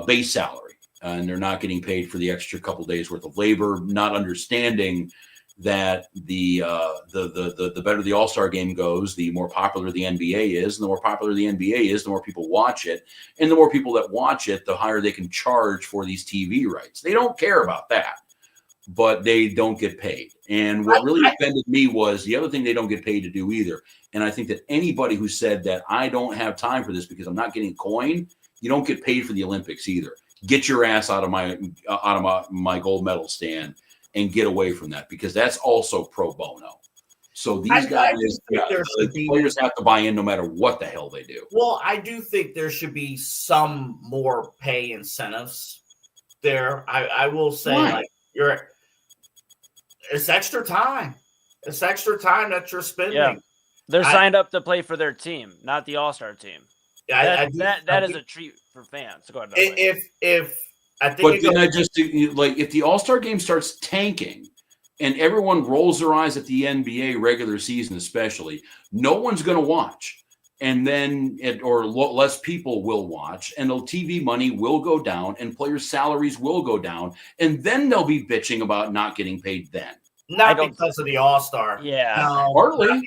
base salary, and they're not getting paid for the extra couple days worth of labor. Not understanding that the better the All-Star game goes, the more popular the NBA is, and the more popular the NBA is, the more people watch it, and the more people that watch it, the higher they can charge for these TV rights. They don't care about that, but they don't get paid. And what really offended me was the other thing they don't get paid to do either. And I think that anybody who said that I don't have time for this because I'm not getting a coin, you don't get paid for the Olympics either. Get your ass out of my gold medal stand and get away from that, because that's also pro bono. So these the players have to buy in no matter what the hell they do. Well, I do think there should be some more pay incentives there. I will say, like, it's extra time. It's extra time that you're spending. Yeah. They're signed up to play for their team, not the All-Star team. That is a treat for fans. Go ahead. If the All-Star game starts tanking and everyone rolls their eyes at the NBA regular season, especially, no one's going to watch. And then less people will watch, and the TV money will go down, and players' salaries will go down, and then they'll be bitching about not getting paid then. Not because of the All-Star. Yeah. No, Hardly.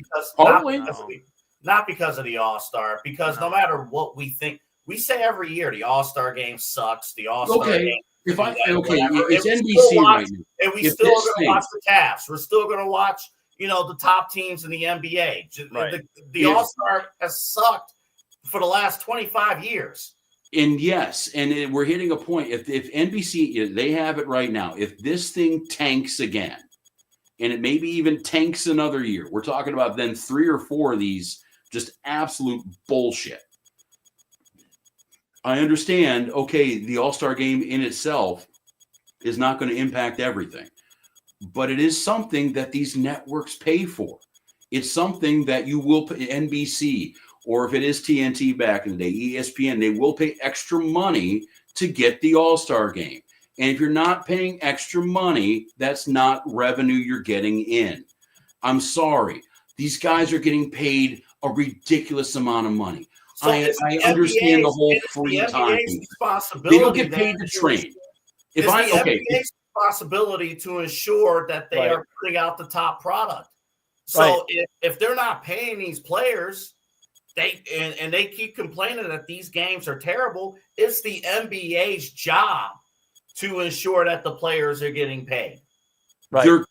Not because of the All-Star, because no matter what we think, we say every year the All-Star game sucks. The All-Star game. It's NBC right now. And we still are going to watch the Cavs. We're still going to watch, the top teams in the NBA. Right. The All-Star has sucked for the last 25 years. And yes, and we're hitting a point. If NBC, they have it right now. If this thing tanks again, and it maybe even tanks another year, we're talking about then 3 or 4 of these just absolute bullshit. I understand, the All-Star game in itself is not going to impact everything, but it is something that these networks pay for. It's something that you will pay, NBC, or if it is TNT back in the day, ESPN, they will pay extra money to get the All-Star game. And if you're not paying extra money, that's not revenue you're getting in. I'm sorry. These guys are getting paid a ridiculous amount of money. So I understand the whole free time. They don't get paid to train. NBA's responsibility to ensure that they are putting out the top product. So if they're not paying these players, they keep complaining that these games are terrible, it's the NBA's job to ensure that the players are getting paid. Right. You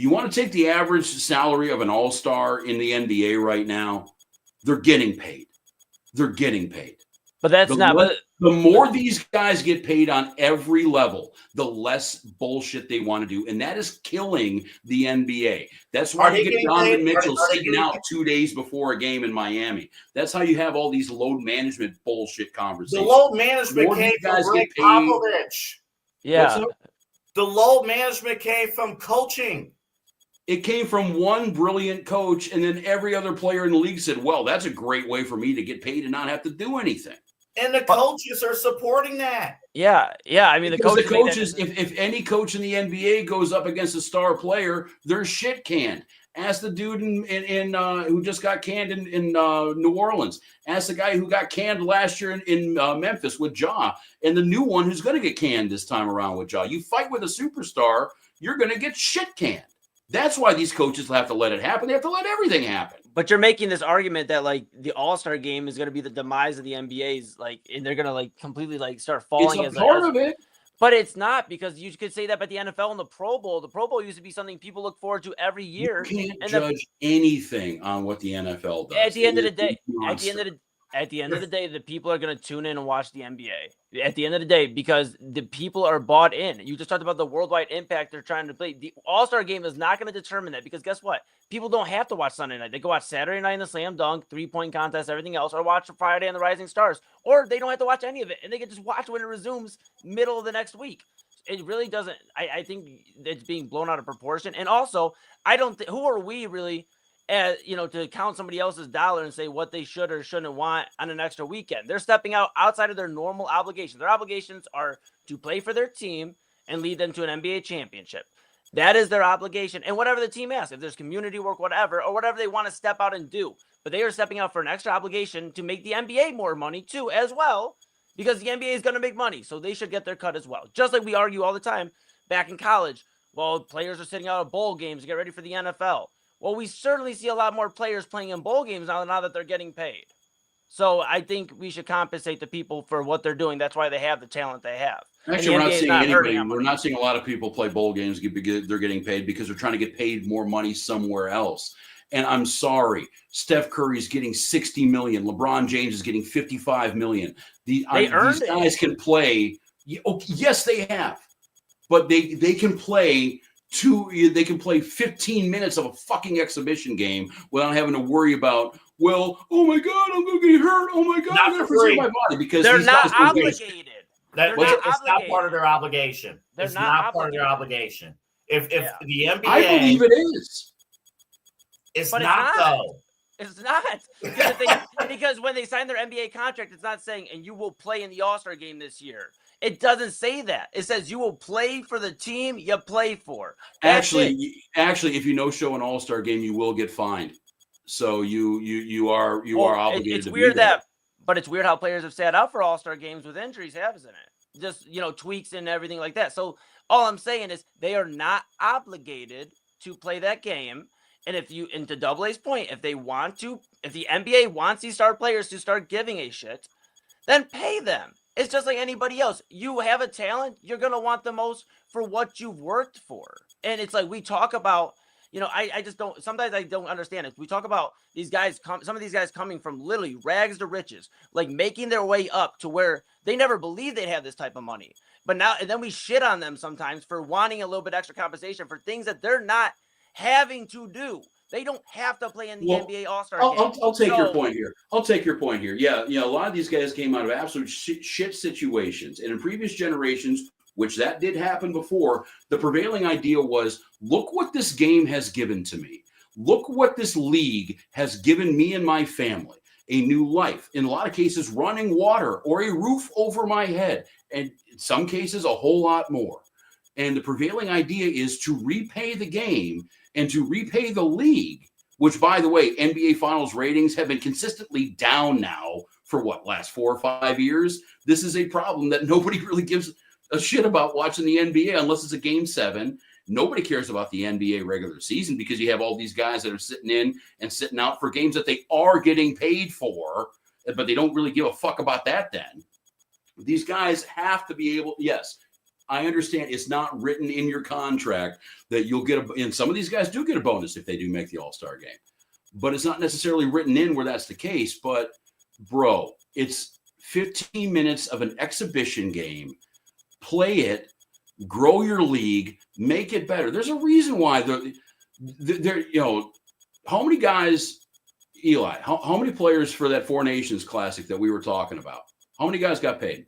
want to take the average salary of an all-star in the NBA right now, they're getting paid. But that's the more these guys get paid on every level, the less bullshit they want to do. And that is killing the NBA. That's why you get Donovan Mitchell sitting out 2 days before a game in Miami. That's how you have all these load management bullshit conversations. The load management came from Greg Popovich. Yeah. The load management came from coaching. It came from one brilliant coach, and then every other player in the league said, well, that's a great way for me to get paid and not have to do anything. And the coaches are supporting that. Yeah. I mean, the coaches, if any coach in the NBA goes up against a star player, they're shit canned. Ask the dude in who just got canned in New Orleans. Ask the guy who got canned last year in Memphis with Ja, and the new one who's going to get canned this time around with Ja. You fight with a superstar, you're going to get shit canned. That's why these coaches have to let it happen. They have to let everything happen. But you're making this argument that like the All-Star game is going to be the demise of the NBA's, like, and they're going to like completely like start falling It's a part of it. But it's not, because you could say that about the NFL and the Pro Bowl. The Pro Bowl used to be something people look forward to every year. You can't judge anything on what the NFL does. At the end of the day, the people are going to tune in and watch the NBA. At the end of the day, because the people are bought in. You just talked about the worldwide impact they're trying to play. The All-Star game is not going to determine that, because guess what? People don't have to watch Sunday night. They can watch Saturday night in the slam dunk, 3-point contest, everything else, or watch Friday on the Rising Stars. Or they don't have to watch any of it, and they can just watch when it resumes middle of the next week. It really doesn't. I think it's being blown out of proportion. And also, I don't think, who are we really, to count somebody else's dollar and say what they should or shouldn't want on an extra weekend? They're stepping outside of their normal obligations. Their obligations are to play for their team and lead them to an NBA championship. That is their obligation. And whatever the team asks, if there's community work, whatever, or whatever they want to step out and do. But they are stepping out for an extra obligation to make the NBA more money too, as well, because the NBA is going to make money. So they should get their cut as well. Just like we argue all the time back in college. Well, players are sitting out of bowl games to get ready for the NFL. Well, we certainly see a lot more players playing in bowl games now that they're getting paid. So I think we should compensate the people for what they're doing. That's why they have the talent they have. Actually, we're not seeing a lot of people play bowl games. They're getting paid because they're trying to get paid more money somewhere else. And I'm sorry, Steph Curry's getting $60 million. LeBron James is getting $55 million. These guys can play. Yes, they have, but they can play. They can play 15 minutes of a fucking exhibition game without having to worry about, well, oh my God, I'm going to get hurt. Oh my God, I'm going to preserve my body, because they're not obligated. It's not part of their obligation. It's not part of their obligation. If the NBA, I believe it is. It's not though. It's not, because when they sign their NBA contract, it's not saying, and you will play in the All-Star game this year. It doesn't say that. It says you will play for the team you play for. Actually, if you no-show an All-Star game, you will get fined. So you are obligated to be there. But it's weird how players have sat out for All-Star games with injuries, hasn't it? Just, tweaks and everything like that. So all I'm saying is they are not obligated to play that game. And to Double A's point, if the NBA wants these star players to start giving a shit, then pay them. It's just like anybody else. You have a talent, you're going to want the most for what you've worked for. And it's like we talk about, I just don't, sometimes I don't understand it. We talk about these guys, some of these guys coming from literally rags to riches, like making their way up to where they never believed they'd have this type of money. But now, and then we shit on them sometimes for wanting a little bit extra compensation for things that they're not having to do. They don't have to play in the NBA All-Star game. I'll take your point here. I'll take your point here. Yeah, a lot of these guys came out of absolute shit situations. And in previous generations, which that did happen before, the prevailing idea was, look what this game has given to me. Look what this league has given me and my family. A new life. In a lot of cases, running water or a roof over my head. And in some cases, a whole lot more. And the prevailing idea is to repay the game and to repay the league, which, by the way, NBA Finals ratings have been consistently down now for last 4 or 5 years. This is a problem that nobody really gives a shit about watching the NBA unless it's a Game 7. Nobody cares about the NBA regular season because you have all these guys that are sitting in and sitting out for games that they are getting paid for, but they don't really give a fuck about that then. These guys have to be able, yes, I understand it's not written in your contract that you'll get and some of these guys do get a bonus if they do make the All-Star game, but it's not necessarily written in where that's the case. But bro, it's 15 minutes of an exhibition game. Play it, grow your league, make it better. There's a reason why they're how many guys, Eli, how many players for that Four Nations Classic that we were talking about? How many guys got paid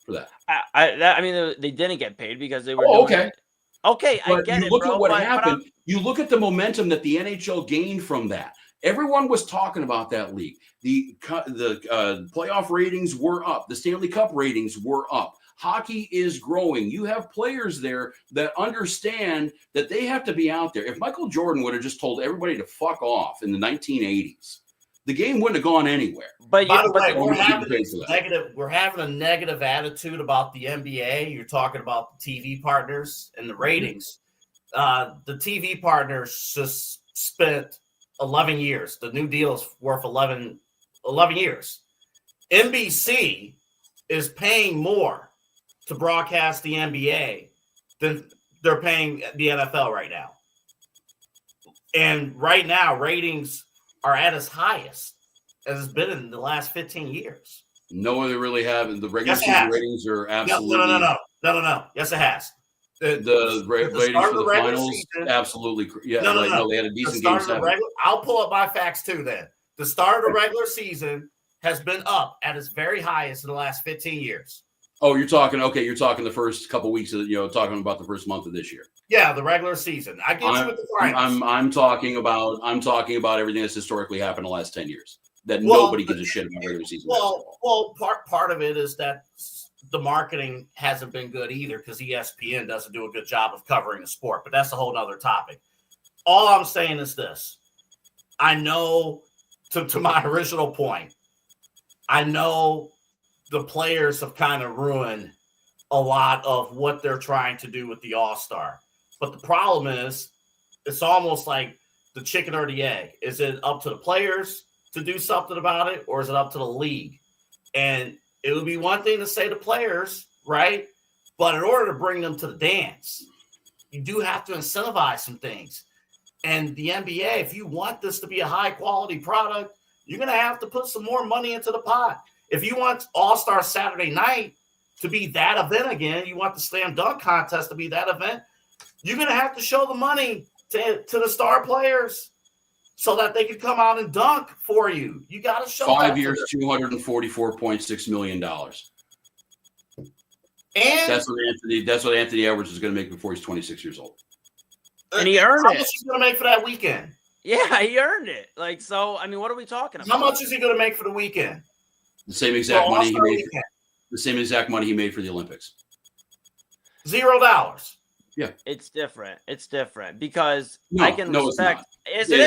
for that? I mean, they didn't get paid because they were. Okay. Okay, but I get it. Look bro, at what happened. You look at the momentum that the NHL gained from that. Everyone was talking about that league. The playoff ratings were up. The Stanley Cup ratings were up. Hockey is growing. You have players there that understand that they have to be out there. If Michael Jordan would have just told everybody to fuck off in the 1980s, the game wouldn't have gone anywhere. But by the way, we're having a negative attitude about the NBA. You're talking about the TV partners and the ratings. The TV partners just spent 11 years. The new deal is worth 11 years. NBC is paying more to broadcast the NBA than they're paying the NFL right now. And right now, ratings are at its highest as it's been in the last 15 years. No, they really haven't. The regular season ratings are absolutely no. Yes, it has. The ratings for the finals, season, absolutely. Yeah, no, they had a decent game 7. I'll pull up my facts too. Then the start of the regular season has been up at its very highest in the last 15 years. Oh, you're talking the first couple weeks of talking about the first month of this year. Yeah, the regular season. I get you with the finals. I'm talking about everything that's historically happened in the last 10 years. That nobody gives a shit about regular season. Well, part of it is that the marketing hasn't been good either because ESPN doesn't do a good job of covering the sport. But that's a whole other topic. All I'm saying is this: I know, to my original point, I know the players have kind of ruined a lot of what they're trying to do with the All-Star. But the problem is, it's almost like the chicken or the egg. Is it up to the players to do something about it, or is it up to the league? And it would be one thing to say to players, right? But in order to bring them to the dance, you do have to incentivize some things. And the NBA, if you want this to be a high-quality product, you're going to have to put some more money into the pot. If you want All-Star Saturday Night to be that event again, you want the Slam Dunk Contest to be that event, you're going to have to show the money to the star players so that they can come out and dunk for you. You got to show 5 years, $244.6 million. And that's what Anthony Edwards is going to make before he's 26 years old. And he earned it. How much he's going to make for that weekend? Yeah, he earned it. So, I mean, what are we talking about? How much is he going to make for the weekend? The same exact money he made. The same exact money he made for the Olympics. $0. Yeah, it's different. It's different because I can respect. Yes, it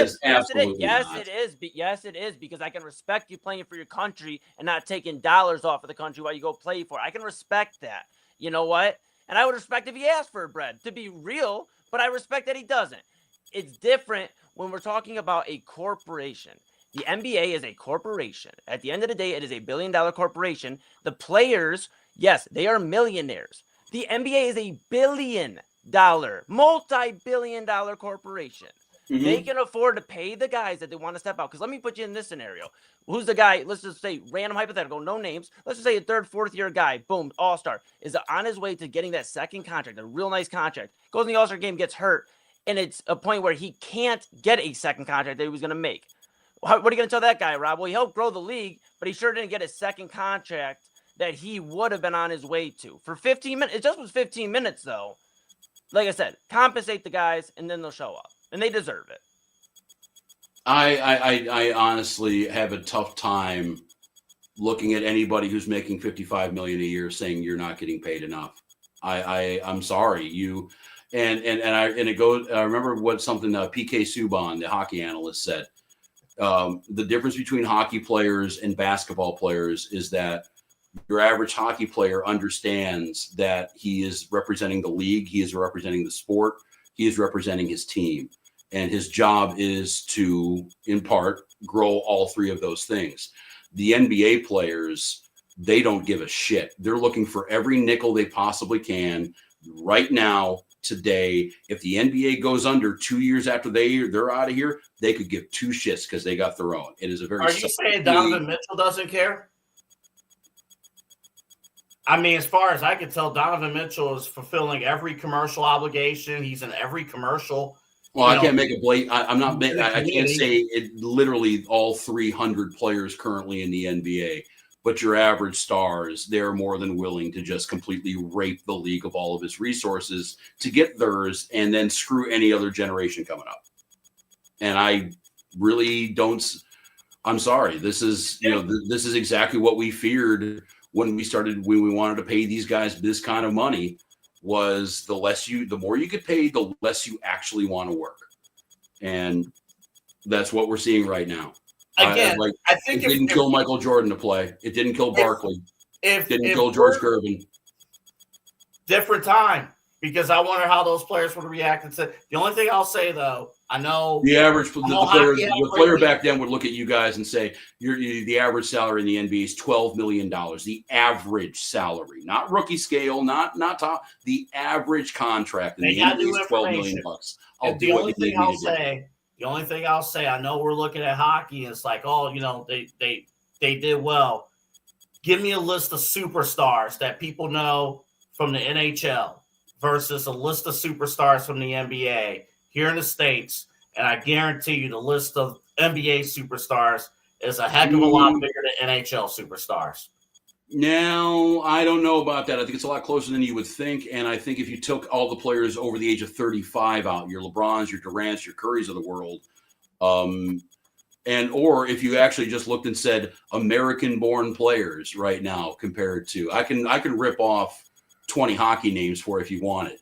is because I can respect you playing for your country and not taking dollars off of the country while you go play for it. I can respect that. You know what? And I would respect if he asked for bread, to be real, but I respect that he doesn't. It's different when we're talking about a corporation. The NBA is a corporation. At the end of the day, it is a billion-dollar corporation. The players, yes, they are millionaires. The NBA is a billion-dollar, multi-billion-dollar corporation. Mm-hmm. They can afford to pay the guys that they want to step out. Because let me put you in this scenario. Who's the guy? Let's just say random hypothetical, no names. Let's just say a third, fourth-year guy, boom, all-star, is on his way to getting that second contract, a real nice contract. Goes in the all-star game, gets hurt, and it's a point where he can't get a second contract that he was going to make. What are you going to tell that guy, Rob? Well, he helped grow the league, but he sure didn't get a second contract that he would have been on his way to. For 15 minutes, it just was 15 minutes, though. Like I said, compensate the guys, and then they'll show up. And they deserve it. I honestly have a tough time looking at anybody who's making $55 million a year saying you're not getting paid enough. I'm sorry. I remember what something PK Subban, the hockey analyst, said. The difference between hockey players and basketball players is that your average hockey player understands that he is representing the league, he is representing the sport, he is representing his team, and his job is to, in part, grow all three of those things. The NBA players, they don't give a shit. They're looking for every nickel they possibly can right now. Today, if the NBA goes under 2 years after they're out of here, they could give two shits because they got their own. It is a very. Are you saying Donovan Mitchell doesn't care? I mean, as far as I can tell, Donovan Mitchell is fulfilling every commercial obligation. He's in every commercial. Well, I can't make a blatant. I'm not. I can't say it. Literally, all 300 players currently in the NBA. But your average stars, they're more than willing to just completely rape the league of all of its resources to get theirs and then screw any other generation coming up. And I really don't. I'm sorry. This is, this is exactly what we feared when we wanted to pay these guys this kind of money was the more you get paid, the less you actually want to work. And that's what we're seeing right now. Again, I think it didn't kill Michael Jordan to play. It didn't kill Barkley. It didn't kill George Gervin. Different time, because I wonder how those players would react. The only thing I'll say, though, I know the average the player back then would look at you guys and say, the average salary in the NBA is $12 million. The average salary, not rookie scale, not top. The average contract in the NBA is $12 million. The only thing I'll say, I know we're looking at hockey, and it's like, oh, they did well. Give me a list of superstars that people know from the NHL versus a list of superstars from the NBA here in the States, and I guarantee you the list of NBA superstars is a heck of a lot bigger than NHL superstars. Now, I don't know about that. I think it's a lot closer than you would think, and I think if you took all the players over the age of 35 out, your LeBrons, your Durants, your Currys of the world, or if you actually just looked and said American-born players right now compared to, I can rip off 20 hockey names for if you want it.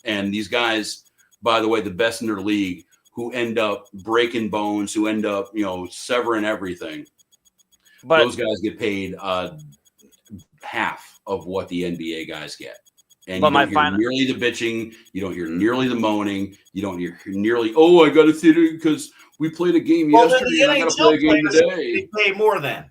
And these guys, by the way, the best in their league, who end up breaking bones, who end up, severing everything. But those guys get paid half of what the NBA guys get. And you don't hear nearly the bitching. You don't hear nearly the moaning. You don't hear nearly, I got to sit here because we played a game yesterday and I got to play a game today. Pay more than.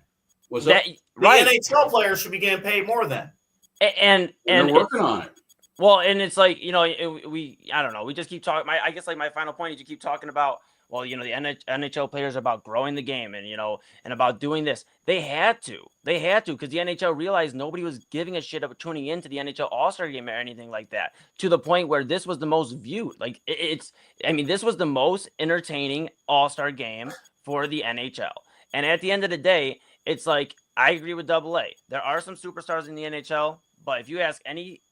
What's that? Right. The NHL players should be getting paid more than. And they're working on it. Well, and it's like, I don't know. We just keep talking. I guess my final point is you keep talking about, the NHL players are about growing the game and, and about doing this. They had to because the NHL realized nobody was giving a shit about tuning into the NHL All-Star game or anything like that, to the point where this was the most viewed. Like this was the most entertaining All-Star game for the NHL. And at the end of the day, it's like, I agree with AA. There are some superstars in the NHL, but if you ask any,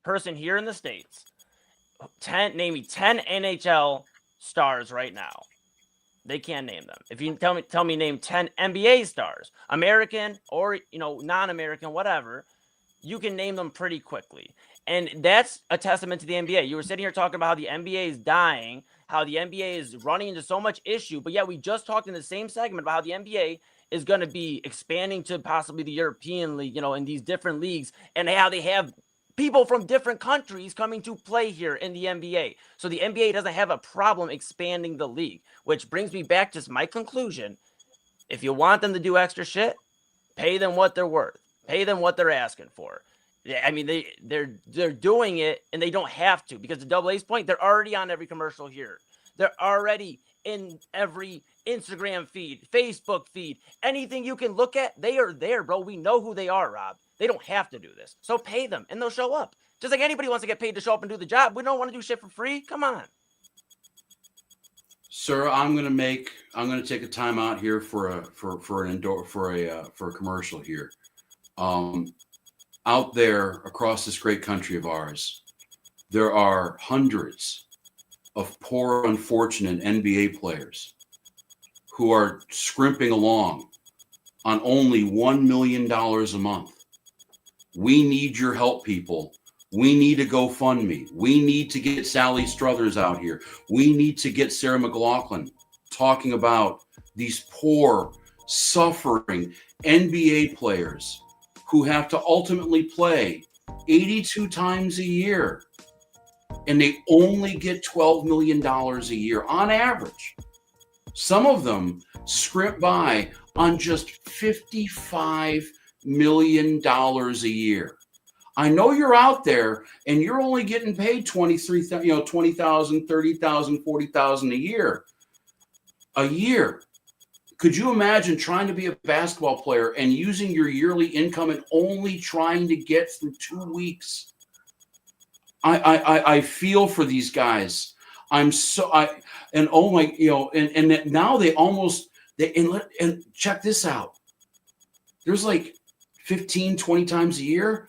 person here in the States, name me 10 NHL stars right now, they can't name them. If you tell me name 10 NBA stars, American or non-American, whatever, you can name them pretty quickly. And that's a testament to the NBA. You were sitting here talking about how the NBA is dying, how the NBA is running into so much issue, but yet we just talked in the same segment about how the NBA is going to be expanding to possibly the European League, in these different leagues, and how they have people from different countries coming to play here in the NBA. So the NBA doesn't have a problem expanding the league, which brings me back to my conclusion. If you want them to do extra shit, pay them what they're worth. Pay them what they're asking for. I mean, they're doing it, and they don't have to, because to AA's point, they're already on every commercial here. They're already in every Instagram feed, Facebook feed, anything you can look at, they are there, bro. We know who they are, Rob. They don't have to do this. So pay them and they'll show up. Just like anybody wants to get paid to show up and do the job. We don't want to do shit for free. Come on. Sir, I'm going to take a time out here for a commercial here. Out there across this great country of ours, there are hundreds of poor, unfortunate NBA players who are scrimping along on only $1 million a month. We need your help, people. We need a GoFundMe. We need to get Sally Struthers out here. We need to get Sarah McLachlan talking about these poor, suffering NBA players who have to ultimately play 82 times a year, and they only get $12 million a year on average. Some of them scrimp by on just $55 million a year. I know you're out there and you're only getting paid $20,000, $30,000, $40,000 a year. Could you imagine trying to be a basketball player and using your yearly income and only trying to get through 2 weeks? I feel for these guys. And now and check this out. There's like 15, 20 times a year,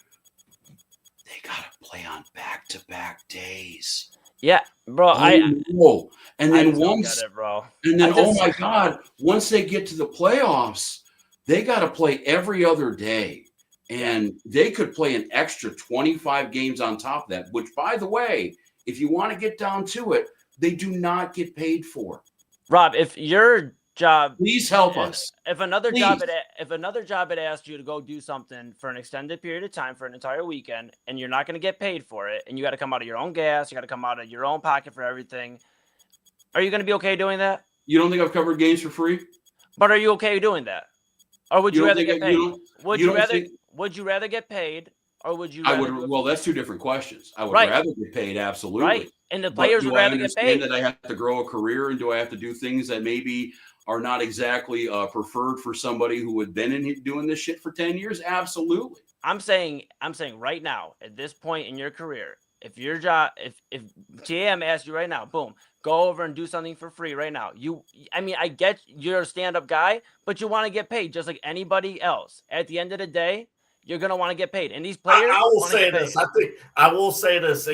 they got to play on back-to-back days. Yeah, bro. And then oh my God, once they get to the playoffs, they got to play every other day. And they could play an extra 25 games on top of that, which, by the way, if you want to get down to it, they do not get paid for. Rob, if your job, please help us. If another job had asked you to go do something for an extended period of time for an entire weekend, and you're not going to get paid for it, and you got to come out of your own gas, you got to come out of your own pocket for everything, are you going to be okay doing that? You don't think I've covered games for free? But are you okay doing that? Or would you rather get paid? Would you rather get paid, or would you? Well, that's two different questions. I would rather get paid, absolutely. Right, and the players would rather get paid. That I have to grow a career, and do I have to do things that maybe are not exactly preferred for somebody who had been doing this shit for 10 years? Absolutely. I'm saying right now, at this point in your career, if your job, if TAM asked you right now, boom, go over and do something for free right now. I get you're a stand-up guy, but you want to get paid just like anybody else. At the end of the day, you're going to want to get paid. And these players, I will say this. I will say this.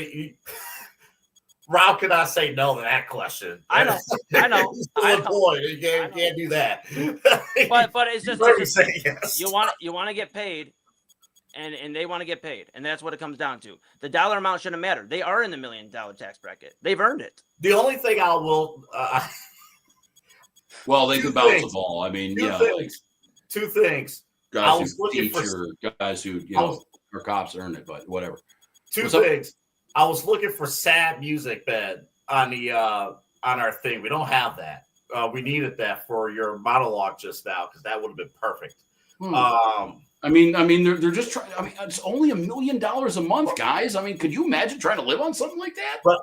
Rob cannot say no to that question. I know. Boy, you can't do that. But it's just yes. You want to get paid. And they want to get paid. And that's what it comes down to. The dollar amount shouldn't matter. They are in the $1 million tax bracket. They've earned it. The only thing I will... well, they could bounce the ball. I mean, two things. Guys who teach guys who, are cops earn it, but whatever. Two things. I was looking for sad music bed on the on our thing. We don't have that. We needed that for your monologue just now because that would have been perfect. I mean, they're just trying. I mean, it's only $1 million a month, guys. I mean, could you imagine trying to live on something like that? But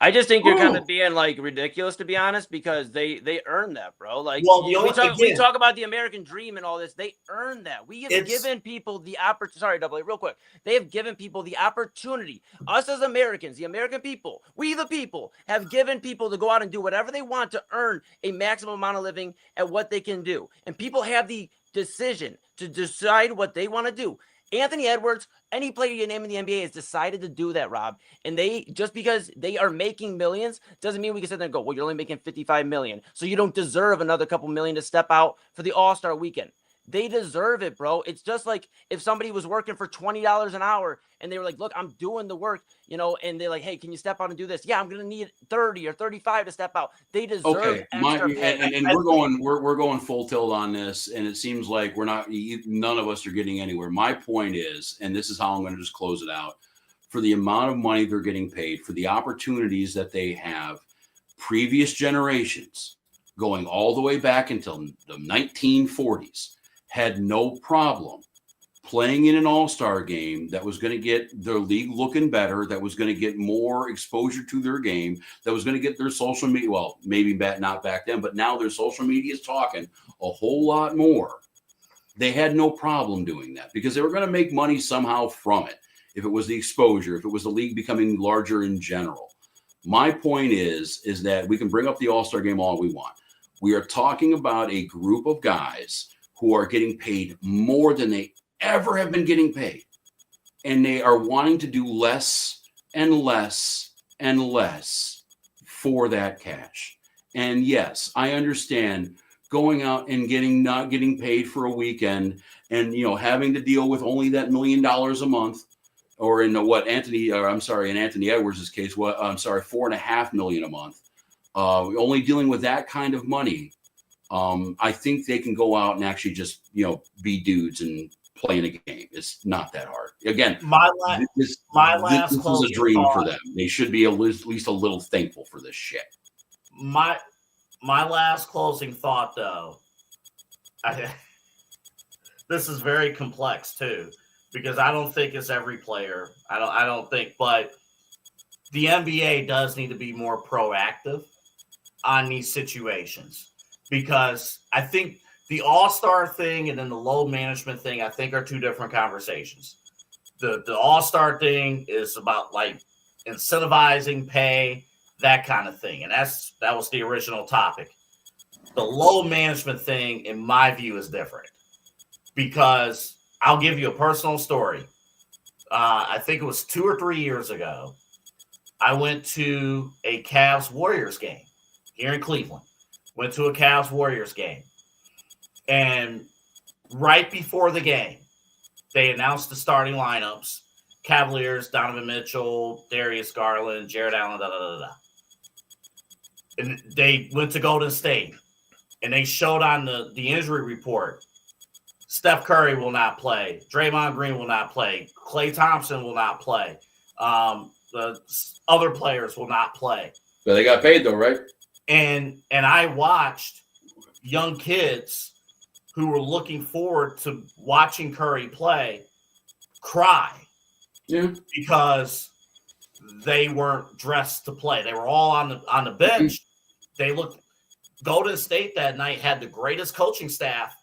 I just think you're kind of being like ridiculous, to be honest, because they earn that, bro. Like, we talk about the American dream and all this. They earn that. We have given people the opportunity. Sorry, Double A, real quick. They have given people the opportunity. Us as Americans, the American people, we the people, have given people to go out and do whatever they want to earn a maximum amount of living at what they can do. And people have the decision to decide what they want to do. Anthony Edwards, any player you name in the NBA, has decided to do that, Rob. And they, just because they are making millions, doesn't mean we can sit there and go, well, you're only making $55 million, so you don't deserve another couple million to step out for the All-Star weekend. They deserve it, bro. It's just like if somebody was working for $20 an hour and they were like, look, I'm doing the work, and they're like, hey, can you step out and do this? Yeah, I'm going to need 30 or 35 to step out. They deserve extra pay. And we're going full tilt on this, and it seems like none of us are getting anywhere. My point is, and this is how I'm going to just close it out, for the amount of money they're getting paid, for the opportunities that they have, previous generations, going all the way back until the 1940s, had no problem playing in an all-star game that was going to get their league looking better, that was going to get more exposure to their game, that was going to get their social media, well, maybe not back then, but now their social media is talking a whole lot more. They had no problem doing that because they were going to make money somehow from it. If it was the exposure, if it was the league becoming larger in general. My point is that we can bring up the all-star game all we want. We are talking about a group of guys who are getting paid more than they ever have been getting paid. And they are wanting to do less and less and less for that cash. And yes, I understand going out and not getting paid for a weekend and, having to deal with only that $1 million a month, or in Anthony Edwards' case, $4.5 million a month. Only dealing with that kind of money. I think they can go out and actually just, be dudes and play in a game. It's not that hard. Again, this is a dream for them. They should be at least a little thankful for this shit. My last closing thought, though, this is very complex too, because I don't think it's every player. I don't think, but the NBA does need to be more proactive on these situations. Because I think the all-star thing and then the load management thing, I think, are two different conversations. The all-star thing is about like incentivizing pay, that kind of thing. And that was the original topic. The load management thing, in my view, is different. Because I'll give you a personal story. I think it was 2 or 3 years ago. I went to a Cavs-Warriors game here in Cleveland. Went to a Cavs-Warriors game. And right before the game, they announced the starting lineups. Cavaliers, Donovan Mitchell, Darius Garland, Jared Allen, And they went to Golden State, and they showed on the injury report, Steph Curry will not play. Draymond Green will not play. Klay Thompson will not play. The other players will not play. But they got paid though, right? And I watched young kids who were looking forward to watching Curry play cry. Yeah. Because they weren't dressed to play. They were all on the bench. They looked. Golden State that night had the greatest coaching staff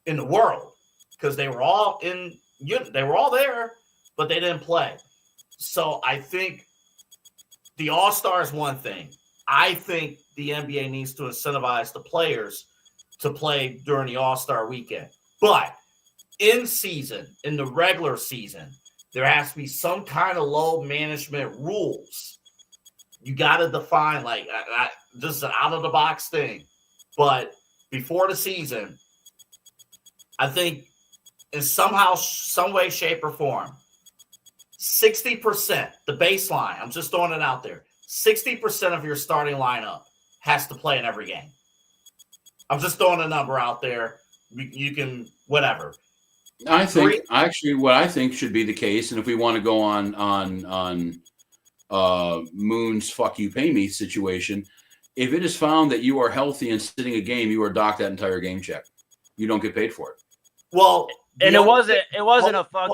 in the world because they were all they were all there, but they didn't play. So I think the All-Star is one thing. I think the NBA needs to incentivize the players to play during the All-Star weekend. But in season, in the regular season, there has to be some kind of load management rules. You got to define, like, this is an out-of-the-box thing. But before the season, I think in somehow, some way, shape, or form, 60%, the baseline, I'm just throwing it out there, 60% of your starting lineup has to play in every game. I'm just throwing a number out there. You can, whatever. I think what I think should be the case, and if we want to go on Moon's "fuck you, pay me" situation, if it is found that you are healthy and sitting a game, you are docked that entire game check. You don't get paid for it. Well, and it wasn't a fuck.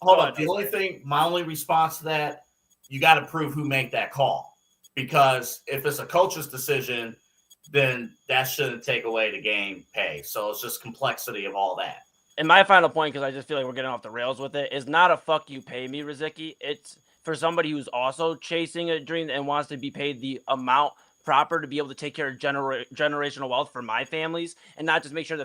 Hold on. The only thing, my only response to that, you got to prove who made that call, because if it's a coach's decision, then that shouldn't take away the game pay. So it's just complexity of all that. And my final point, because I just feel like we're getting off the rails with it, is not a fuck you, pay me, Rozycki. It's for somebody who's also chasing a dream and wants to be paid the amount proper to be able to take care of generational wealth for my families, and not just make sure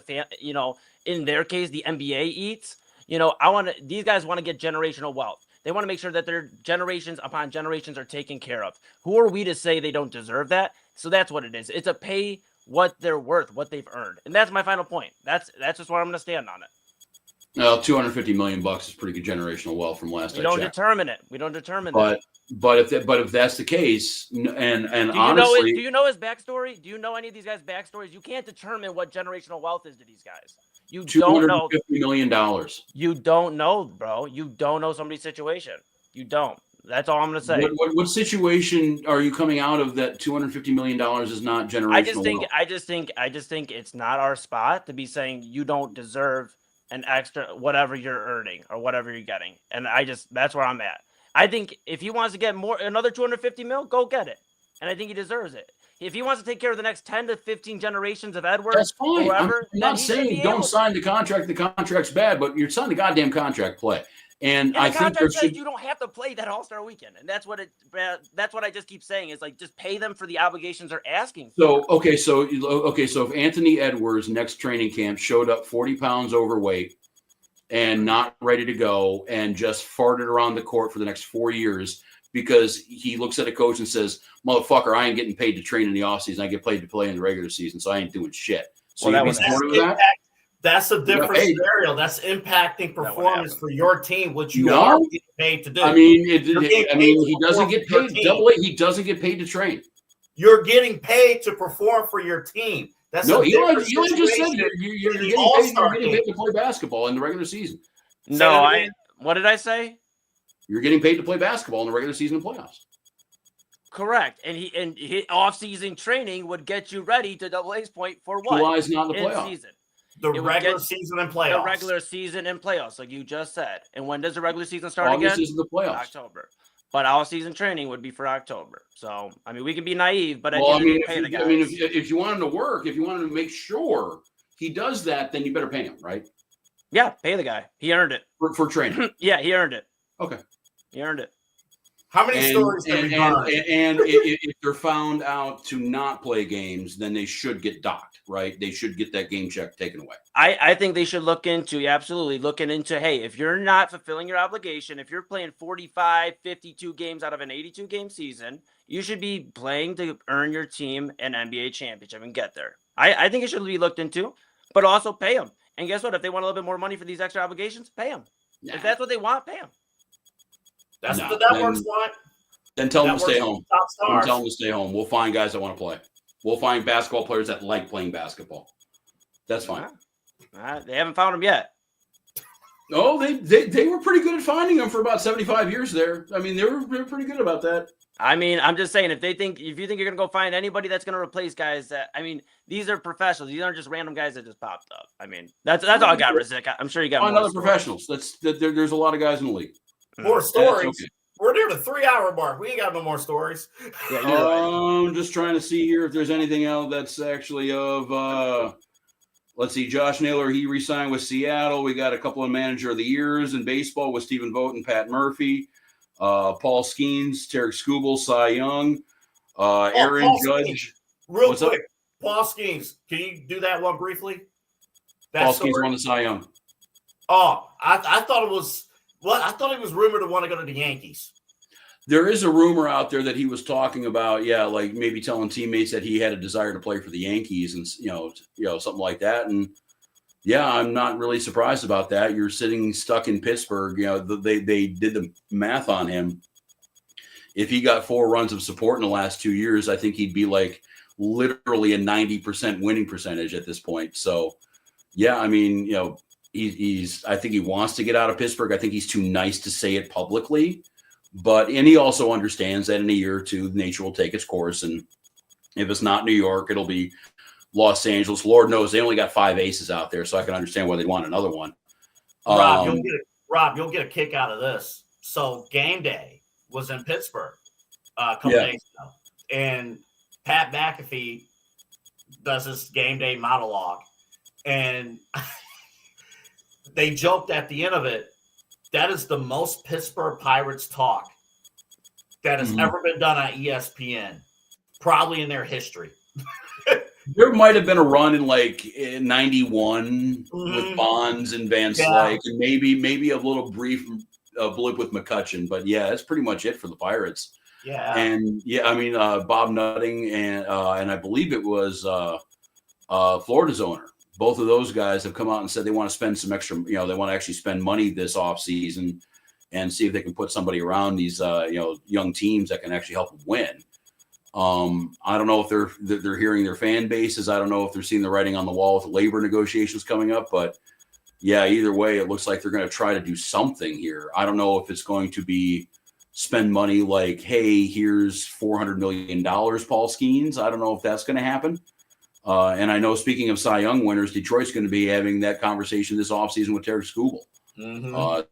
in their case, the NBA eats. These guys want to get generational wealth. They want to make sure that their generations upon generations are taken care of. Who are we to say they don't deserve that? So that's what it is. It's a pay what they're worth, what they've earned. And that's my final point. That's just where I'm going to stand on it. Well, $250 million is pretty good generational wealth from last I checked. We don't determine that. But if that's the case, and honestly, do you know his backstory? Do you know any of these guys' backstories? You can't determine what generational wealth is to these guys. You don't know. $250 million. You don't know, bro. You don't know somebody's situation. You don't. That's all I'm going to say. What situation are you coming out of that $250 million is not generational wealth? I just think it's not our spot to be saying you don't deserve an extra whatever you're earning or whatever you're getting. And that's where I'm at. I think if he wants to get another 250 mil, go get it. And I think he deserves it. If he wants to take care of the next 10 to 15 generations of Edwards, that's fine. Whoever, I'm not saying don't sign the contract. The contract's bad, but you're signing the goddamn contract. Play. And I think you don't have to play that All-Star weekend. And that's what I just keep saying is, like, just pay them for the obligations they're asking for. So if Anthony Edwards next training camp showed up 40 pounds overweight and not ready to go and just farted around the court for the next 4 years because he looks at a coach and says, "Motherfucker, I ain't getting paid to train in the offseason. I get paid to play in the regular season, so I ain't doing shit." So that's a different scenario. That's impacting performance for your team, which you are getting paid to do. I mean, he doesn't get paid. He doesn't get paid to train. You're getting paid to perform for your team. That's Eli just said you're getting paid to play basketball in the regular season. What did I say? You're getting paid to play basketball in the regular season and playoffs. Correct. And off-season training would get you ready to Double A's point for what? July is not the playoffs. Season. The regular season and playoffs. The regular season and playoffs, like you just said. And when does the regular season start again? August is the playoffs. October. But all-season training would be for October. So, I mean, we can be naive, but if you want him to work, if you want him to make sure he does that, then you better pay him, right? Yeah, pay the guy. He earned it. For training. Yeah, he earned it. Okay. He earned it. How many stories have we heard? And if they're found out to not play games, then they should get docked, right? They should get that game check taken away. I think they should look into, hey, if you're not fulfilling your obligation, if you're playing 45, 52 games out of an 82-game season, you should be playing to earn your team an NBA championship and get there. I think it should be looked into, but also pay them. And guess what? If they want a little bit more money for these extra obligations, pay them. Nah. If that's what they want, pay them. That's No, what the networks want. Then tell them to Networks stay want home. top Then stars. tell them to stay home. We'll find guys that want to play. We'll find basketball players that like playing basketball. That's fine. They haven't found them yet. Oh, they were pretty good at finding them for about 75 years there. I mean, they were pretty good about that. I mean, I'm just saying, if you think you're going to go find anybody that's going to replace guys that, I mean, these are professionals. These aren't just random guys that just popped up. I mean, that's all I got, Rozycki. I'm sure you got Find more other stories. professionals. There's a lot of guys in the league. More stories. Okay. We're near the 3-hour mark. We ain't got no more stories. Yeah, you're right. I'm just trying to see here if there's anything else that's actually of let's see, Josh Naylor, he re-signed with Seattle. We got a couple of manager of the years in baseball with Stephen Vogt and Pat Murphy. Paul Skeens, Tarek Skubal, Cy Young, Aaron Paul Judge. Skeens. Real What's quick, Paul Skeens. Can you do that one briefly? Paul Skeens won the Cy Young. Oh, I thought it was. Well, I thought he was rumored to want to go to the Yankees. There is a rumor out there that he was talking about, like maybe telling teammates that he had a desire to play for the Yankees and something like that. And I'm not really surprised about that. You're sitting stuck in Pittsburgh. They did the math on him. If he got 4 runs of support in the last 2 years, I think he'd be like literally a 90% winning percentage at this point. So, I mean, I think he wants to get out of Pittsburgh. I think he's too nice to say it publicly. And he also understands that in a year or two, nature will take its course. And if it's not New York, it'll be Los Angeles. Lord knows they only got 5 aces out there, so I can understand why they'd want another one. Rob, you'll get a kick out of this. So game day was in Pittsburgh a couple days ago. And Pat McAfee does this game day monologue. And they joked at the end of it, that is the most Pittsburgh Pirates talk that has ever been done on ESPN, probably in their history. There might have been a run in like 91 with Bonds and Van Slyke, and maybe a little brief blip with McCutcheon, but that's pretty much it for the Pirates. Yeah, and I mean Bob Nutting and I believe it was Florida's owner. Both of those guys have come out and said they want to spend some extra, they want to actually spend money this offseason and see if they can put somebody around these, young teams that can actually help them win. I don't know if they're hearing their fan bases. I don't know if they're seeing the writing on the wall with the labor negotiations coming up, but either way, it looks like they're going to try to do something here. I don't know if it's going to be spend money like, hey, here's $400 million, Paul Skeens. I don't know if that's going to happen. And I know, speaking of Cy Young winners, Detroit's going to be having that conversation this offseason with Tarek Skubal,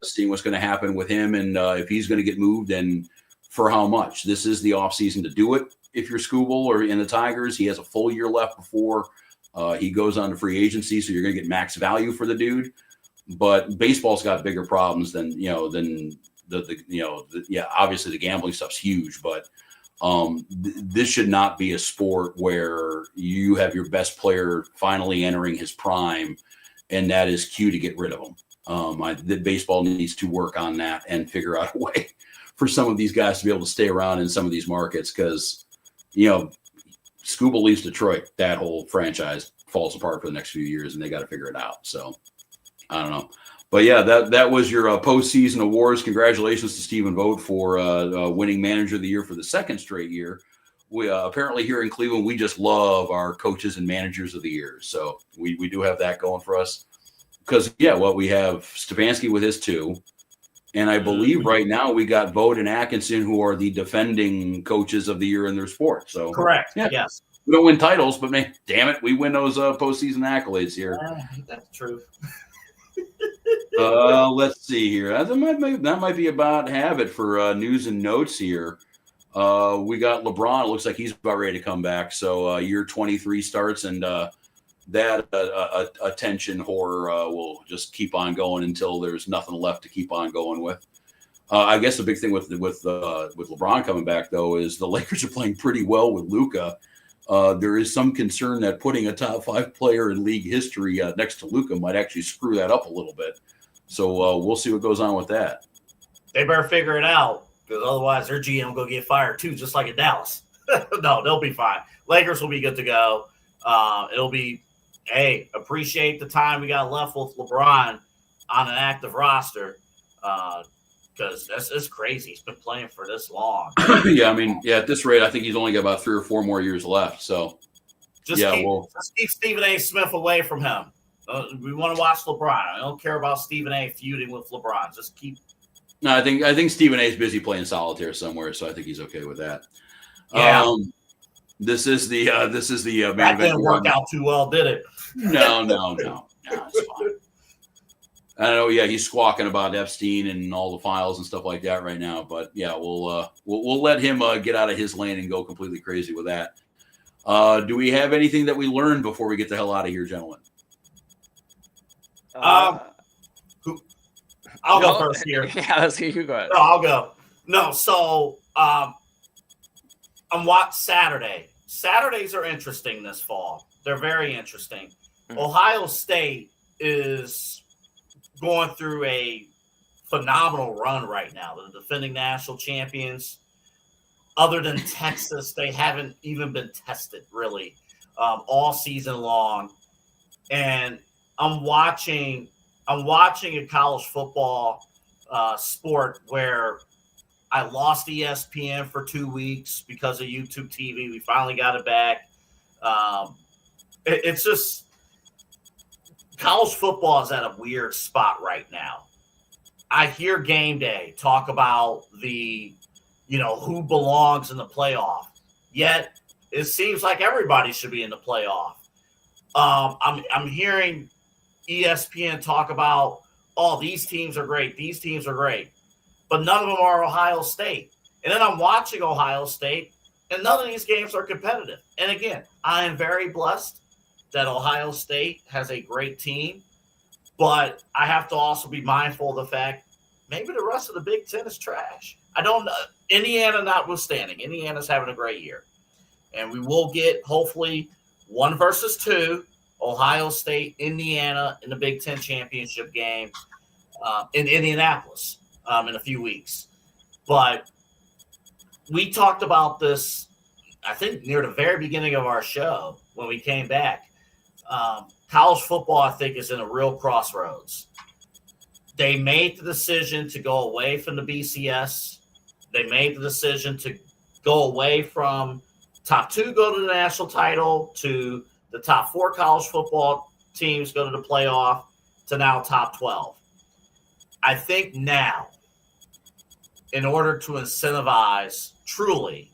seeing what's going to happen with him and if he's going to get moved and for how much. This is the offseason to do it. If you're Skubal or in the Tigers, he has a full year left before he goes on to free agency, so you're going to get max value for the dude. But baseball's got bigger problems than obviously the gambling stuff's huge, but this should not be a sport where you have your best player finally entering his prime, and that is cue to get rid of him. The baseball needs to work on that and figure out a way for some of these guys to be able to stay around in some of these markets, because Skubal leaves Detroit, that whole franchise falls apart for the next few years, and they got to figure it out. So I don't know. But that was your postseason awards. Congratulations to Stephen Vogt for winning Manager of the Year for the second straight year. We apparently here in Cleveland, we just love our coaches and managers of the year. So we do have that going for us. Because we have Stefanski with his 2, and I believe right now we got Vogt and Atkinson, who are the defending coaches of the year in their sport. So correct. Yes, we don't win titles, but man, damn it, we win those postseason accolades here. That's true. Let's see here. That might be about have it for news and notes here. We got LeBron. It looks like he's about ready to come back. So year 23 starts, and that attention horror will just keep on going until there's nothing left to keep on going with. I guess the big thing with LeBron coming back, though, is the Lakers are playing pretty well with Luka. There is some concern that putting a top 5 player in league history next to Luka might actually screw that up a little bit. So we'll see what goes on with that. They better figure it out, because otherwise their GM will go get fired too, just like in Dallas. No, they'll be fine. Lakers will be good to go. It'll be, appreciate the time we got left with LeBron on an active roster. because it's crazy. He's been playing for this long. Yeah, I mean, at this rate, I think he's only got about 3 or 4 more years left. So, Just keep Stephen A. Smith away from him. We want to watch LeBron. I don't care about Stephen A. feuding with LeBron. Just keep. No, I think Stephen A. is busy playing solitaire somewhere, so I think he's okay with that. Yeah. This is the main That event. didn't work out too well, did it? No, it's fine. I don't know. Yeah, he's squawking about Epstein and all the files and stuff like that right now. But yeah, we'll let him get out of his lane and go completely crazy with that. Do we have anything that we learned before we get the hell out of here, gentlemen? I'll go first here. Yeah, let's see you go ahead. No, I'll go. No, so I'm watching Saturday. Saturdays are interesting this fall. They're very interesting. Ohio State is going through a phenomenal run right now. They're the defending national champions. Other than Texas, they haven't even been tested really all season long. And I'm watching a college football sport where I lost ESPN for 2 weeks because of YouTube TV. We finally got it back. It's just college football is at a weird spot right now. I hear Game Day talk about who belongs in the playoff. Yet it seems like everybody should be in the playoff. I'm hearing ESPN talk about, these teams are great. These teams are great. But none of them are Ohio State. And then I'm watching Ohio State, and none of these games are competitive. And again, I am very blessed that Ohio State has a great team. But I have to also be mindful of the fact maybe the rest of the Big Ten is trash. I don't know. Indiana notwithstanding. Indiana's having a great year. And we will get, hopefully, 1 versus 2, Ohio State, Indiana in the Big Ten championship game in Indianapolis in a few weeks. But we talked about this, I think, near the very beginning of our show when we came back. College football, I think, is in a real crossroads. They made the decision to go away from the BCS. They made the decision to go away from top 2 go to the national title to the top 4 college football teams go to the playoff to now top 12. I think now, in order to incentivize truly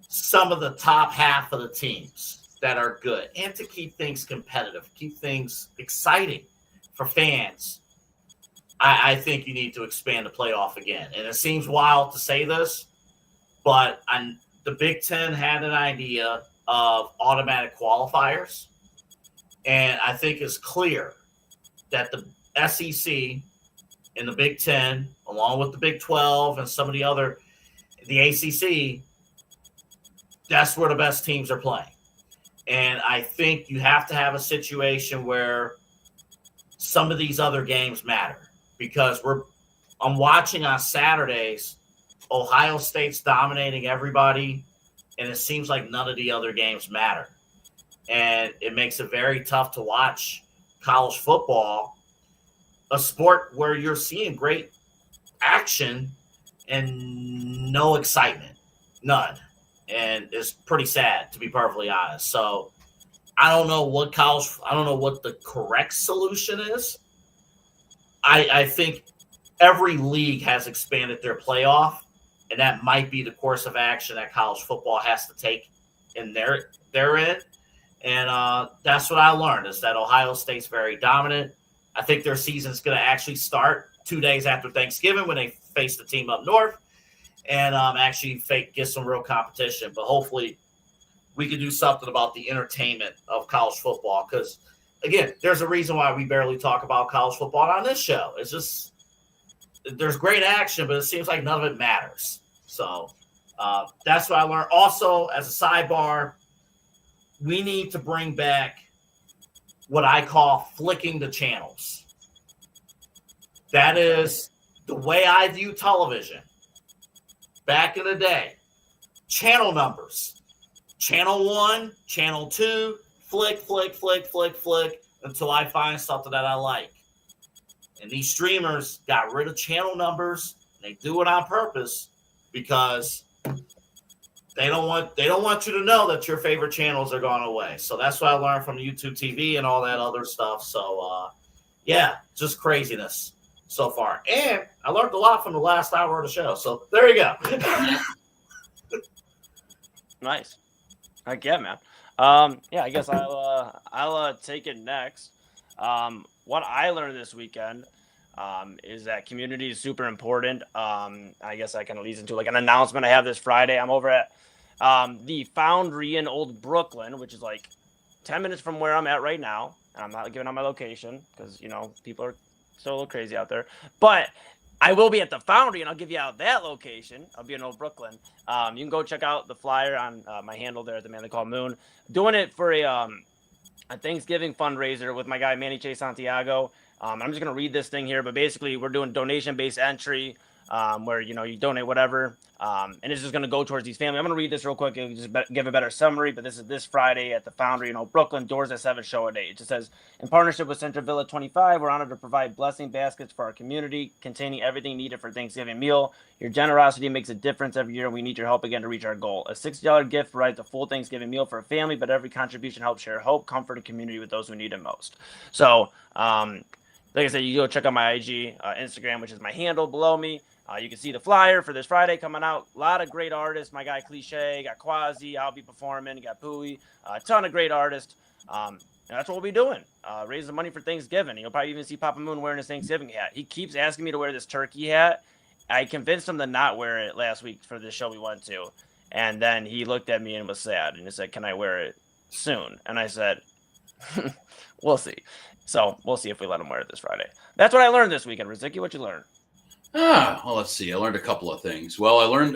some of the top half of the teams that are good and to keep things competitive, keep things exciting for fans, I think you need to expand the playoff again. And it seems wild to say this, but the Big Ten had an idea of automatic qualifiers. And I think it's clear that the SEC and the Big Ten, along with the Big 12 and some of the other, the ACC, that's where the best teams are playing. And I think you have to have a situation where some of these other games matter, because I'm watching on Saturdays, Ohio State's dominating everybody, and it seems like none of the other games matter. And it makes it very tough to watch college football, a sport where you're seeing great action and no excitement, none. And it's pretty sad, to be perfectly honest. So I don't know what the correct solution is. I think every league has expanded their playoff, and that might be the course of action that college football has to take in their end. And that's what I learned, is that Ohio State's very dominant. I think their season's going to actually start 2 days after Thanksgiving when they face the team up north and actually get some real competition. But hopefully we can do something about the entertainment of college football, because, again, there's a reason why we barely talk about college football on this show. It's just there's great action, but it seems like none of it matters. So that's what I learned. Also, as a sidebar, we need to bring back what I call flicking the channels. That is the way I view television. Back in the day, channel numbers. Channel 1, channel 2, flick, until I find something that I like. And these streamers got rid of channel numbers. They do it on purpose because they don't want you to know that your favorite channels are gone away. So that's what I learned from YouTube TV and all that other stuff. So yeah, just craziness so far. And I learned a lot from the last hour of the show. So there you go. Nice. Heck yeah, man. Yeah, I guess I'll take it next. What I learned this weekend is that community is super important. I guess I can lead into like an announcement I have this Friday. I'm over at the Foundry in Old Brooklyn, which is like 10 minutes from where I'm at right now. And I'm not giving out my location because, people are still a little crazy out there. But I will be at the Foundry, and I'll give you out that location. I'll be in Old Brooklyn. You can go check out the flyer on my handle there at the Man They Call Moon. Doing it for a Thanksgiving fundraiser with my guy Manny Che Santiago. I'm just going to read this thing here, but basically we're doing donation-based entry where, you donate whatever, and it's just going to go towards these families. I'm going to read this real quick and just give a better summary, but this is this Friday at the Foundry in Old Brooklyn, doors at 7, show at 8. It just says, in partnership with Central Villa 25, we're honored to provide blessing baskets for our community containing everything needed for Thanksgiving meal. Your generosity makes a difference every year, and we need your help again to reach our goal. A $60 gift provides a full Thanksgiving meal for a family, but every contribution helps share hope, comfort, and community with those who need it most. So, like I said, you go check out my IG, Instagram, which is my handle below me. You can see the flyer for this Friday coming out. A lot of great artists. My guy Cliche, got Quasi, I'll be performing, got Pooey, a ton of great artists. And that's what we'll be doing, raising money for Thanksgiving. You'll probably even see Papa Moon wearing his Thanksgiving hat. He keeps asking me to wear this turkey hat. I convinced him to not wear it last week for the show we went to. And then he looked at me and was sad. And he said, can I wear it soon? And I said, we'll see. So we'll see if we let him wear it this Friday. That's what I learned this weekend. Rozycki, what you learn? Well, let's see. I learned a couple of things. Well, I learned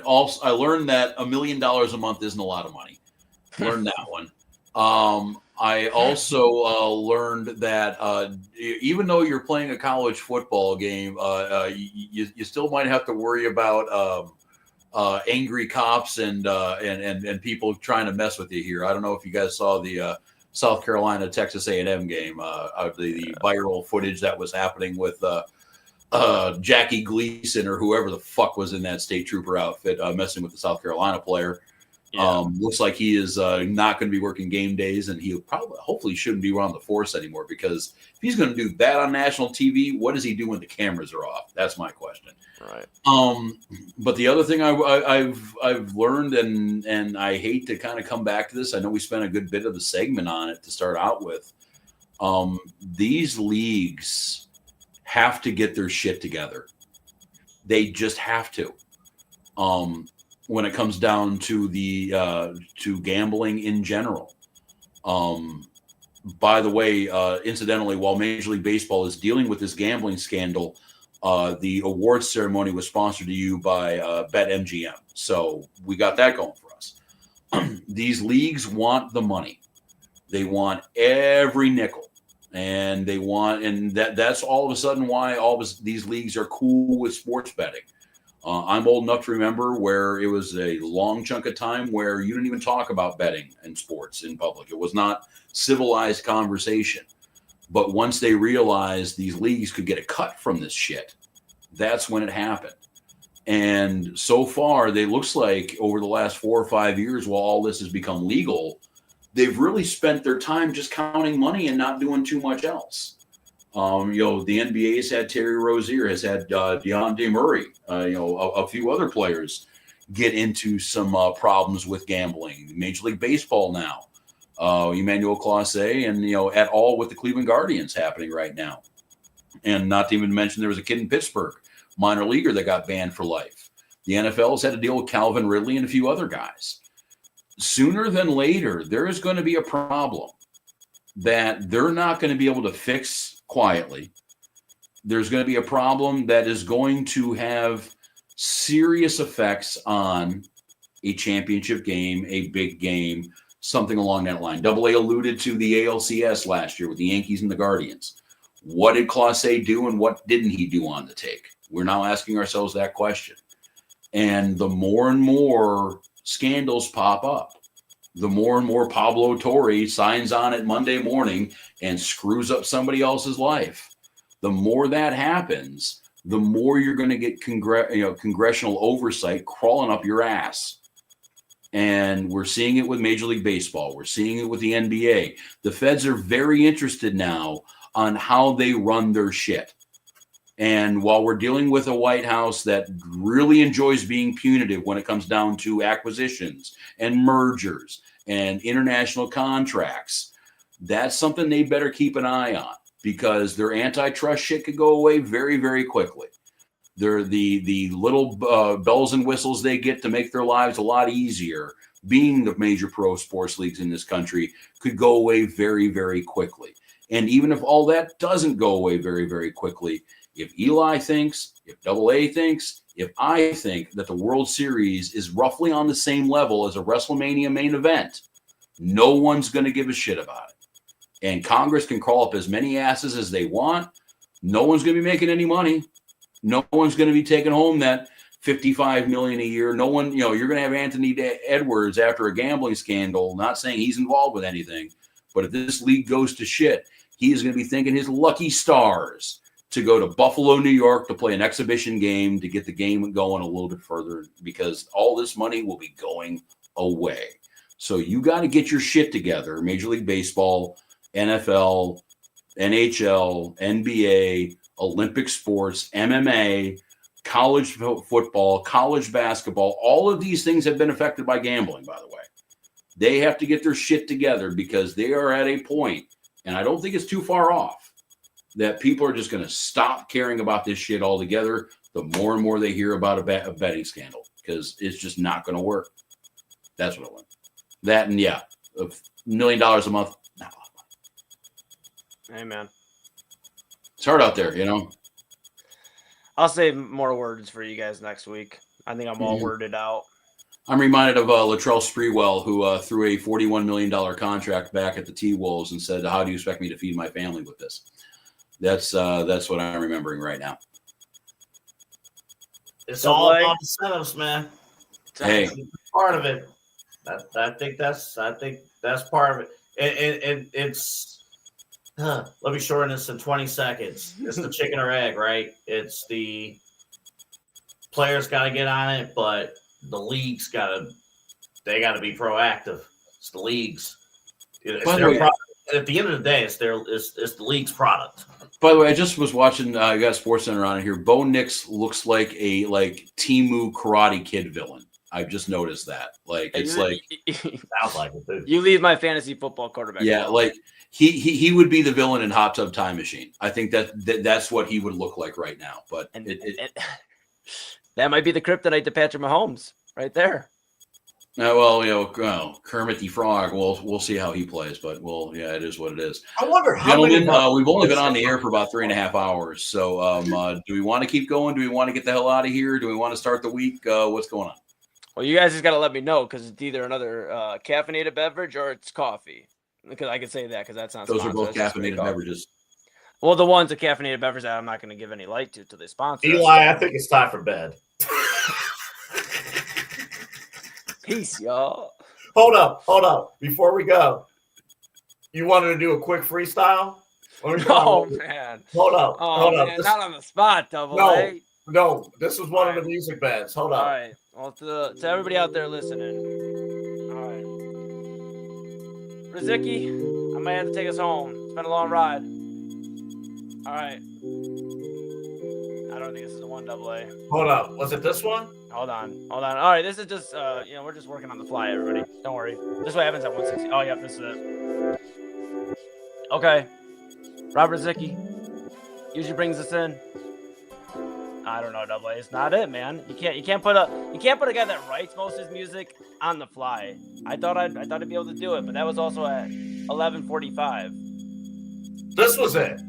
that $1 million a month isn't a lot of money. Learned that one. I also learned that even though you're playing a college football game, you still might have to worry about angry cops and people trying to mess with you here. I don't know if you guys saw the South Carolina Texas A&M game, the viral footage that was happening with Jackie Gleason or whoever the fuck was in that state trooper outfit messing with the South Carolina player. Yeah. Looks like he is not going to be working game days, and he hopefully shouldn't be around the force anymore, because if he's going to do that on national TV, what does he do when the cameras are off? That's my question. Right. But the other thing I've learned, and I hate to kind of come back to this, I know we spent a good bit of the segment on it to start out with. These leagues have to get their shit together. They just have to. When it comes down to to gambling in general. By the way, incidentally, while Major League Baseball is dealing with this gambling scandal, the awards ceremony was sponsored to you by BetMGM. So we got that going for us. These leagues want the money. They want every nickel. And that's all of a sudden why these leagues are cool with sports betting. I'm old enough to remember where it was a long chunk of time where you didn't even talk about betting and sports in public. It was not civilized conversation. But once they realized these leagues could get a cut from this shit, that's when it happened. And so far, it looks like over the last 4 or 5 years, while all this has become legal, they've really spent their time just counting money and not doing too much else. The NBA has had Terry Rozier, has had DeJounte Murray, a few other players get into some problems with gambling. Major League Baseball now, Emmanuel Clase, and et al. With the Cleveland Guardians happening right now. And not to even mention there was a kid in Pittsburgh, minor leaguer, that got banned for life. The NFL has had to deal with Calvin Ridley and a few other guys. Sooner than later, there is going to be a problem that they're not going to be able to fix quietly. There's going to be a problem that is going to have serious effects on a championship game, a big game, something along that line. Double A alluded to the ALCS last year with the Yankees and the Guardians. What did Clase do and what didn't he do on the take? We're now asking ourselves that question. And the more and more scandals pop up, the more and more Pablo Torre signs on it Monday morning and screws up somebody else's life, The more that happens, the more you're going to get congressional oversight crawling up your ass. And we're seeing it with Major League Baseball. We're seeing it with the NBA. The feds are very interested now on how they run their shit. And while we're dealing with a White House that really enjoys being punitive when it comes down to acquisitions and mergers and international contracts, that's something they better keep an eye on, because their antitrust shit could go away very, very quickly. They're the little bells and whistles they get to make their lives a lot easier, being the major pro sports leagues in this country, could go away very, very quickly. And even if all that doesn't go away very, very quickly, if Eli thinks, if AA thinks, if I think that the World Series is roughly on the same level as a WrestleMania main event, no one's going to give a shit about it. And Congress can crawl up as many asses as they want. No one's going to be making any money. No one's going to be taking home that $55 million a year. No one, you're going to have Anthony Edwards after a gambling scandal, not saying he's involved with anything, but if this league goes to shit, he is going to be thanking his lucky stars to go to Buffalo, New York to play an exhibition game to get the game going a little bit further, because all this money will be going away. So you got to get your shit together. Major League Baseball, NFL, NHL, NBA, Olympic sports, MMA, college football, college basketball. All of these things have been affected by gambling, by the way. They have to get their shit together, because they are at a point, and I don't think it's too far off, that people are just going to stop caring about this shit altogether the more and more they hear about a betting scandal, because it's just not going to work. That's what I want. That, and $1 million a month, not a lot of money. Amen. It's hard out there, I'll save more words for you guys next week. I think I'm all worded out. I'm reminded of Latrell Sprewell, who threw a $41 million contract back at the T-Wolves and said, "How do you expect me to feed my family with this?" That's what I'm remembering right now. It's all about incentives, man. Hey, Part of it. I think that's part of it. And it's let me shorten this in 20 seconds. It's the chicken or egg, right? It's the players got to get on it, but the leagues got to be proactive. It's the leagues. It's their product. At the end of the day, it's the league's product. By the way, I just was watching. I got SportsCenter on here. Bo Nix looks like a Temu Karate Kid villain. I've just noticed that. It's sounds like it too. You leave my fantasy football quarterback. Yeah, he would be the villain in Hot Tub Time Machine. I think that's what he would look like right now. But that might be the kryptonite to Patrick Mahomes right there. Kermit the Frog. We'll see how he plays, but it is what it is. I wonder how Gentlemen, we've only been on the air for about 3.5 hours. So do we want to keep going? Do we want to get the hell out of here? Do we want to start the week? What's going on? Well, you guys just got to let me know, because it's either another caffeinated beverage or it's coffee. Because I can say that, because that's not. Those are both caffeinated beverages. Well, the one's a caffeinated beverage that I'm not going to give any light to they sponsor. Eli, I think it's time for bed. Peace, y'all. Hold up. Before we go, you wanted to do a quick freestyle? Oh, man. Hold up. Man, not on the spot, Double A. No, this was one of the music beds. Hold up. All right. Well, to everybody out there listening. All right. Rozycki, I might have to take us home. It's been a long ride. All right. I don't think this is the one, Double A. Hold up. Was it this one? Hold on. All right. This is just, we're just working on the fly, everybody. Don't worry. This is what happens at 160. Oh, yeah, this is it. Okay. Robert Rozycki usually brings us in. I don't know, Double A. It's not it, man. You can't put a guy that writes most of his music on the fly. I thought I'd be able to do it, but that was also at 11:45. This was it.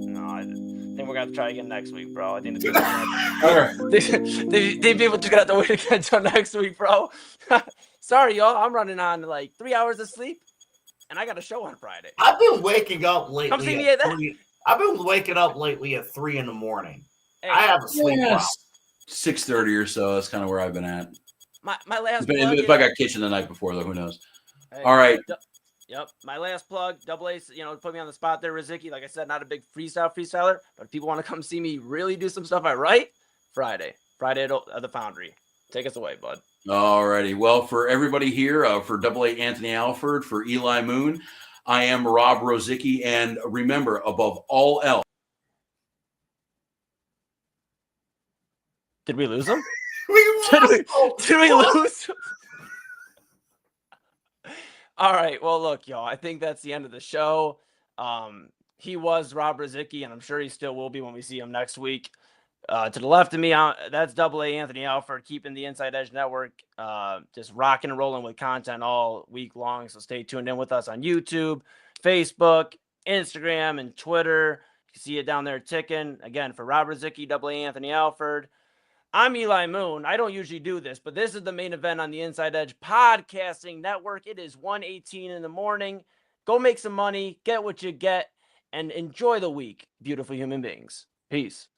No, I think we're gonna have to try again next week, bro. I think it's All right. these people just gonna have to wait again until next week, bro. Sorry, y'all. I'm running on 3 hours of sleep. And I got a show on Friday. I've been waking up lately. Come see me at that. I've been waking up lately at 3 a.m. Hey, I have a sleep problem. 6:30 or so. That's kind of where I've been at. My last. If I got kitchen the night before, though, who knows? Hey, All right. Yep. My last plug, Double A, put me on the spot there, Rozycki. Like I said, not a big freestyler, but if people want to come see me really do some stuff I write, Friday at the Foundry. Take us away, bud. All righty. Well, for everybody here, for Double A Anthony Alford, for Eli Moon, I am Rob Rozycki, and remember, above all else. Did we lose him? Did we lose? All right. Well, look, y'all, I think that's the end of the show. He was Rob Rozycki, and I'm sure he still will be when we see him next week. To the left of me, that's Double A Anthony Alford, keeping the Inside Edge Network just rocking and rolling with content all week long. So stay tuned in with us on YouTube, Facebook, Instagram, and Twitter. You see it down there ticking. Again, for Rob Rozycki, Double A Anthony Alford, I'm Eli Moon. I don't usually do this, but this is the main event on the Inside Edge Podcasting Network. It is 1:18 in the morning. Go make some money, get what you get, and enjoy the week, beautiful human beings. Peace.